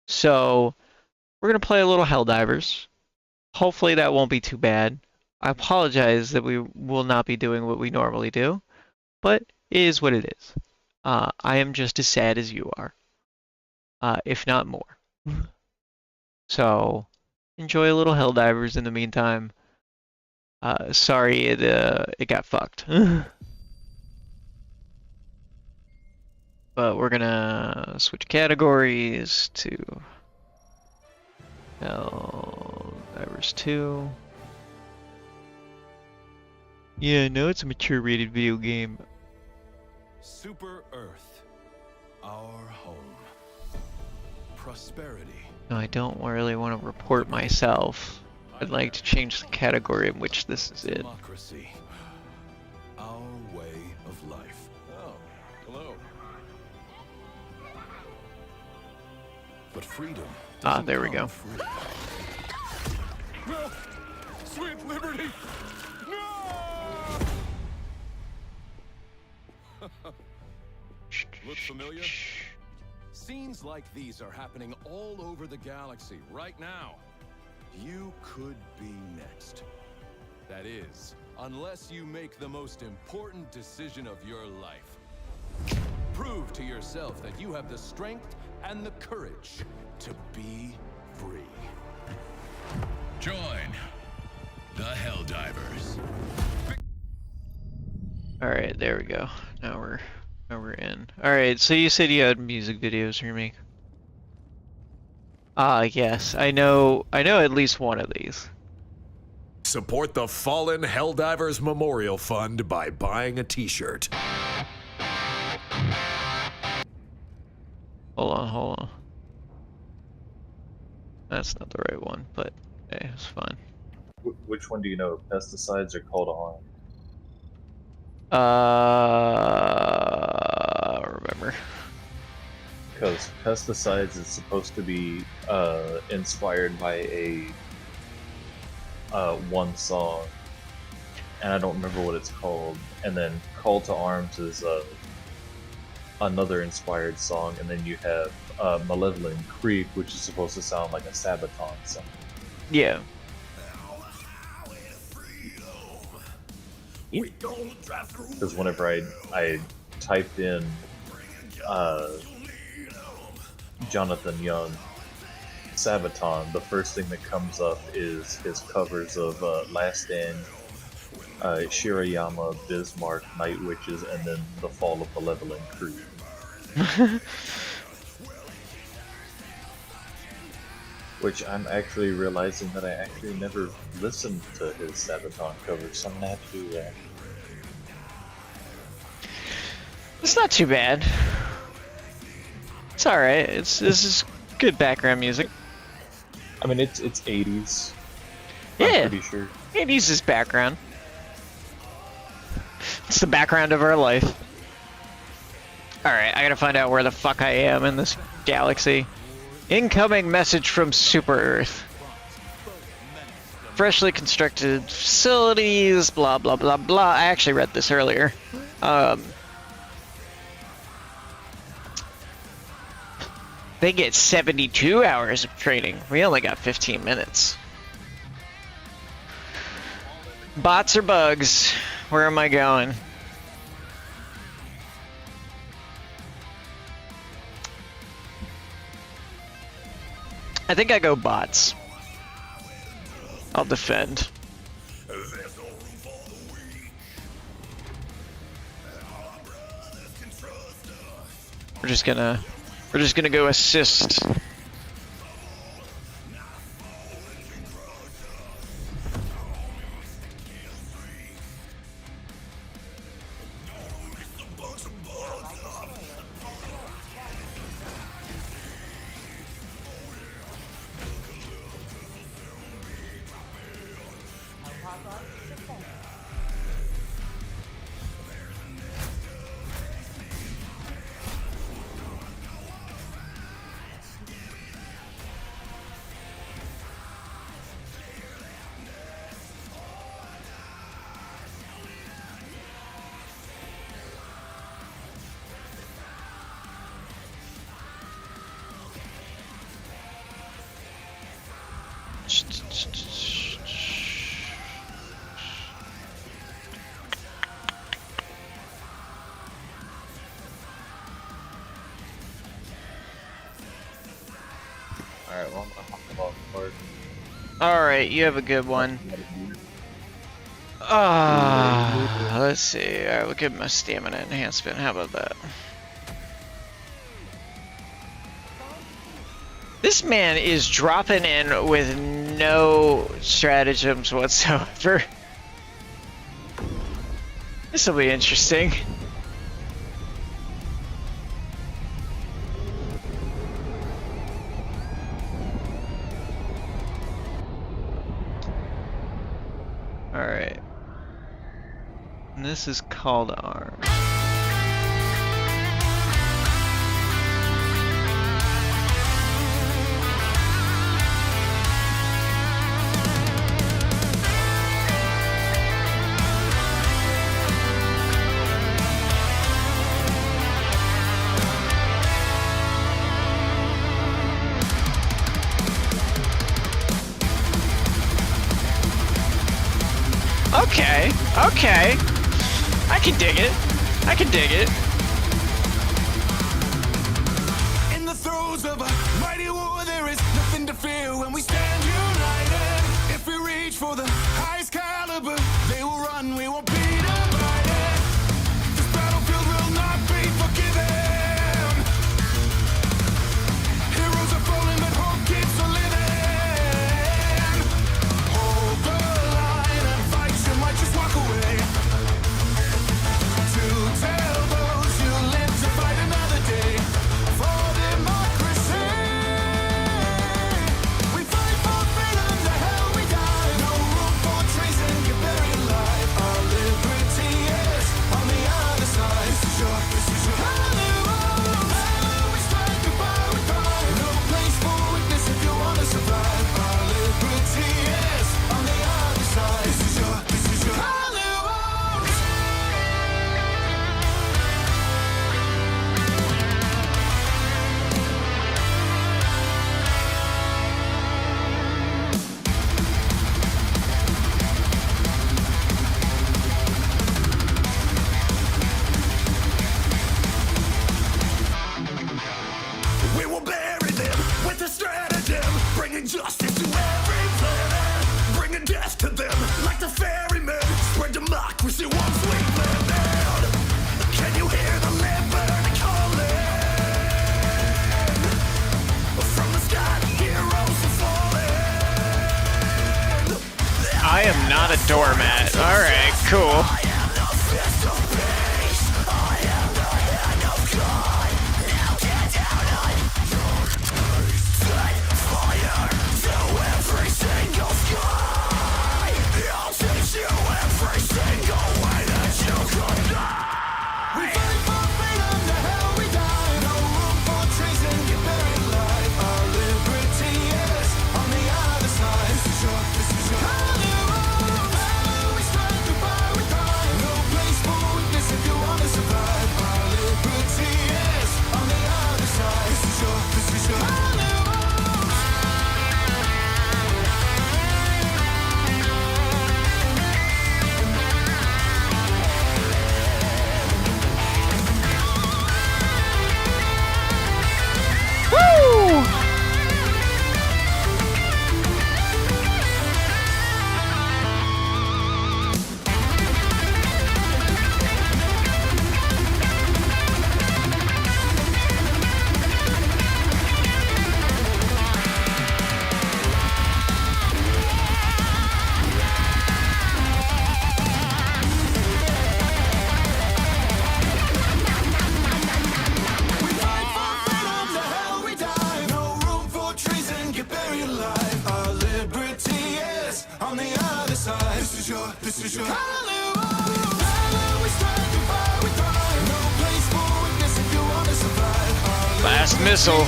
So we're going to play a little Helldivers. Hopefully that won't be too bad. I apologize that we will not be doing what we normally do, but it is what it is. I am just as sad as you are, if not more. So enjoy a little Helldivers in the meantime. Sorry it got fucked. But we're gonna switch categories to Helldivers 2. Yeah, no, it's a mature rated video game. Super Earth, our home. Prosperity. No, I don't really want to report myself. I'd like to change the category in which this is in. Democracy. Our way of life. Oh, hello. But freedom. There we go. No! Sweet liberty! Look familiar? Scenes like these are happening all over the galaxy right now. You could be next. That is, unless you make the most important decision of your life. Prove to yourself that you have the strength and the courage to be free. Join the Helldivers. Alright, there we go. Now we're in. Alright, so you said you had music videos to remake. Yes. I know at least one of these. Support the Fallen Helldivers Memorial Fund by buying a t-shirt. Hold on. That's not the right one, but hey, it's fine. Which one do you know? Pesticides or Call to Arms? Remember. Because Pesticides is supposed to be inspired by a one song, and I don't remember what it's called. And then Call to Arms is another inspired song, and then you have Malevolent Creek, which is supposed to sound like a Sabaton song. Yeah. Because whenever I typed in Jonathan Young Sabaton, the first thing that comes up is his covers of Last Stand, Shirayama, Bismarck, Night Witches, and then The Fall of Malevolent Creed. Which I'm actually realizing that I actually never listened to his Sabaton covers, so I'm gonna have to do that. It's not too bad. It's alright. This is good background music. I mean, it's 80s. Yeah. I'm pretty sure. 80s is background. It's the background of our life. Alright, I gotta find out where the fuck I am in this galaxy. Incoming message from Super Earth. Freshly constructed facilities, blah blah blah blah. I actually read this earlier. They get 72 hours of training. We only got 15 minutes. Bots or bugs? Where am I going? I think I go bots. I'll defend. We're just gonna go assist. Alright, well, I'm gonna hop off board. Alright, you have a good one. Let's see. Alright, look at my stamina enhancement. How about that? This man is dropping in with no stratagems whatsoever. This will be interesting. Alright. This is called arms. Okay, okay. I can dig it. I can dig it. In the throes of a mighty war, there is nothing to fear when we stand united. If we reach for the highest caliber, they will run, we won't be divided. This battlefield will not be forgiven. Heroes are falling, but hope keeps on living. Hold the line and fight, you might just walk away. To tell those who live to fight another day for democracy. We fight for freedom, the hell we die. No room for treason, get buried alive. Our liberty is on the other side. This is your Hollywood. We strike the fire with pride. No place for weakness if you want to survive. Our liberty is on the other side. This is your Hollywood. We will bury them with a stratagem, bringing justice to every planet, bringing death to them like the ferrymen. Spread democracy once we landed. Can you hear the liberty calling? From the sky, heroes are falling. I am not a doormat. Alright, cool. This is your Hollywood. We strike the fire with pride. No place for weakness if you want to survive. Last missile.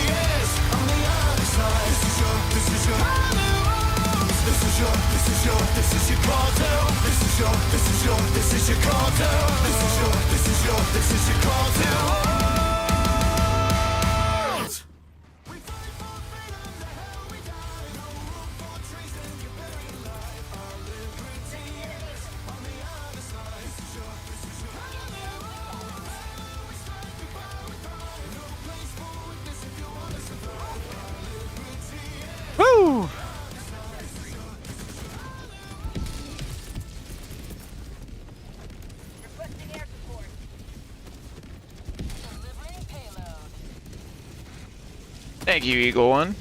This is your Hollywood. This is your call to. This is your call to. This is your call to. We fight for freedom, the hell we die. No room for treason. Thank you, Eagle One.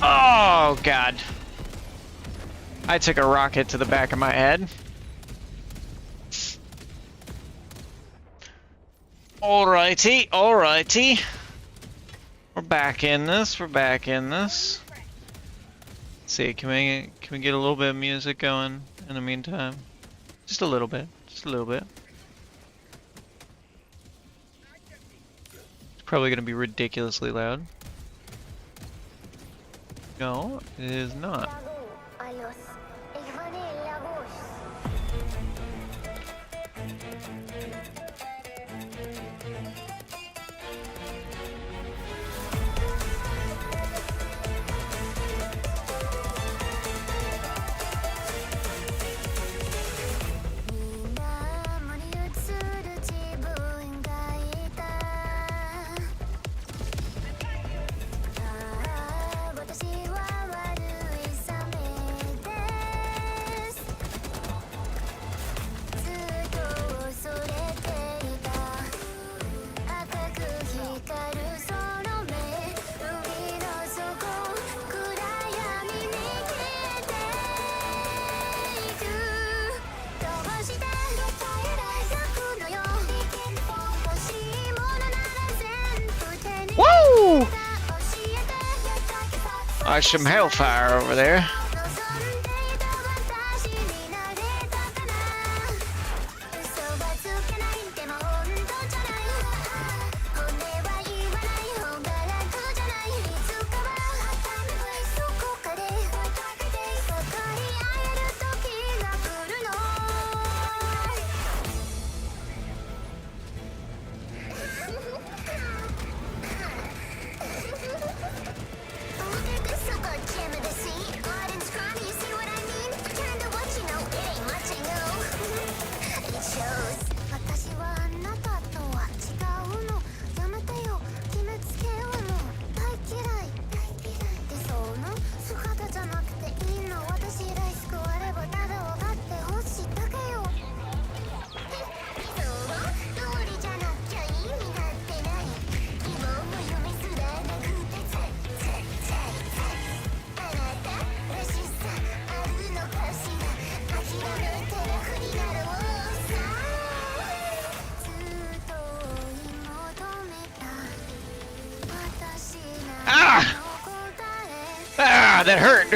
Oh, God. I took a rocket to the back of my head. Alrighty, alrighty. We're back in this, we're back in this. Let's see, can we get a little bit of music going in the meantime? Just a little bit, just a little bit. It's probably gonna be ridiculously loud. No, it is not. Woo! There's some hellfire over there. Ah, that hurt.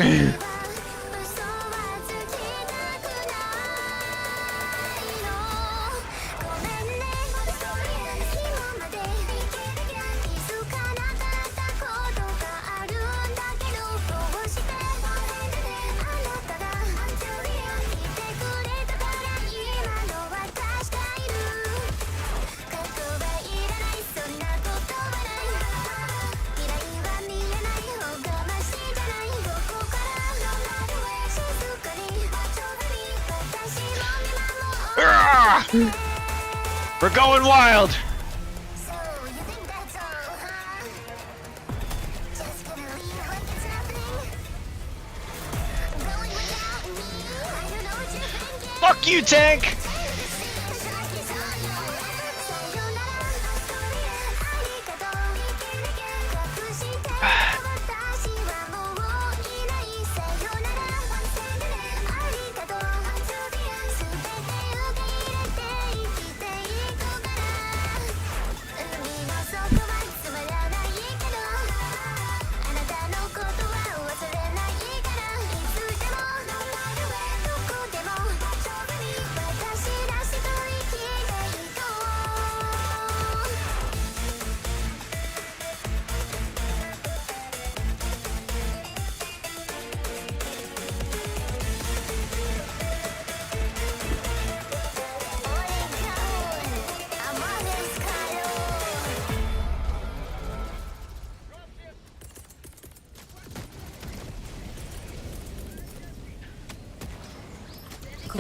We're going wild. Fuck you, tank.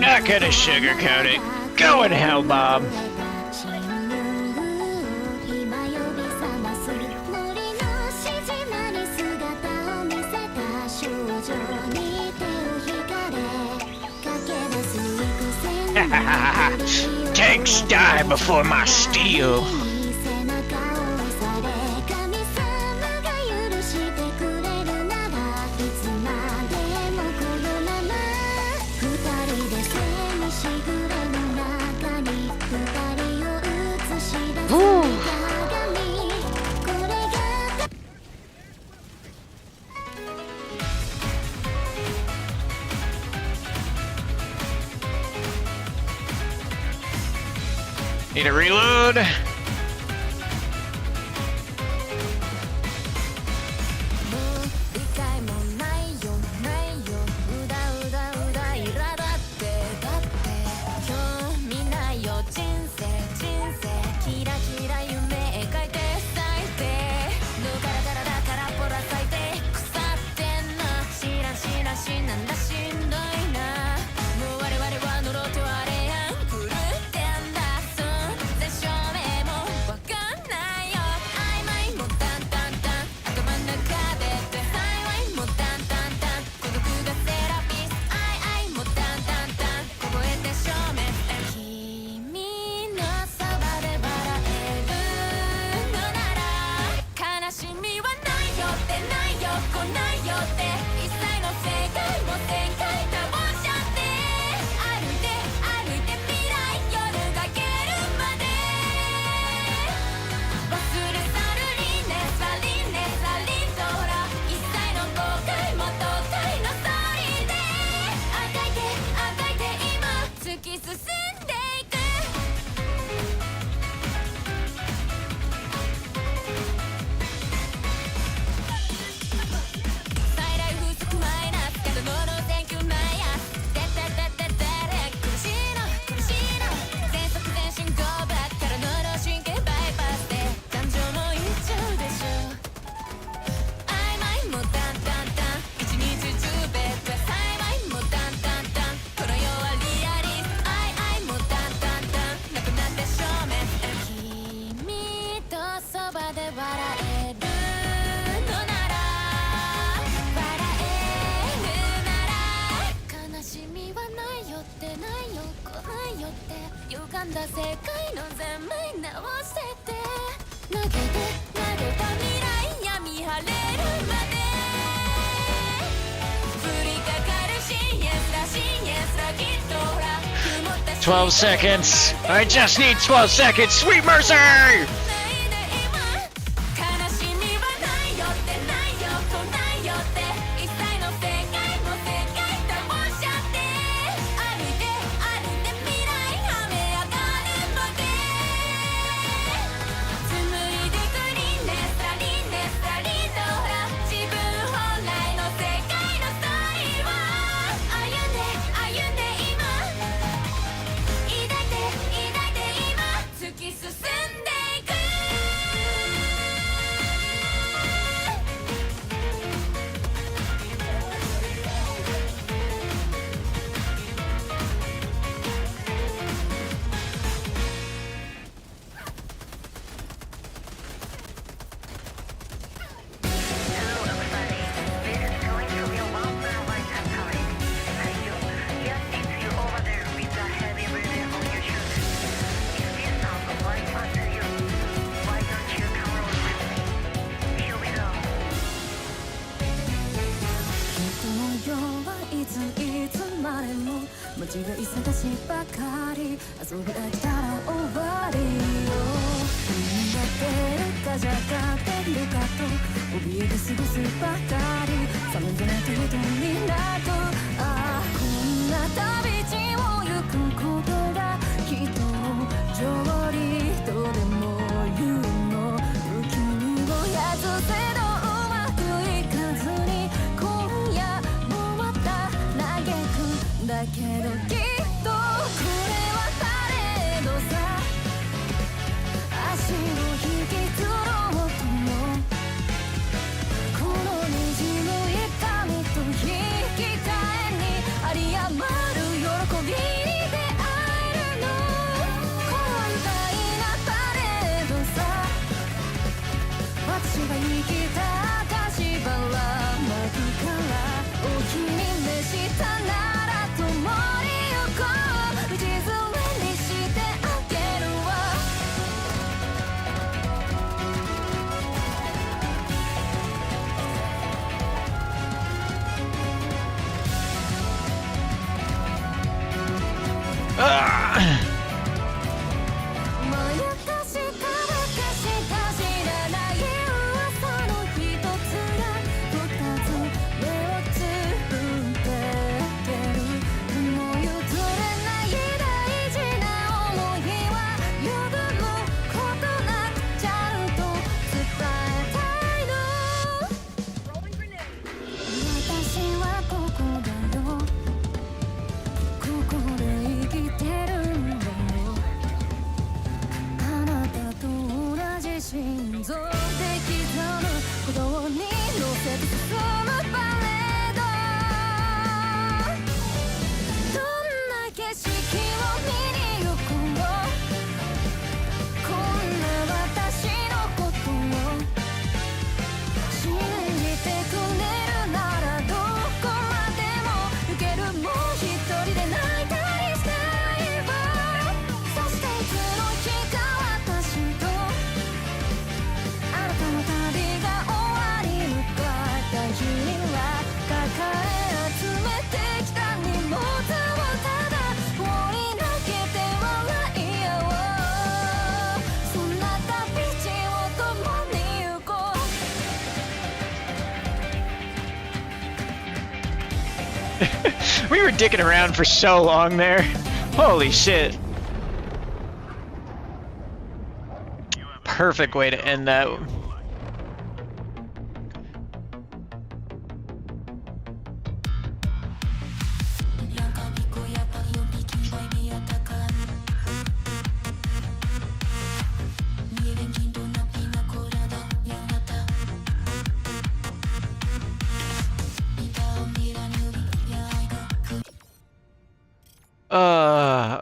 Not gonna sugarcoat it. Go in hell, Bob. Tanks die before my steel. Need a reload. "12 seconds. I just need 12 seconds. Sweet mercy!" Be We were dicking around for so long there. Holy shit. Perfect way to end that.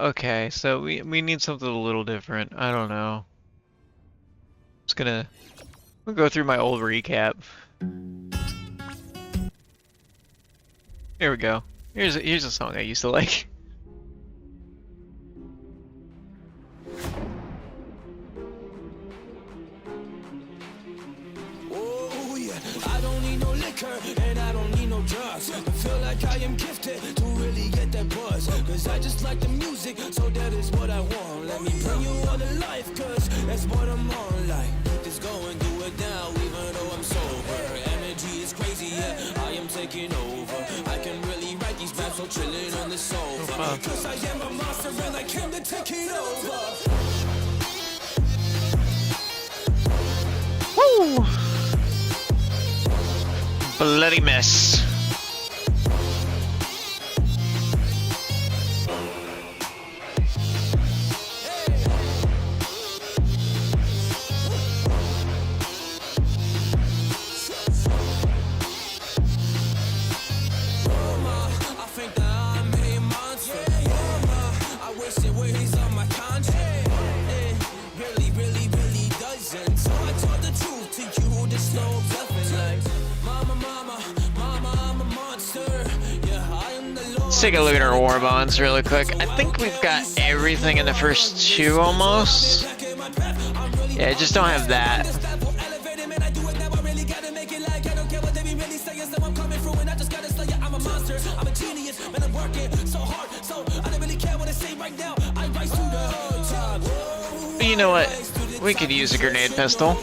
Okay, so we need something a little different. I don't know. We'll go through my old recap. Here we go. Here's a song I used to like. Oh yeah, I don't need no liquor and I don't need no drugs. I feel like I am gifted to really get that buzz. Cause I just like the music, so that is what I want. Let me bring you all to life, cause that's what I'm on. Like, just go and do it now, even though I'm sober. Energy is crazy, yeah, I am taking over. I can really write these raps, so chilling on the sofa. Cause I am a monster and I came to take it over. Woo! Bloody mess. Let's take a look at our war bonds really quick. I think we've got everything in the first two almost. Yeah, I just don't have that. But you know what? We could use a grenade pistol.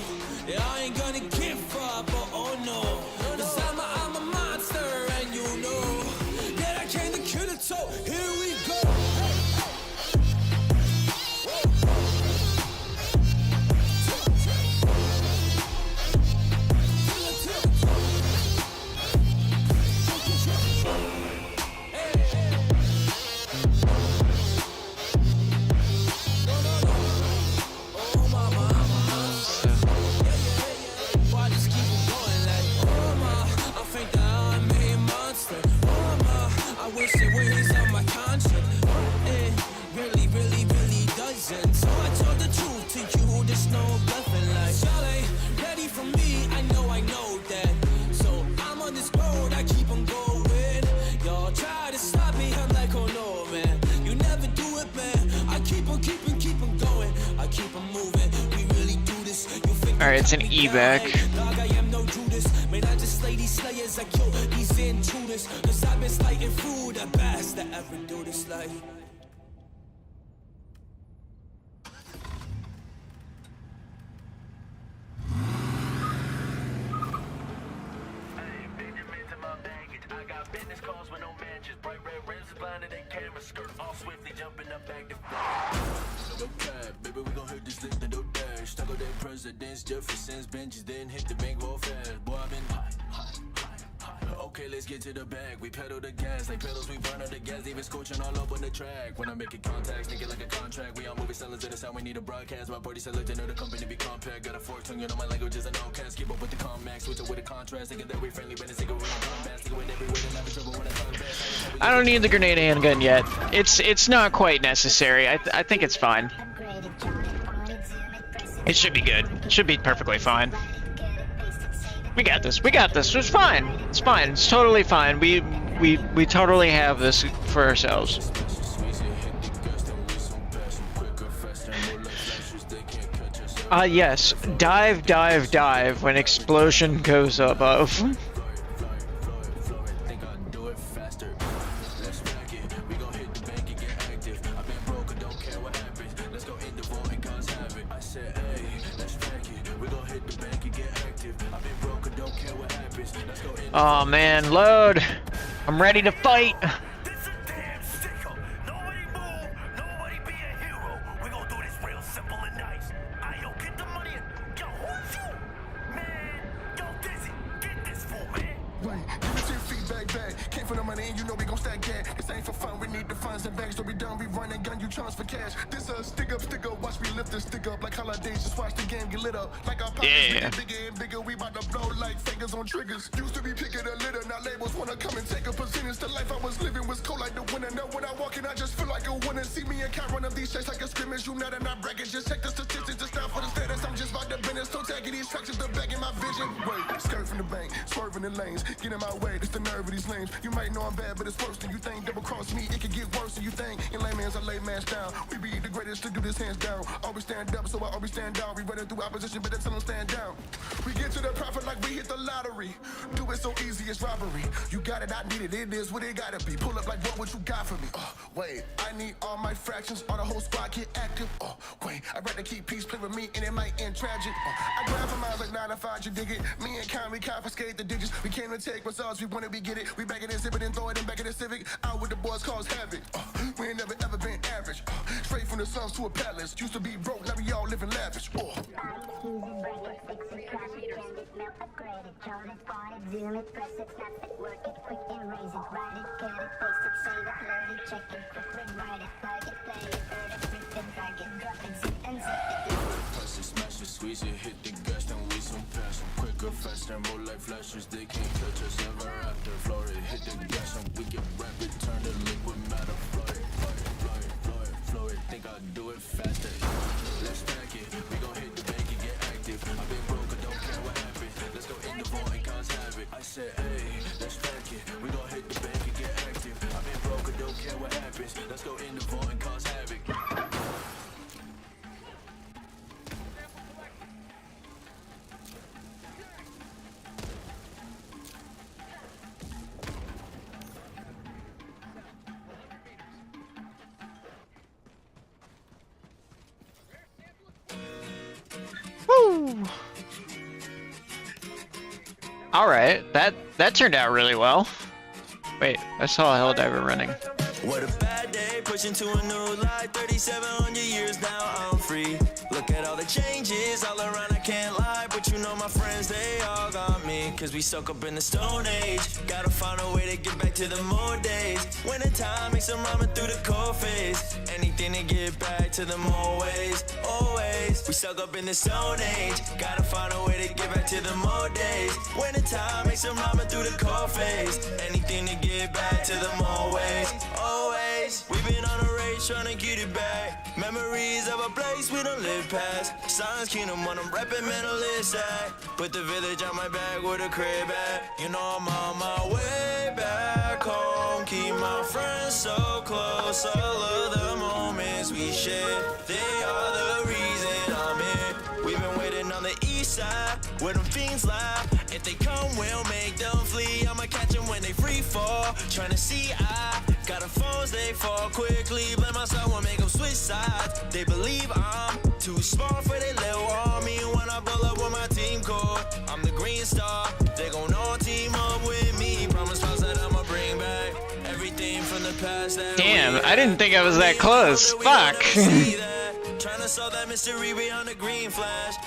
Alright, it's an evac. Man, I just slay these slayers, I kill these intruders. Cause I've been slighting through the best that ever do this life. I got business calls with no matches. Bright red rims blinded and camera skirt off swiftly jumping up back to no cab, baby, we gon' hit this lift and no dash. Stuck with that presidents, Jefferson's benches, then hit the bank real fast. Boy, I've been high. Okay, let's get to the bag. We pedal the gas like pedals, we burn up the gas, even scorching all up on the track. When I'm making contacts, think it like a contract. We all movie sellers in the sound, we need a broadcast. My party selected, know the company be compact. Got a fork tongue, you know my language is an outcast. Keep up with the Comax, switch up with the contrast. Thinking that we friendly, but it's a good combat. Stick with everywhere, and never trouble when I talk fast. I don't need the grenade handgun yet. It's not quite necessary. I think it's fine. It should be good. It should be perfectly fine. We got this. We got this. It's fine. It's fine. It's totally fine. We totally have this for ourselves. Yes. Dive, dive, dive when explosion goes above. Oh man, load! I'm ready to fight! For cash. This stick up, watch me lift this stick up like holidays. Just watch the game get lit up like our pockets get bigger and bigger. We about to blow like fingers on triggers. Used to be picking a litter, now labels wanna come and take a percentage. The life I was living was cold like the winter. Now when I walk in, I just feel like a winner. See me and Kai run up these checks like a scrimmage. You not enough brackets, just check the statistics. Just not for the status. I'm just about to business. Don't tagging these tracks, just the back in my vision. Wait, skirt from the bank, swerving the lanes, get in my way. That's the nerve of these lanes. You might know I'm bad, but it's worse than you think. Double cross me, it could get worse than you think. In layman's, I lay man's down. We be the greatest to do this hands down. Always stand up, so I always stand down. We running through opposition, but tell them stand down. We get to the profit like we hit the lottery. Do it so easy, it's robbery. You got it, I need it, it is what it gotta be. Pull up like what you got for me? Wait, I need all my fractions, all the whole squad get active. Wait, I'd rather keep peace, play with me, and it might end tragic. I grind for miles like 9 to 5, you dig it? Me and Con, we confiscate the digits. We came to take results, we want it, we get it. We back in the zip it and throw it in back in the Civic. Out with the boys, cause havoc. We ain't never ever been average. Straight from the suns to a palace. Used to be broke, now we all living lavish. Squeeze it, hit the gas, then we some pass. Quicker, faster, more like flashes. They can't catch us ever after. Floor it, hit the gas, and we get rapid. Turn the liquid matter. Floor it, think I'll do it faster. Let's stack it, we gon' hit the bank and get active. I've been broke, I don't care what happens. Let's go in the vault and cause havoc. I said, hey, let's stack it, we gon' hit the bank and get active. I've been broke, I don't care what happens. Let's go in the vault and cause havoc. Woo! Alright, that turned out really well. Wait, I saw a Helldiver running. What a bad day, pushing to a new life. 3,700 years now, I'm free. Look at all the changes all around, I can't lie. But you know my friends, they all got me. Cause we stuck up in the Stone Age. Gotta find a way to get back to the more days. Winter time makes them ramen through the cold phase. Anything to get back to the more ways, always. We stuck up in the Stone Age. Gotta find a way to get back to the more days. Winter time makes them ramen through the cold phase. Anything to get back to the more ways, always. We've been on a race trying to get it back. Memories of a place we don't live past. Science Kingdom when I'm reppin' mentalist at. Put the village on my back with a crib at. You know I'm on my way back home. Keep my friends so close. All of the moments we share, they are the reason I'm here. We've been waiting on the east side, where them fiends lie. If they come, we'll make them flee. I'ma catch them when they free fall. Tryna see, I got the phones, they fall quickly. Blame myself, won't make them switch sides. They believe I'm too small for their little army. When I pull up with my team core, I'm the green star. They gon' all team up with me. Promise us that I'ma bring back everything from the past. Damn, I didn't think I was that close. Fuck. Trying to solve that mystery beyond the green flash,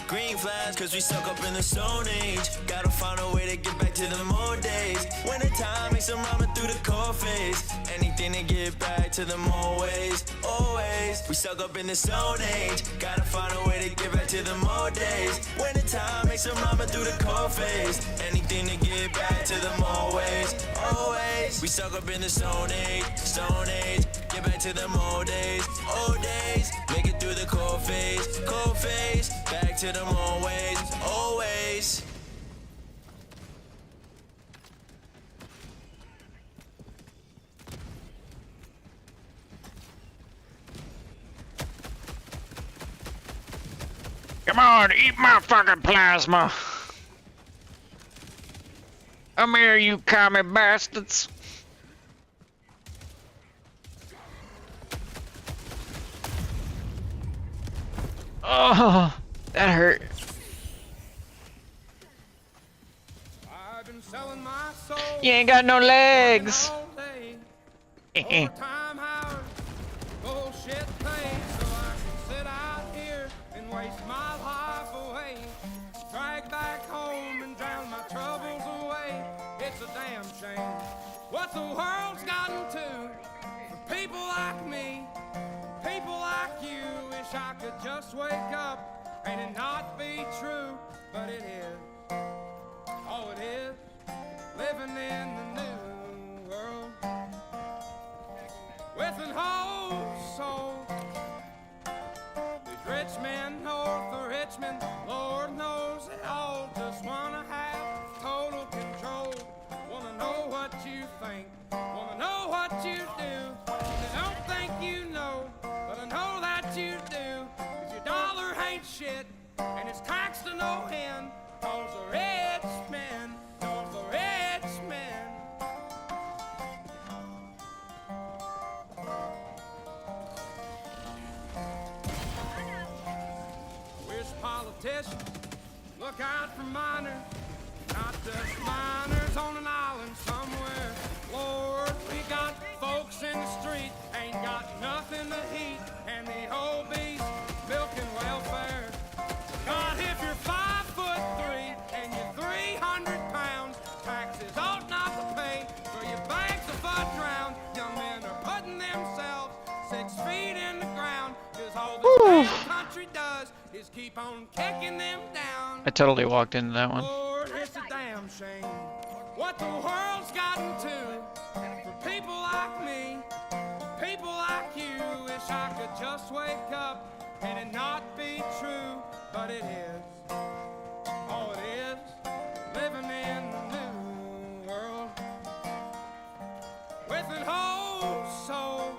cause we stuck up in the Stone Age. Gotta find a way to get back to the old days. When the time makes some ramen through the cold phase. Anything to get back to them always, always. We stuck up in the Stone Age. Gotta find a way to get back to the old days. When the time makes some ramen through the cold phase. Anything to get back to them always, always. We stuck up in the Stone Age, get back to them old days, old days. Make it through the cold phase, back to them always, always. Come on, eat my fucking plasma. Come here, you commie bastards. Oh, that hurt. I've been selling my soul. You ain't got no legs. Overtime hours, bullshit pay, so I can sit out here and waste my life away. Drag back home and drown my troubles away. It's a damn shame what the world's gotten to for people like me, people like you. Wish I could just wake up and it not be true, but it is. Oh, it is living in the new world with an whole soul. These rich men north of Richmond, Lord knows they all just wanna have total control. Wanna know what you think, wanna know what you do. They don't think you know, but I know that you do. 'Cause your dollar ain't shit, and it's taxed to no end. 'Cause the rich men, 'cause the rich men. Wish politicians look out for minors, not just minors on an island somewhere. Lord, we got folks in the street, ain't got nothing to eat, and the obese milking welfare. God, if you're 5'3" and you're 300 pounds, taxes ought not to pay for your bags of fudge round. Young men are putting themselves 6 feet in the ground, 'cause all the damn country does is keep on kicking them down. I totally walked into that one. Lord, it's a damn shame what the world's gotten to for people like me, people like you. Wish I could just wake up and it not be true, but it is. Oh, it is living in the new world with an whole soul.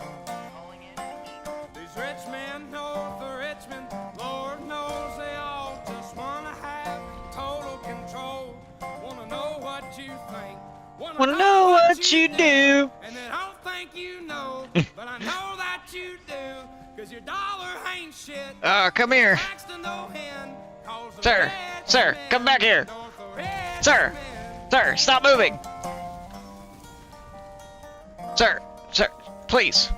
These rich men north of Richmond, Lord knows they all just wanna have total control. Wanna know what you think, Wanna know what you do. and they don't think you know, but I know that you do. 'Cause your dollar ain't shit. Come here. Taxed to no end, 'cause the Sir, rich sir, men, come back here. north of rich Sir, men. sir, stop moving. Sir, sir, please.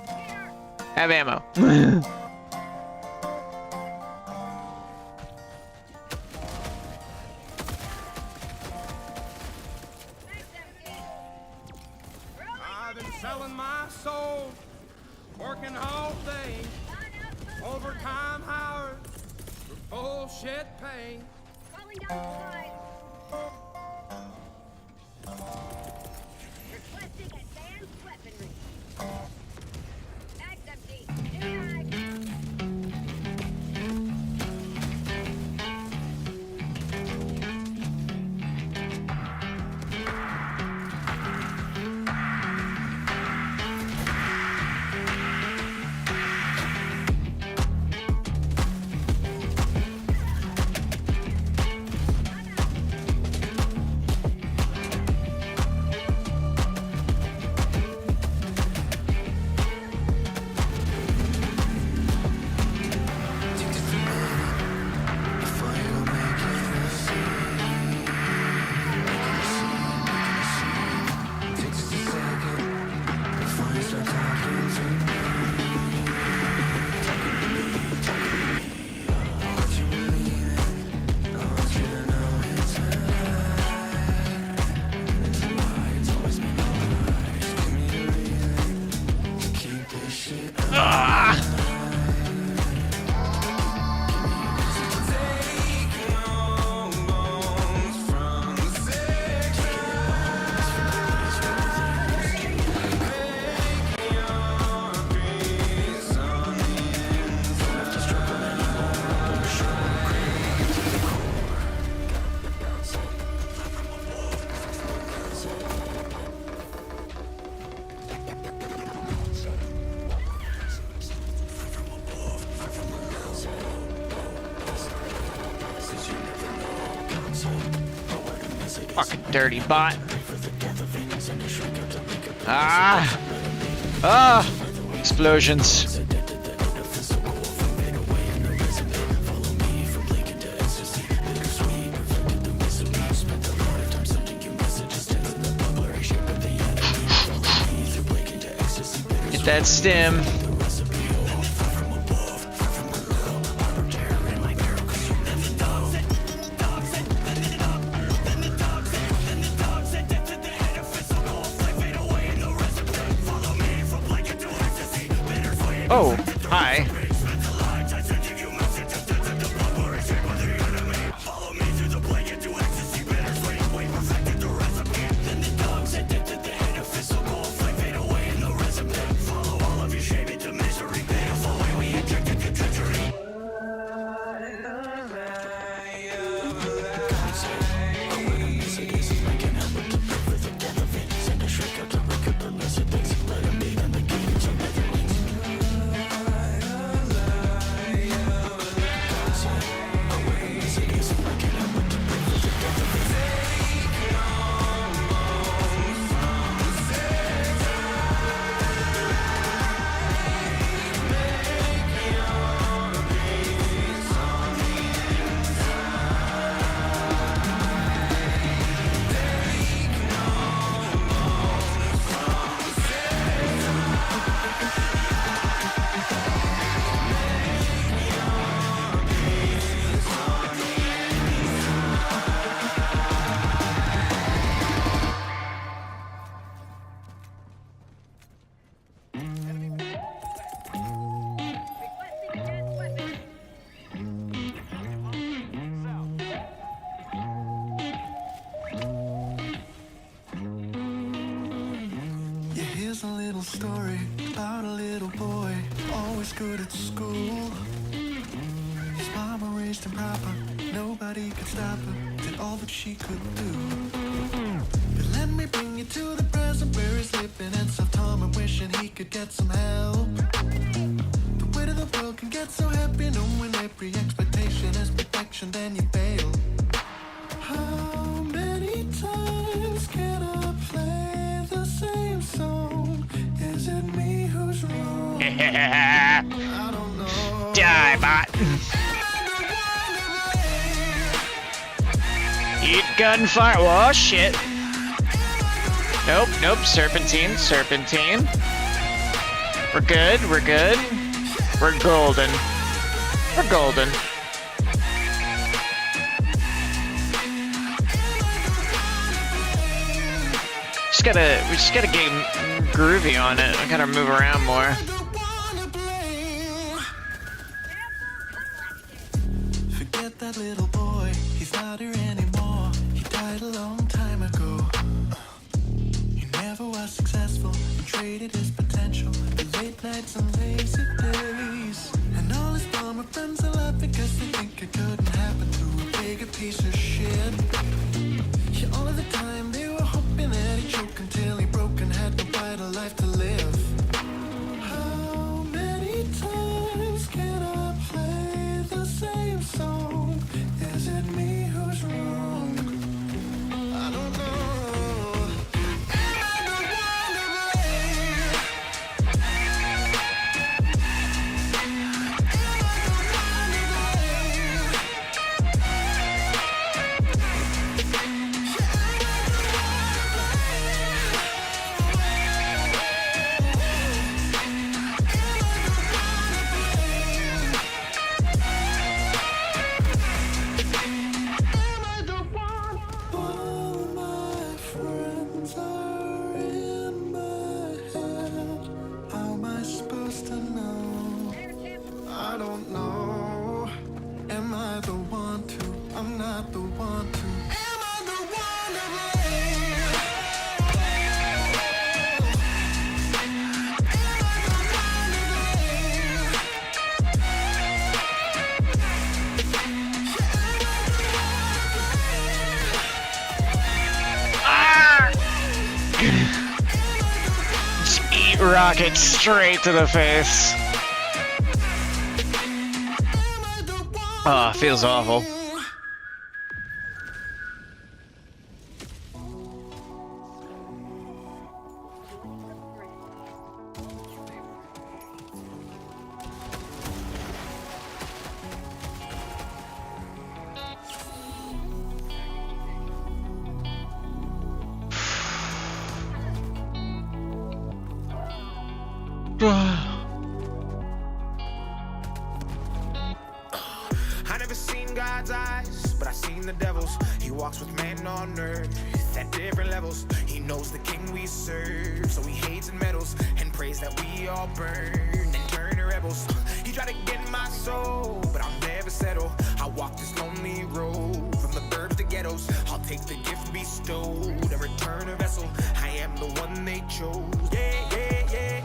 Have ammo. I've been selling my soul, working all day, overtime hours for bullshit pay. Calling down requesting advanced weaponry. Bags empty. Fucking dirty bot. Ah! Ah! Explosions. Get that stim. Oh, hi. Yeah, here's a little story about a little boy, always good at school. His mama raised him proper, nobody could stop her, did all that she could do. But let me bring you to the present where he's living in self-harm and wishing he could get some help. The weight of the world can get so heavy, knowing every expectation is perfection, then you fail. How many times can I play the same song? Is it me who's wrong? I don't know. Die, bot. Eat gunfire. Oh, shit. Nope, nope. Serpentine, serpentine. We're good, we're good. We're golden. We're golden. We just gotta get groovy on it. I gotta move around more. Forget that little boy, he's not here anymore. He died a long time ago. He never was successful, he traded his potential for late nights and lazy days. And all his former friends are laughing because they think it couldn't happen to a bigger piece of shit. Yeah, all of the time they were hoping that he'd choke until he broke and had no vital life to live. How many times can I play the same song? Is it me who's wrong? I don't know. Am I the one to blame? All my friends are in my head. How am I supposed to know? I don't know. Am I the one to? I'm not the one to. Am I the one to blame? Just eat rockets straight to the face. Oh, feels awful. I never seen God's eyes, but I seen the devil's. He walks with man on earth at different levels. He knows the king we serve, so he hates and meddles and prays that we all burn and turn to rebels. He tried to get my soul, but I'll never settle. I walk this lonely road from the burbs to ghettos. I'll take the gift bestowed and return a vessel. I am the one they chose. Yeah, yeah, yeah.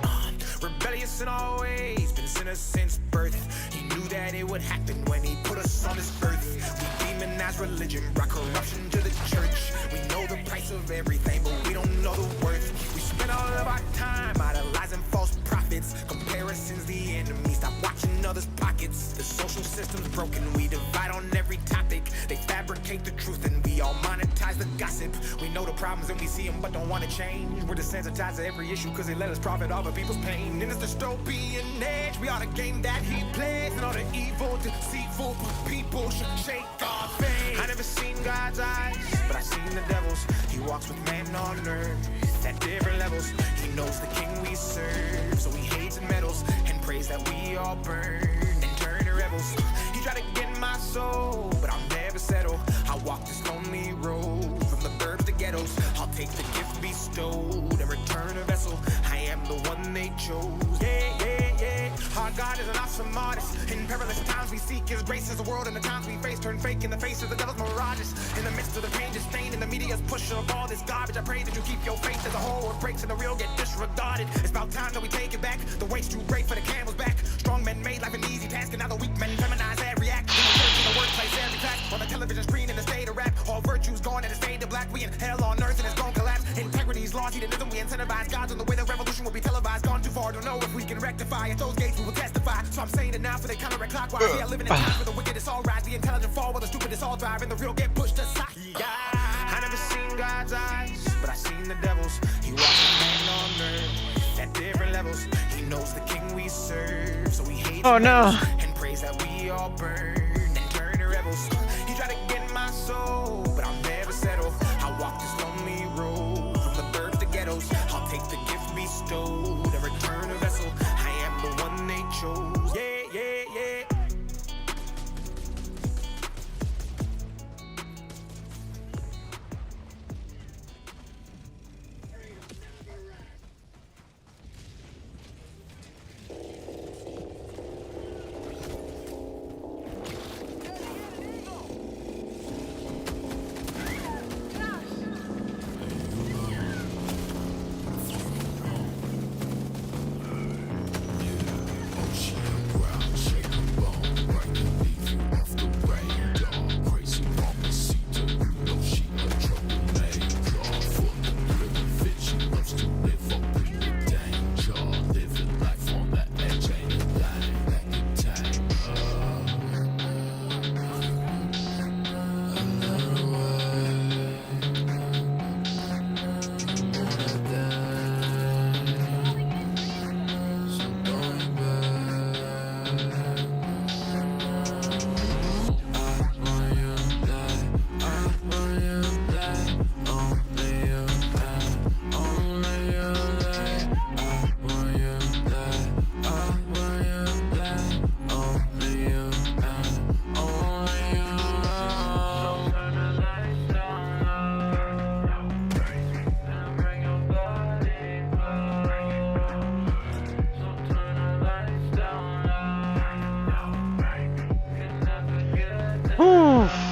Rebellious in all ways, been sinner since birth. He knew that it would happen when he put us on this earth. We demonize religion, brought corruption to the church. We know the price of everything, but we don't know the worth. We spend all of our time idolizing false prophets. Comparison's the enemy, stop watching others' pockets. The social system's broken, we divide on every topic. They fabricate the truth and we all monetize the gossip. We know the problems and we see them but don't want to change. We're desensitized to every issue cause they let us profit off of people's pain. In this dystopian age, we are the game that he plays. And all the evil, deceitful people should shake our faith. I never seen God's eyes, but I seen the devil's. He walks with man on earth at different levels. He knows the king we serve, so he hates and meddles and prays that we all burn and turn to rebels. He tried to get my soul, but I'll never settle. I walk this lonely road from the burbs to ghettos. I'll take the gift bestowed and return a vessel. I am the one they chose. Yeah, yeah, yeah. Our God is an awesome artist. In perilous times we seek his grace as the world and the times we face turn fake in the face of the devil's mirages. In the midst of the pain, disdain, and the media's push of all this garbage, I pray that you keep your faith as the whole world breaks and the real get disregarded. It's about time that we take it back. The weight's too great for the camel's back. Strong men made life an easy task, and now the weak men feminize every act. In the church, in the workplace, every class, on the television screen, in the state of rap. All virtues gone and it's fade to black. We in hell on earth and it's gonna collapse. Integrity's lost, hedonism, we incentivize gods on the way the revolution will be televised. Gone too far, don't know if we can rectify. At those gates we will testify. So I'm saying it now for they counteract clockwise. Yeah, living in times where the wicked is all rise, the intelligent fall, while the stupid is all thrive, and the real get pushed aside. Yeah. I never seen God's eyes, but I seen the devil's. He walks with man on earth at different levels. He knows the king we serve, so he hates and prays that we all burn and turn to rebels. He tried to get my soul, but I'll never settle. I walk this lonely road from the burbs to ghettos. I'll take the gift bestowed and return a vessel. I am the one they chose. Yeah, yeah, yeah.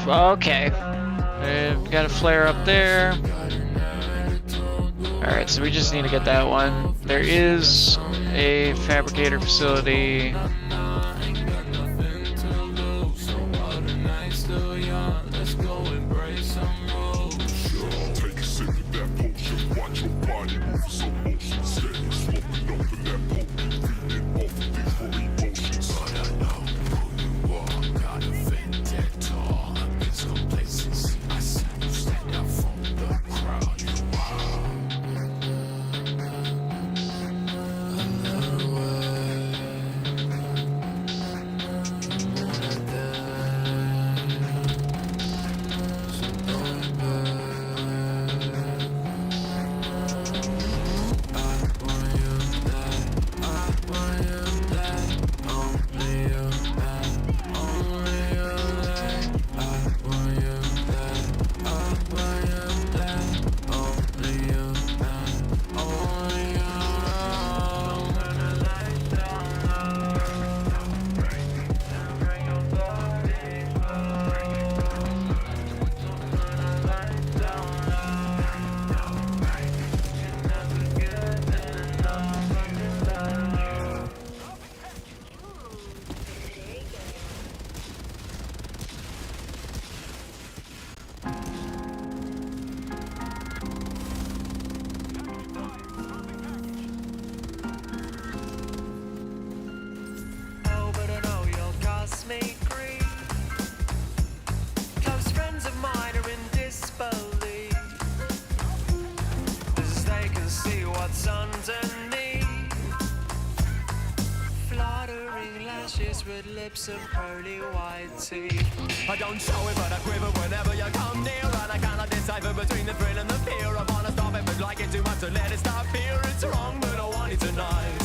Okay. We've got a flare up there. Alright, so we just need to get that one. There is a fabricator facility. what's underneath. Fluttering lashes with lips and pearly white teeth. I don't show it, but I quiver whenever you come near. And I cannot decipher between the thrill and the fear. I wanna stop it, but like it too much to let it stop here. It's wrong, but I want it tonight.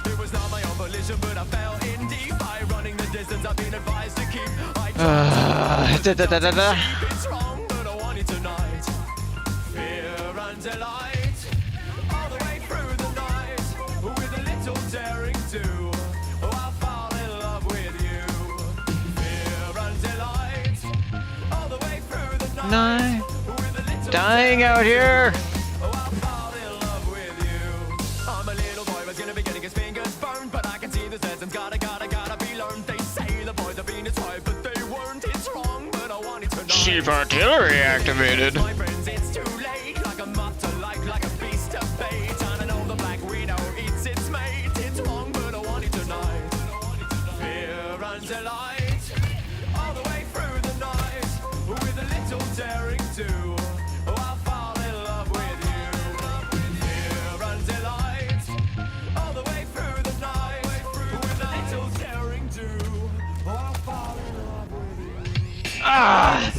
It was not my own volition, but I fell in deep. By running the distance I've been advised to keep. It's wrong, but I want it tonight. Fear and delight, all the way through the night, with a little daring do. I'll fall in love with you. Fear and delight, all the way through the night, with a little Dying out here. I'll fall in love with you. I'm a little boy that's gonna be getting his fingers burned, but I can see the lessons gotta be learned. They say the boys have been tried, but they weren't. It's wrong, but I want it tonight. Chief artillery activated. My friends, it's too late. Like a moth to like a beast of bait. And I know the black widow eats its mate. It's wrong, but I want it tonight. Fear and delight, all the way through the night, with a little daring do. I'll fall in love with you. Fear and delight, all the way through the night, with a little daring do. I'll fall in love with you.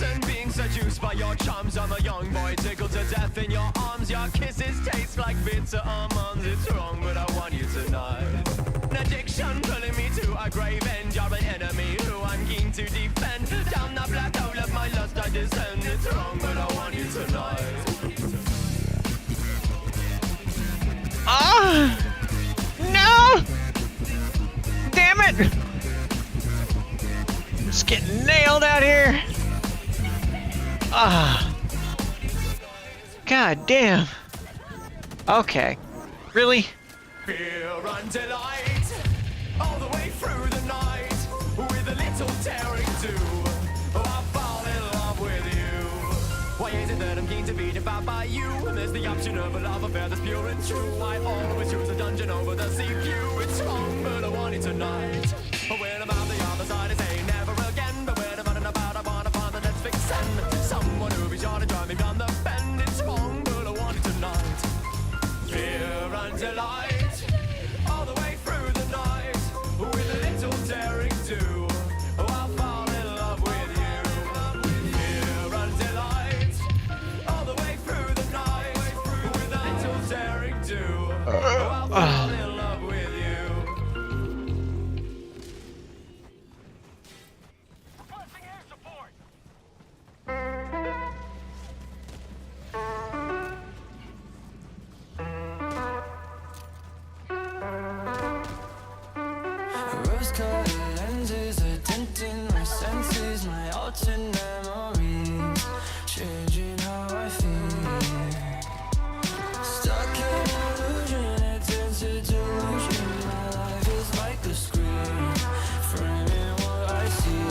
And being seduced by your charms, I'm a young boy tickled to death in your arms. Your kisses taste like bitter almonds. It's wrong, but I want you tonight. An addiction pulling me to a grave end. You're an enemy who I'm keen to defend. Down the black hole of my lust I descend. It's wrong, but I want you tonight. No! Damn it! Just getting nailed out here. God damn. Okay. Really? Fear and delight, all the way through the night, with a little daring do. I'll fall in love with you. Why is it that I'm keen to be devoured by you? And there's the option of a love affair that's pure and true. I always choose a dungeon over the sea view. It's wrong, but I want it tonight. When I'm out the other side, I say never again. But when I'm running about, I wanna find the next vixen. Someone who'll be sure to drive me down the bend. It's wrong, but I want it tonight. Fear and delight, all the way through the night, with a little daring do. I'll fall in love with you. Fear and delight, all the way through the night, with a little daring do. I'll fall in love with you. Requesting air support. Rose-colored lenses are tinting my senses, my alternate memories, changing how I feel. Stuck in illusion, it turns to delusion. My life is like a screen, framing what I see.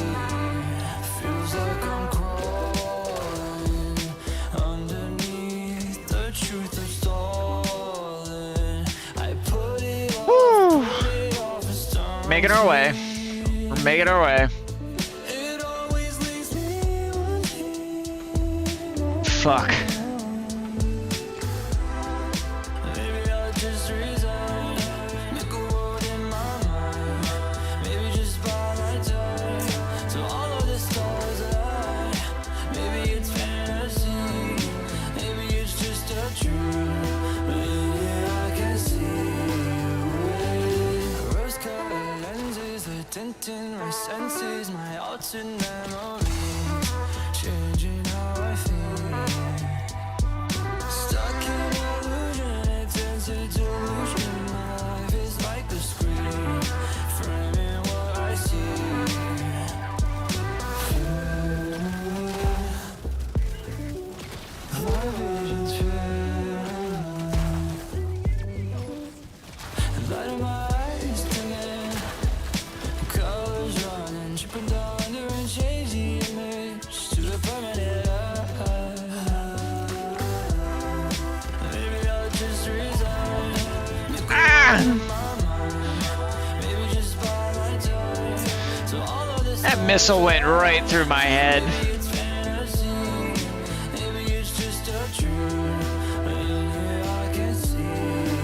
Feels like I'm crawling underneath the truth I've stolen. I put it off, put it off and start. Making our way. We're making our way. Fuck. Maybe I'll just resign, make a world in my mind. Maybe just buy my time, so all of the stars align. Maybe it's fantasy, maybe it's just a truth. Maybe I can see it. Rose-colored lenses are tinting my senses, my alternate memories, changing how I feel. Stuck in illusion, it turns to delusion. My life is like a screen, framing what I see. My vision's filled. Light of my eyes tingling, colors running, dripping down under and change the image to a permanent eye. Maybe I'll just resign, make a world in my mind. Maybe just buy my time, so all of this That missile went right through my head. it's fantasy, maybe it's just a truth. Maybe I can see it.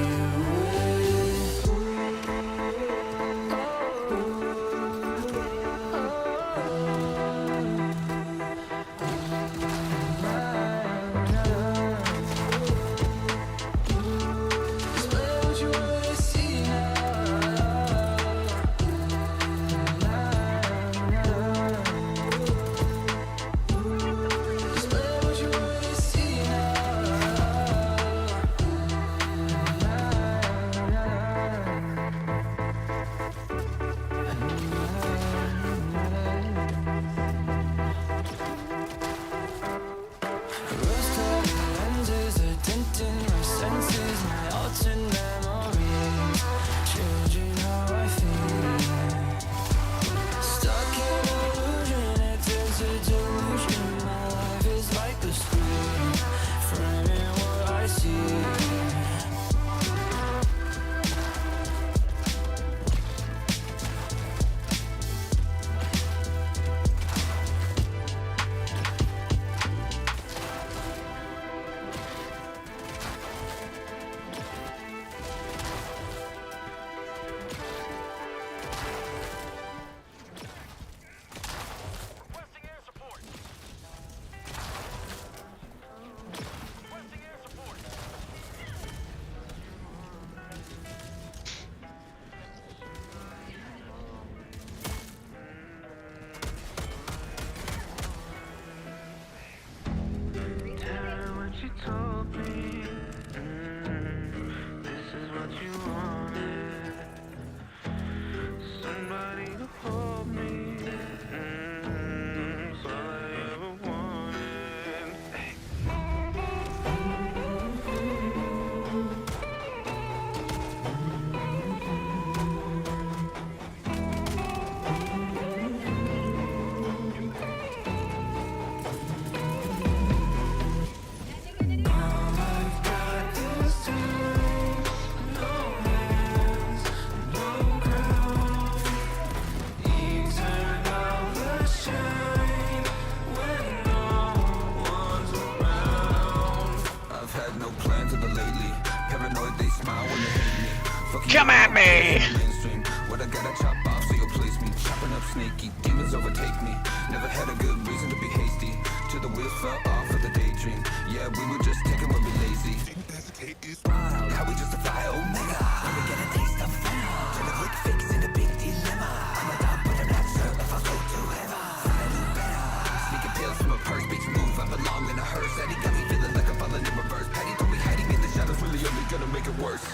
Come at me! What I gotta chop off so you'll place me. Chopping up snaky, demons overtake me. Never had a good reason to be hasty. Till the wheels fell off of the daydream. Yeah, we were just taking when we lazy. Wild, how we justify Omega. Never get a taste of venom. Turn a quick fix into big dilemma. I'm a dog, but I'm not sure if I'll go to heaven. I knew better. Sneaking pills from a purse, bitch move. I belong in a hearse. Eddie got me feeling like I'm falling in reverse. Patty told me hiding in the shadows really only gonna make it worse.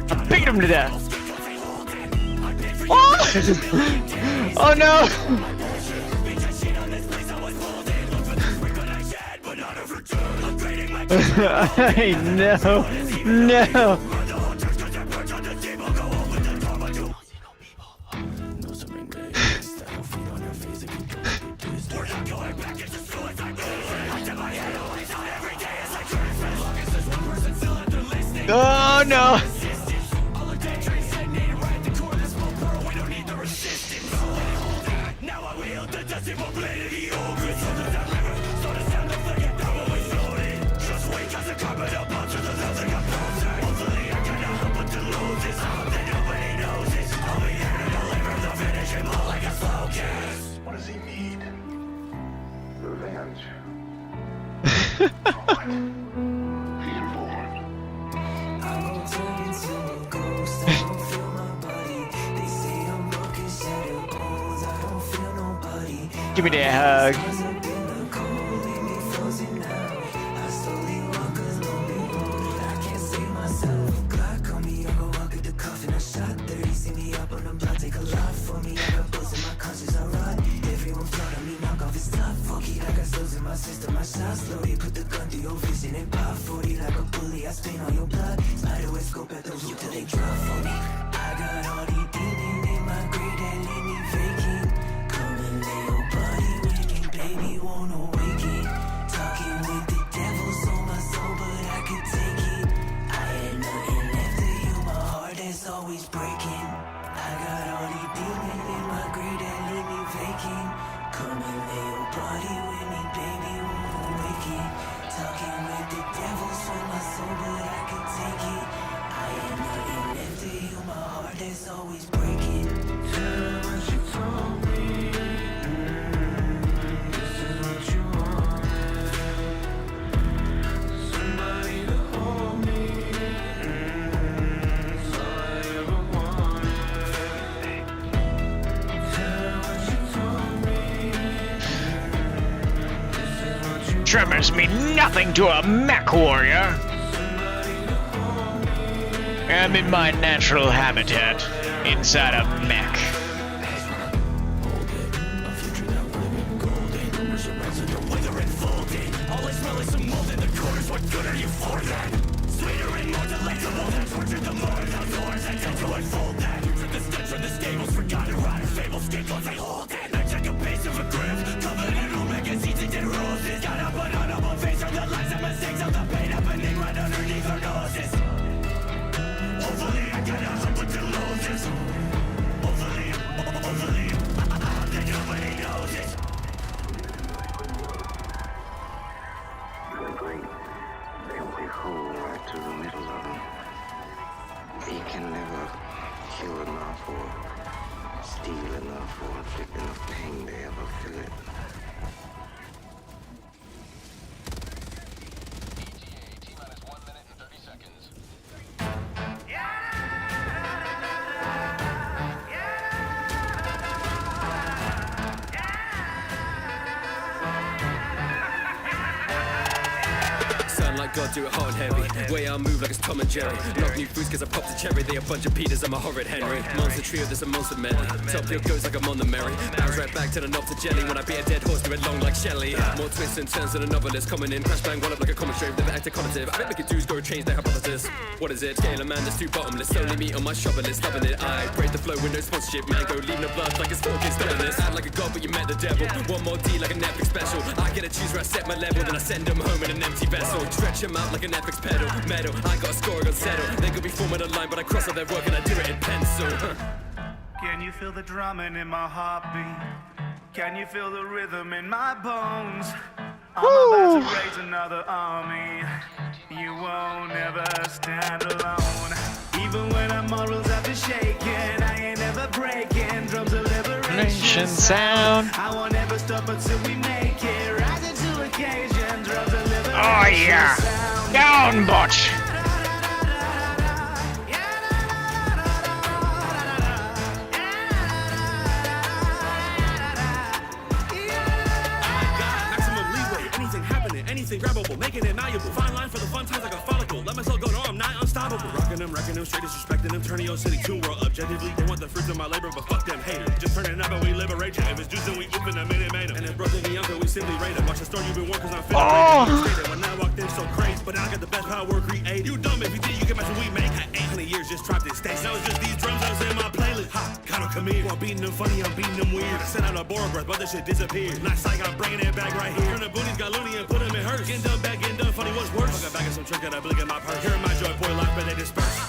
I beat him to death! Oh! Oh no! No! No! Oh no! What does he need? Revenge. Give me that hug. Tremors mean nothing to a Mechwarrior. I'm in my natural habitat, inside a mech. He can never kill enough or steal enough or inflict enough pain to ever feel it. Like God, do it hard and heavy. Way I move like it's Tom and Jerry. Love new foods cause I popped a cherry. They a bunch of Peters, I'm a horrid Henry. Monster trio, there's a monster medley. Top bill goes like I'm on the merry. Bounce right back to the knob to jelly. When I beat a dead horse, do it long like Shelley. More twists and turns than a novelist. Coming in, crash bang, one up like a comic strip. Never acted cognitive. I bet we could do is go change their hypothesis. What is it? Scale a man that's too bottomless. Only meat on my shopping list, loving it. I break the flow with no sponsorship. Man, go leaving the blood like it's fucking stubbornness. Act like a god, but you met the devil. One more D like a Netflix special. I get to choose where I set my level, then I send them home in an empty vessel. Stretch them out like an Netflix pedal, metal. I got a score, I got settle. They could be forming a line, but I cross out their work and I do it in pencil. Can you feel the drumming in my heartbeat? Can you feel the rhythm in my bones? I'm about to raise another army. You won't ever stand alone. Even when our morals have been shaken, I ain't ever breaking. Drums of liberation sound. I won't ever stop until we make it. Rising to occasion. Drums of liberation. Oh yeah. Down, botch. Anything grabbable, making it malleable. Fine line for the fun times like a follicle. Let myself go, no, I'm not unstoppable. Rocking them, wrecking them, straight disrespecting them. Turning your city to world objectively. They want the fruits of my labor, but fuck them haters. Just turning up and we liberate you. If it's juice, then we open a minute made them. And if bro thinking younger, we simply rate them. Watch the story you've been working, cause I'm feeling when I walked in so crazy, but I got the best power created. You dumb if you think you can match what we make. Had 800 years just dropped this stage. Now it's just these drums that's in my playlist. Ha, kinda come in. While beating them funny, I'm beating them weird. I sent out a board breath, but this shit disappeared. Not psych, I'm bringing it back right here. Turn the boonies got loony and put them in hers. Getting done back, getting done funny, what's worse? Fuck a bag of some trick that I blink in my purse. Hearing my joy boy life, but they disperse.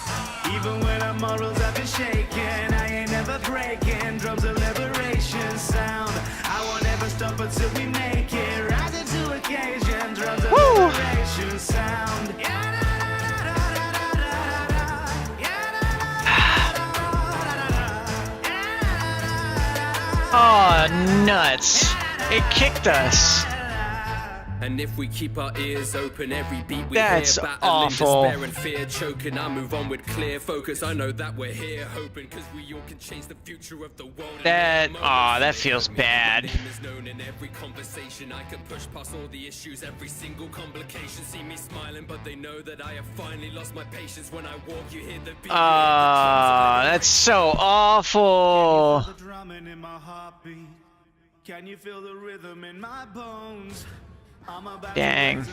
Even when our morals have been shaken, I ain't never breaking. Drums of liberation sound. I won't ever stop until we make it. Rising to occasion. Drums of liberation sound. Oh, nuts. It kicked us. And if we keep our ears open, every beat we That's hear, battling awful. despair and fear, choking. I move on with clear focus. I know that we're here, hoping, cause we all can change the future of the world. That feels bad. Is known in every conversation. I can push past all the issues, every single complication. See me smiling, but they know that I have finally lost my patience. When I walk, you hear the beat. That's so awful. The drumming in my heartbeat. Can you feel the rhythm in my bones? Dang.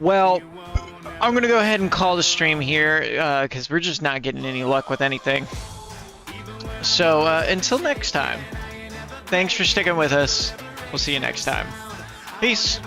Well, I'm gonna go ahead and call the stream here because we're just not getting any luck with anything. So until next time, thanks for sticking with us. We'll see you next time. Peace.